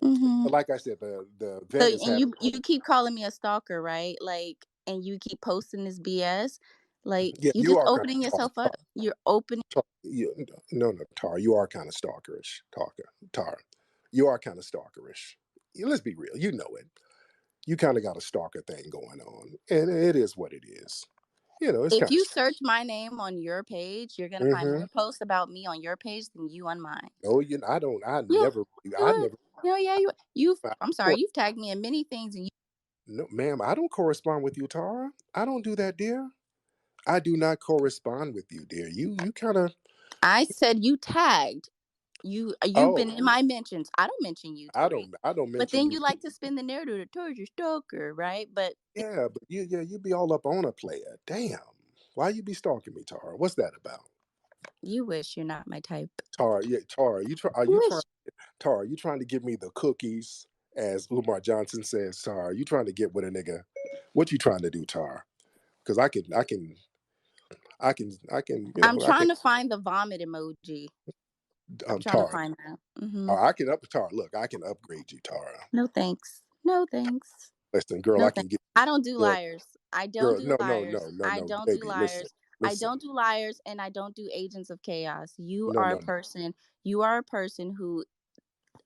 E: Mm-hmm.
A: Like I said, the
E: So
A: event is
E: and
A: happening.
E: you keep calling me a stalker, right? Like, and you keep posting this BS. Like,
A: Yeah,
E: you
A: you
E: just
A: are kind
E: opening
A: of
E: yourself up. You're opening.
A: no, no, Tar. You are kind of stalkerish, Tar. You are kind of stalkerish. Let's be real. You know it. You kind of got a stalker thing going on, and it is what it is. You know, it's
E: If
A: kind of
E: you
A: strange.
E: search my name on your page, you're gonna find more posts about me on your page than you on mine.
A: No, I don't.
E: Yeah,
A: I
E: you
A: never.
E: yeah, you've.
A: I,
E: I'm sorry, you've tagged me in many things, and you.
A: no, ma'am. I don't correspond with you, Tara. I don't do that, dear. I do not correspond with you, dear. You kind of.
E: I said you tagged. You've been
A: Oh,
E: in my mentions. I don't mention you,
A: I
E: Tariq.
A: don't I don't
E: But
A: mention
E: then
A: you.
E: you like to spin the narrative that Tariq's your stalker, right? But
A: Yeah, but you be all up on a player. Damn. Why you be stalking me, Tara? What's that about?
E: you wish you're not my type.
A: Tara, yeah, Tara, are
E: You
A: you trying
E: wish.
A: Tara, you trying to give me the cookies, as Umar Johnson says, Tara? You trying to get with a nigga? What you trying to do, Tara? Because
E: I'm
A: I can
E: trying to find the vomit emoji. I'm trying to
A: Tara.
E: find that.
A: I can up Tara. Look, I can upgrade you, Tara.
E: No thanks. No thanks.
A: Listen, girl,
E: No
A: I
E: thanks.
A: can get
E: I don't do
A: girl,
E: liars. I don't
A: girl.
E: do
A: No, no,
E: liars.
A: no, no,
E: I
A: no,
E: don't do
A: baby. Listen,
E: liars. I
A: listen.
E: don't do liars, and I don't do agents of chaos. You
A: No,
E: are a
A: no, no.
E: person. You are a person who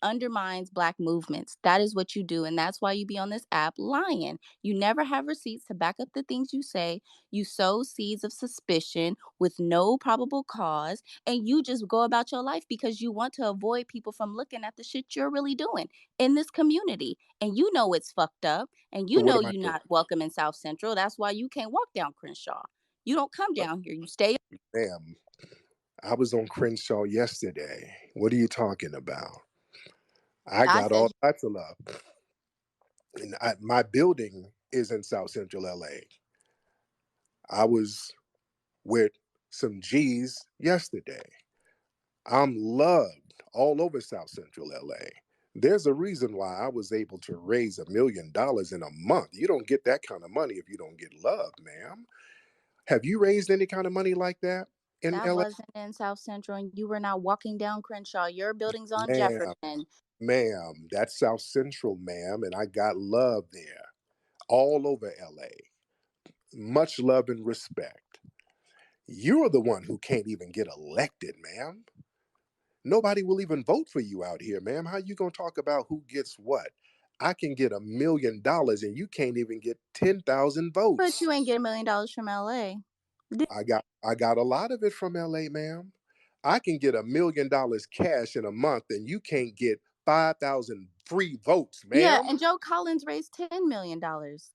E: undermines black movements. That is what you do, and that's why you be on this app lying. You never have receipts to back up the things you say. You sow seeds of suspicion with no probable cause, and you just go about your life because you want to avoid people from looking at the shit you're really doing in this community. And you know it's fucked up, and
A: So
E: you
A: what
E: know
A: am I
E: you're
A: doing,
E: not welcome in South Central. That's why you can't walk down Crenshaw. You don't come down here. You stay.
A: ma'am? I was on Crenshaw yesterday. What are you talking about? I
E: I
A: got
E: said
A: all types of love, and my building is in South Central LA. I was with some G's yesterday. I'm loved all over South Central LA. There's a reason why I was able to raise $1 million in a month. You don't get that kind of money if you don't get love, ma'am. Have you raised any kind of money like that in
E: that
A: LA?
E: wasn't in South Central, and you were not walking down Crenshaw. Your building's on
A: Ma'am,
E: Jefferson.
A: ma'am, that's South Central, ma'am, and I got love there all over LA. Much love and respect. You're the one who can't even get elected, ma'am. Nobody will even vote for you out here, ma'am. How you gonna talk about who gets what? I can get $1 million and you can't even get 10,000
E: But you
A: votes.
E: ain't get $1 million from LA.
A: I got a lot of it from LA, ma'am. I can get $1 million cash in a month and you can't get 5,000 free votes,
E: Yeah,
A: ma'am.
E: and Joe Collins raised $10 million. So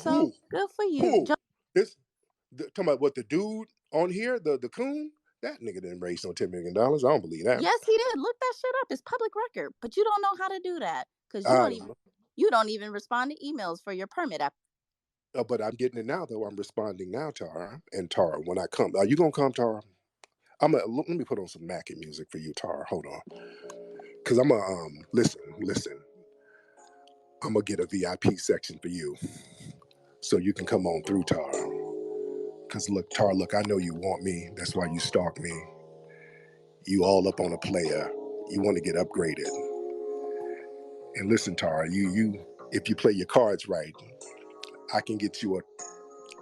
A: Who?
E: good for you.
A: Who? This talking about what the dude on here, the coon? That nigga didn't raise no $10 million. I don't believe that.
E: Yes, he did. Look that shit up. It's public record. But you don't know how to do that because
A: I don't know.
E: you don't even respond to emails for your permit app.
A: But I'm getting it now, though. I'm responding now, Tara. And Tara, when I come, are you gonna come, Tara? Let me put on some Mackie music for you, Tara. Hold on, cause I'm gonna listen. I'm gonna get a VIP section for you, so you can come on through, Tara. Cause look, Tara, look, I know you want me. That's why you stalk me. You all up on a player. You want to get upgraded. And listen, Tara, if you play your cards right, I can get you a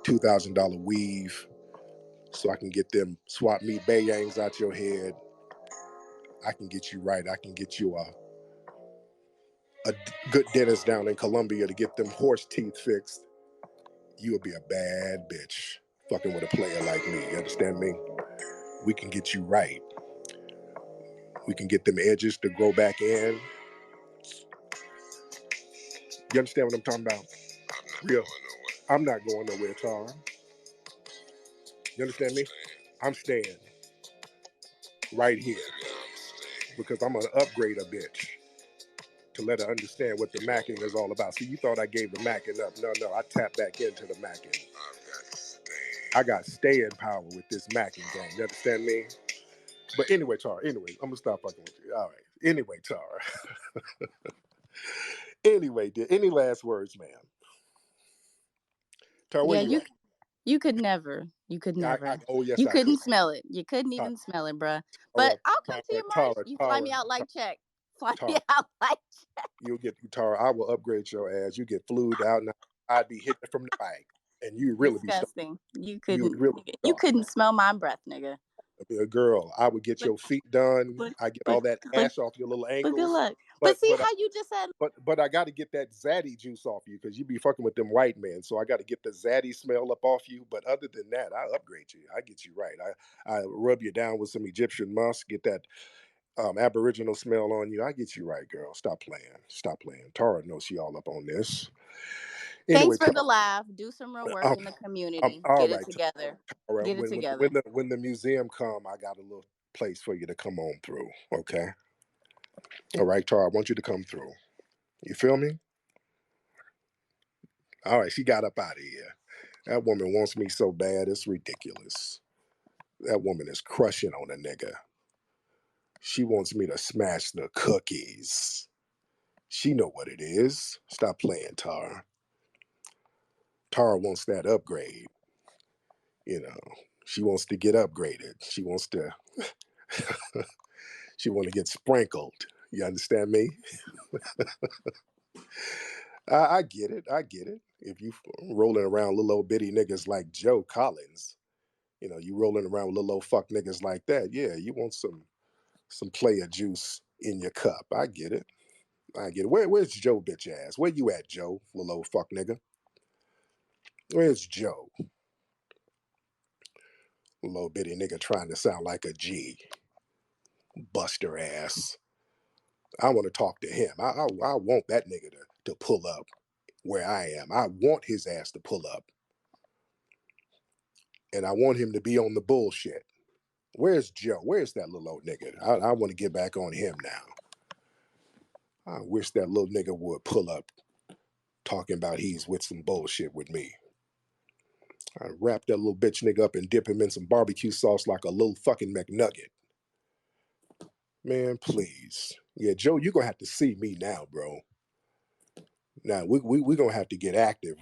A: $2,000 weave, so I can get them swap meet bayangs out your head. I can get you right. I can get you a good dentist down in Colombia to get them horse teeth fixed. You would be a bad bitch fucking with a player like me. You understand me? We can get you right. We can get them edges to grow back in. You understand what I'm talking about? Real. I'm not going nowhere, Tar. You understand me? I'm staying right here because I'm gonna upgrade a bitch to let her understand what the macking is all about. See, you thought I gave the macking up. No, I tapped back into the macking. I got staying power with this macking game. You understand me? But anyway, Tara, I'm gonna stop fucking with you. All right. Anyway, Tara. Anyway, any last words, ma'am? Tara, where
E: Yeah,
A: you at?
E: you could never. You could never.
A: Oh yes,
E: You
A: I could.
E: couldn't smell it. You couldn't
A: Tara,
E: even smell it, bruh. But
A: Tara,
E: I'll come to
A: Tara,
E: your march.
A: Tara,
E: You fly me
A: Tara,
E: out like check. Fly me
A: Tara.
E: out like
A: You'll get Tara. I will upgrade your ass. You get flued out. Now I'd be hitting from the back, and you really be stuck.
E: disgusting.
A: You would really be
E: You
A: stalking.
E: couldn't smell my breath, nigga.
A: A girl, I would get
E: But
A: your feet done.
E: but
A: I get
E: but
A: all that
E: but
A: ash off your little
E: but good
A: ankles.
E: luck. But
A: But
E: see
A: but
E: how you just said
A: but I got to get that zaddy juice off you because you be fucking with them white men. So I got to get the zaddy smell up off you. But other than that, I upgrade you. I get you right. I rub you down with some Egyptian musk. Get that Aboriginal smell on you. I get you right, girl. Stop playing. Stop playing. Tara knows she all up on this.
E: thanks
A: Anyway,
E: for the
A: Tara.
E: laugh. Do some real work in the community.
A: All
E: Get it
A: right.
E: together.
A: All right.
E: Get it
A: When
E: together.
A: when the museum come, I got a little place for you to come on through, okay? All right, Tara, I want you to come through. You feel me? All right, she got up out of here. That woman wants me so bad, it's ridiculous. That woman is crushing on a nigga. She wants me to smash the cookies. She know what it is. Stop playing, Tara. Tara wants that upgrade. You know, she wants to get upgraded. She wants to she want to get sprinkled. You understand me? I get it. I get it. If you rolling around little old bitty niggas like Joe Collins, you know, you rolling around with little old fuck niggas like that, yeah, you want some player juice in your cup. I get it. I get it. Where's Joe bitch ass? Where you at, Joe? Little old fuck nigga. Where's Joe? Little bitty nigga trying to sound like a G. Buster ass. I want to talk to him. I want that nigga to pull up where I am. I want his ass to pull up. And I want him to be on the bullshit. Where's Joe? Where's that little old nigga? I want to get back on him now. I wish that little nigga would pull up talking about he's with some bullshit with me. I wrap that little bitch nigga up and dip him in some barbecue sauce like a little fucking McNugget. Man, please. Yeah, Joe, you're going to have to see me now, bro. Now, we going to have to get active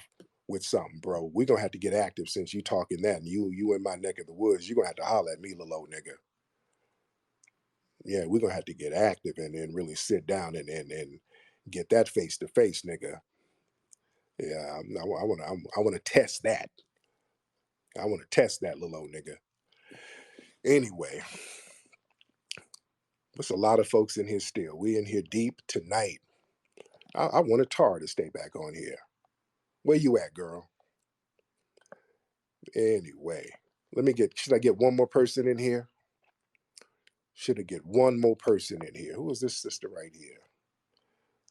A: with something, bro. We're going to have to get active since you talking that and you in my neck of the woods. You're going to have to holler at me, little old nigga. Yeah, we're going to have to get active and really sit down and get that face to face, nigga. Yeah, I want to test that. I want to test that little old nigga. Anyway, there's a lot of folks in here still. We in here deep tonight. I wanted Tar to stay back on here. Where you at, girl? Anyway, should I get one more person in here? Should I get one more person in here? Who is this sister right here?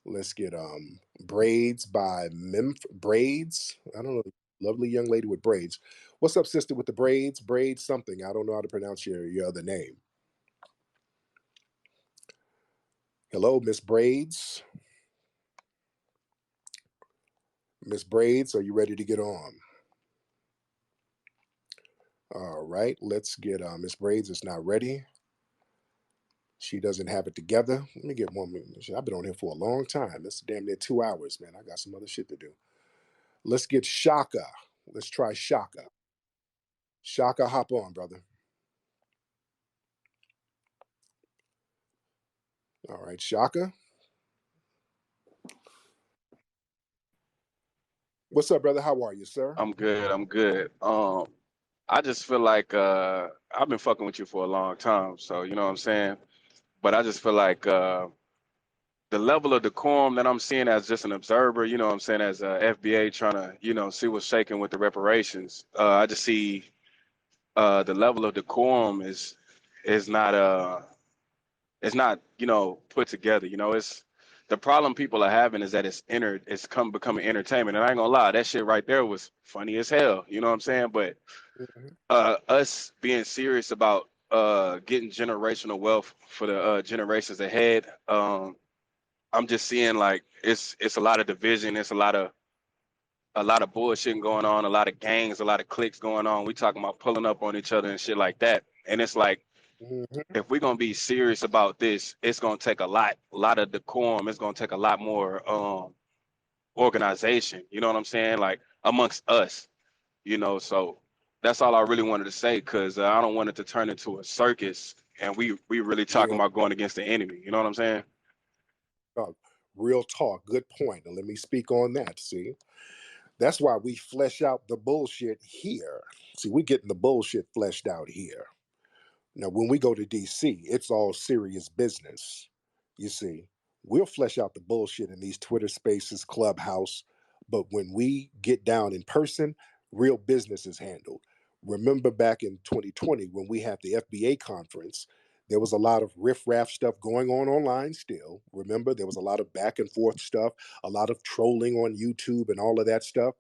A: Let's get Braids by Braids. I don't know. Lovely young lady with braids. What's up, sister, with the braids? Braids something. I don't know how to pronounce your other name. Hello, Miss Braids. Miss Braids, are you ready to get on? All right, let's get Miss Braids is not ready. She doesn't have it together. Let me get one minute. I've been on here for a long time. That's damn near 2 hours, man. I got some other shit to do. Let's get Shaka. Let's try Shaka. Shaka, hop on, brother. All right, Shaka. What's up, brother? How are you, sir?
F: I'm good. I'm good. I just feel like I've been fucking with you for a long time, so you know what I'm saying. But I just feel like the level of decorum that I'm seeing as just an observer, you know what I'm saying, as FBA trying to, see what's shaking with the reparations. I just see the level of decorum is not it's not put together. It's the problem people are having is that it's becoming entertainment. And I ain't gonna lie, that shit right there was funny as hell. You know what I'm saying? But us being serious about getting generational wealth for the generations ahead, I'm just seeing like it's a lot of division. It's a lot of bullshit going on, a lot of gangs, a lot of cliques going on. We talking about pulling up on each other and shit like that. And it's like, if we're gonna be serious about this, it's gonna take a lot of decorum. It's gonna take a lot more organization. You know what I'm saying? Like amongst us. So that's all I really wanted to say, because I don't want it to turn into a circus and we really talking
A: Real
F: about
A: talk.
F: going against the enemy. You know what I'm saying?
A: Real talk. Good point. Now let me speak on that. See, that's why we flesh out the bullshit here. See, we getting the bullshit fleshed out here. Now, when we go to DC, it's all serious business. You see, we'll flesh out the bullshit in these Twitter spaces, Clubhouse, but when we get down in person, real business is handled. Remember back in 2020 when we had the FBA conference, there was a lot of riffraff stuff going on online still. Remember, there was a lot of back and forth stuff, a lot of trolling on YouTube and all of that stuff.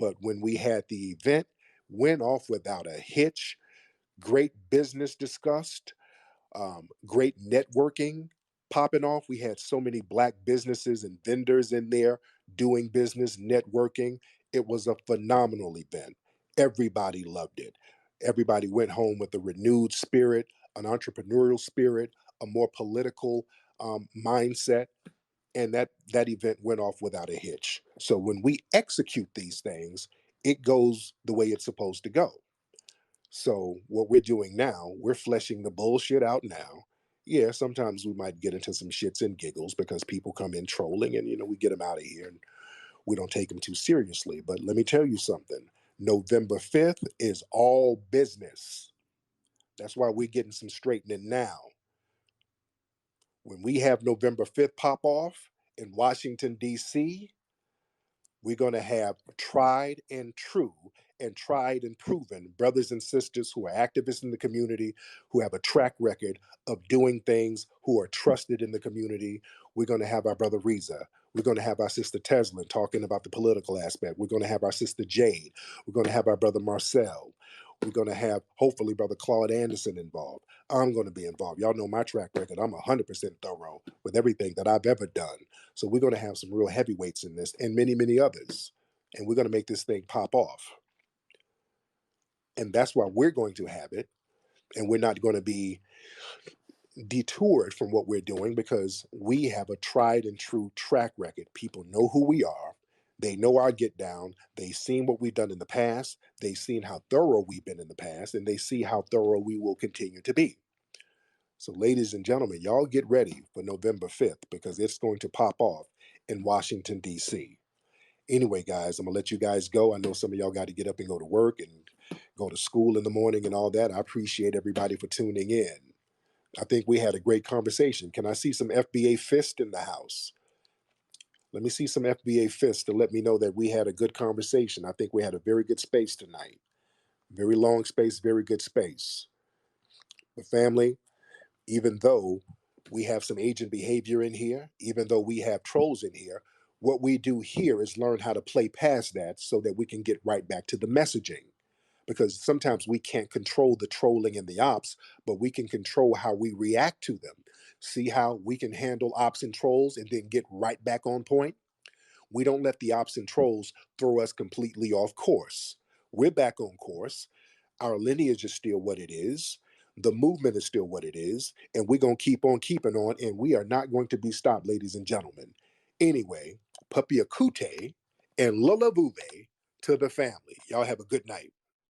A: But when we had the event, went off without a hitch, great business discussed, Great networking popping off. We had so many black businesses and vendors in there doing business, networking. It was a phenomenal event. Everybody loved it. Everybody went home with a renewed spirit, an entrepreneurial spirit, a more political mindset, and that event went off without a hitch. So when we execute these things, it goes the way it's supposed to go. So what we're doing now, we're fleshing the bullshit out now. Yeah, sometimes we might get into some shits and giggles because people come in trolling, and we get them out of here and we don't take them too seriously. But let me tell you something. November 5th is all business. That's why we're getting some straightening now. When we have November 5th pop off in Washington, D.C., we're going to have tried and true and tried and proven brothers and sisters who are activists in the community, who have a track record of doing things, who are trusted in the community. We're going to have our brother Reza. We're going to have our sister Teslin talking about the political aspect. We're going to have our sister Jade. We're going to have our brother Marcel. We're going to have, hopefully, Brother Claude Anderson involved. I'm going to be involved. Y'all know my track record. I'm 100% thorough with everything that I've ever done. So we're going to have some real heavyweights in this and many, many others. And we're going to make this thing pop off. And that's why we're going to have it. And we're not going to be detoured from what we're doing because we have a tried and true track record. People know who we are. They know our get down. They've seen what we've done in the past. They've seen how thorough we've been in the past, and they see how thorough we will continue to be. So, ladies and gentlemen, y'all get ready for November 5th because it's going to pop off in Washington, D.C. Anyway, guys, I'm going to let you guys go. I know some of y'all got to get up and go to work and go to school in the morning and all that. I appreciate everybody for tuning in. I think we had a great conversation. Can I see some FBA fist in the house? Let me see some FBA fists to let me know that we had a good conversation. I think we had a very good space tonight. Very long space, very good space. But family, even though we have some agent behavior in here, even though we have trolls in here, what we do here is learn how to play past that so that we can get right back to the messaging. Because sometimes we can't control the trolling and the ops, but we can control how we react to them. See how we can handle ops and trolls and then get right back on point? We don't let the ops and trolls throw us completely off course. We're back on course. Our lineage is still what it is. The movement is still what it is. And we're going to keep on keeping on. And we are not going to be stopped, ladies and gentlemen. Anyway, Papi Akute and Lula Vuve to the family. Y'all have a good night.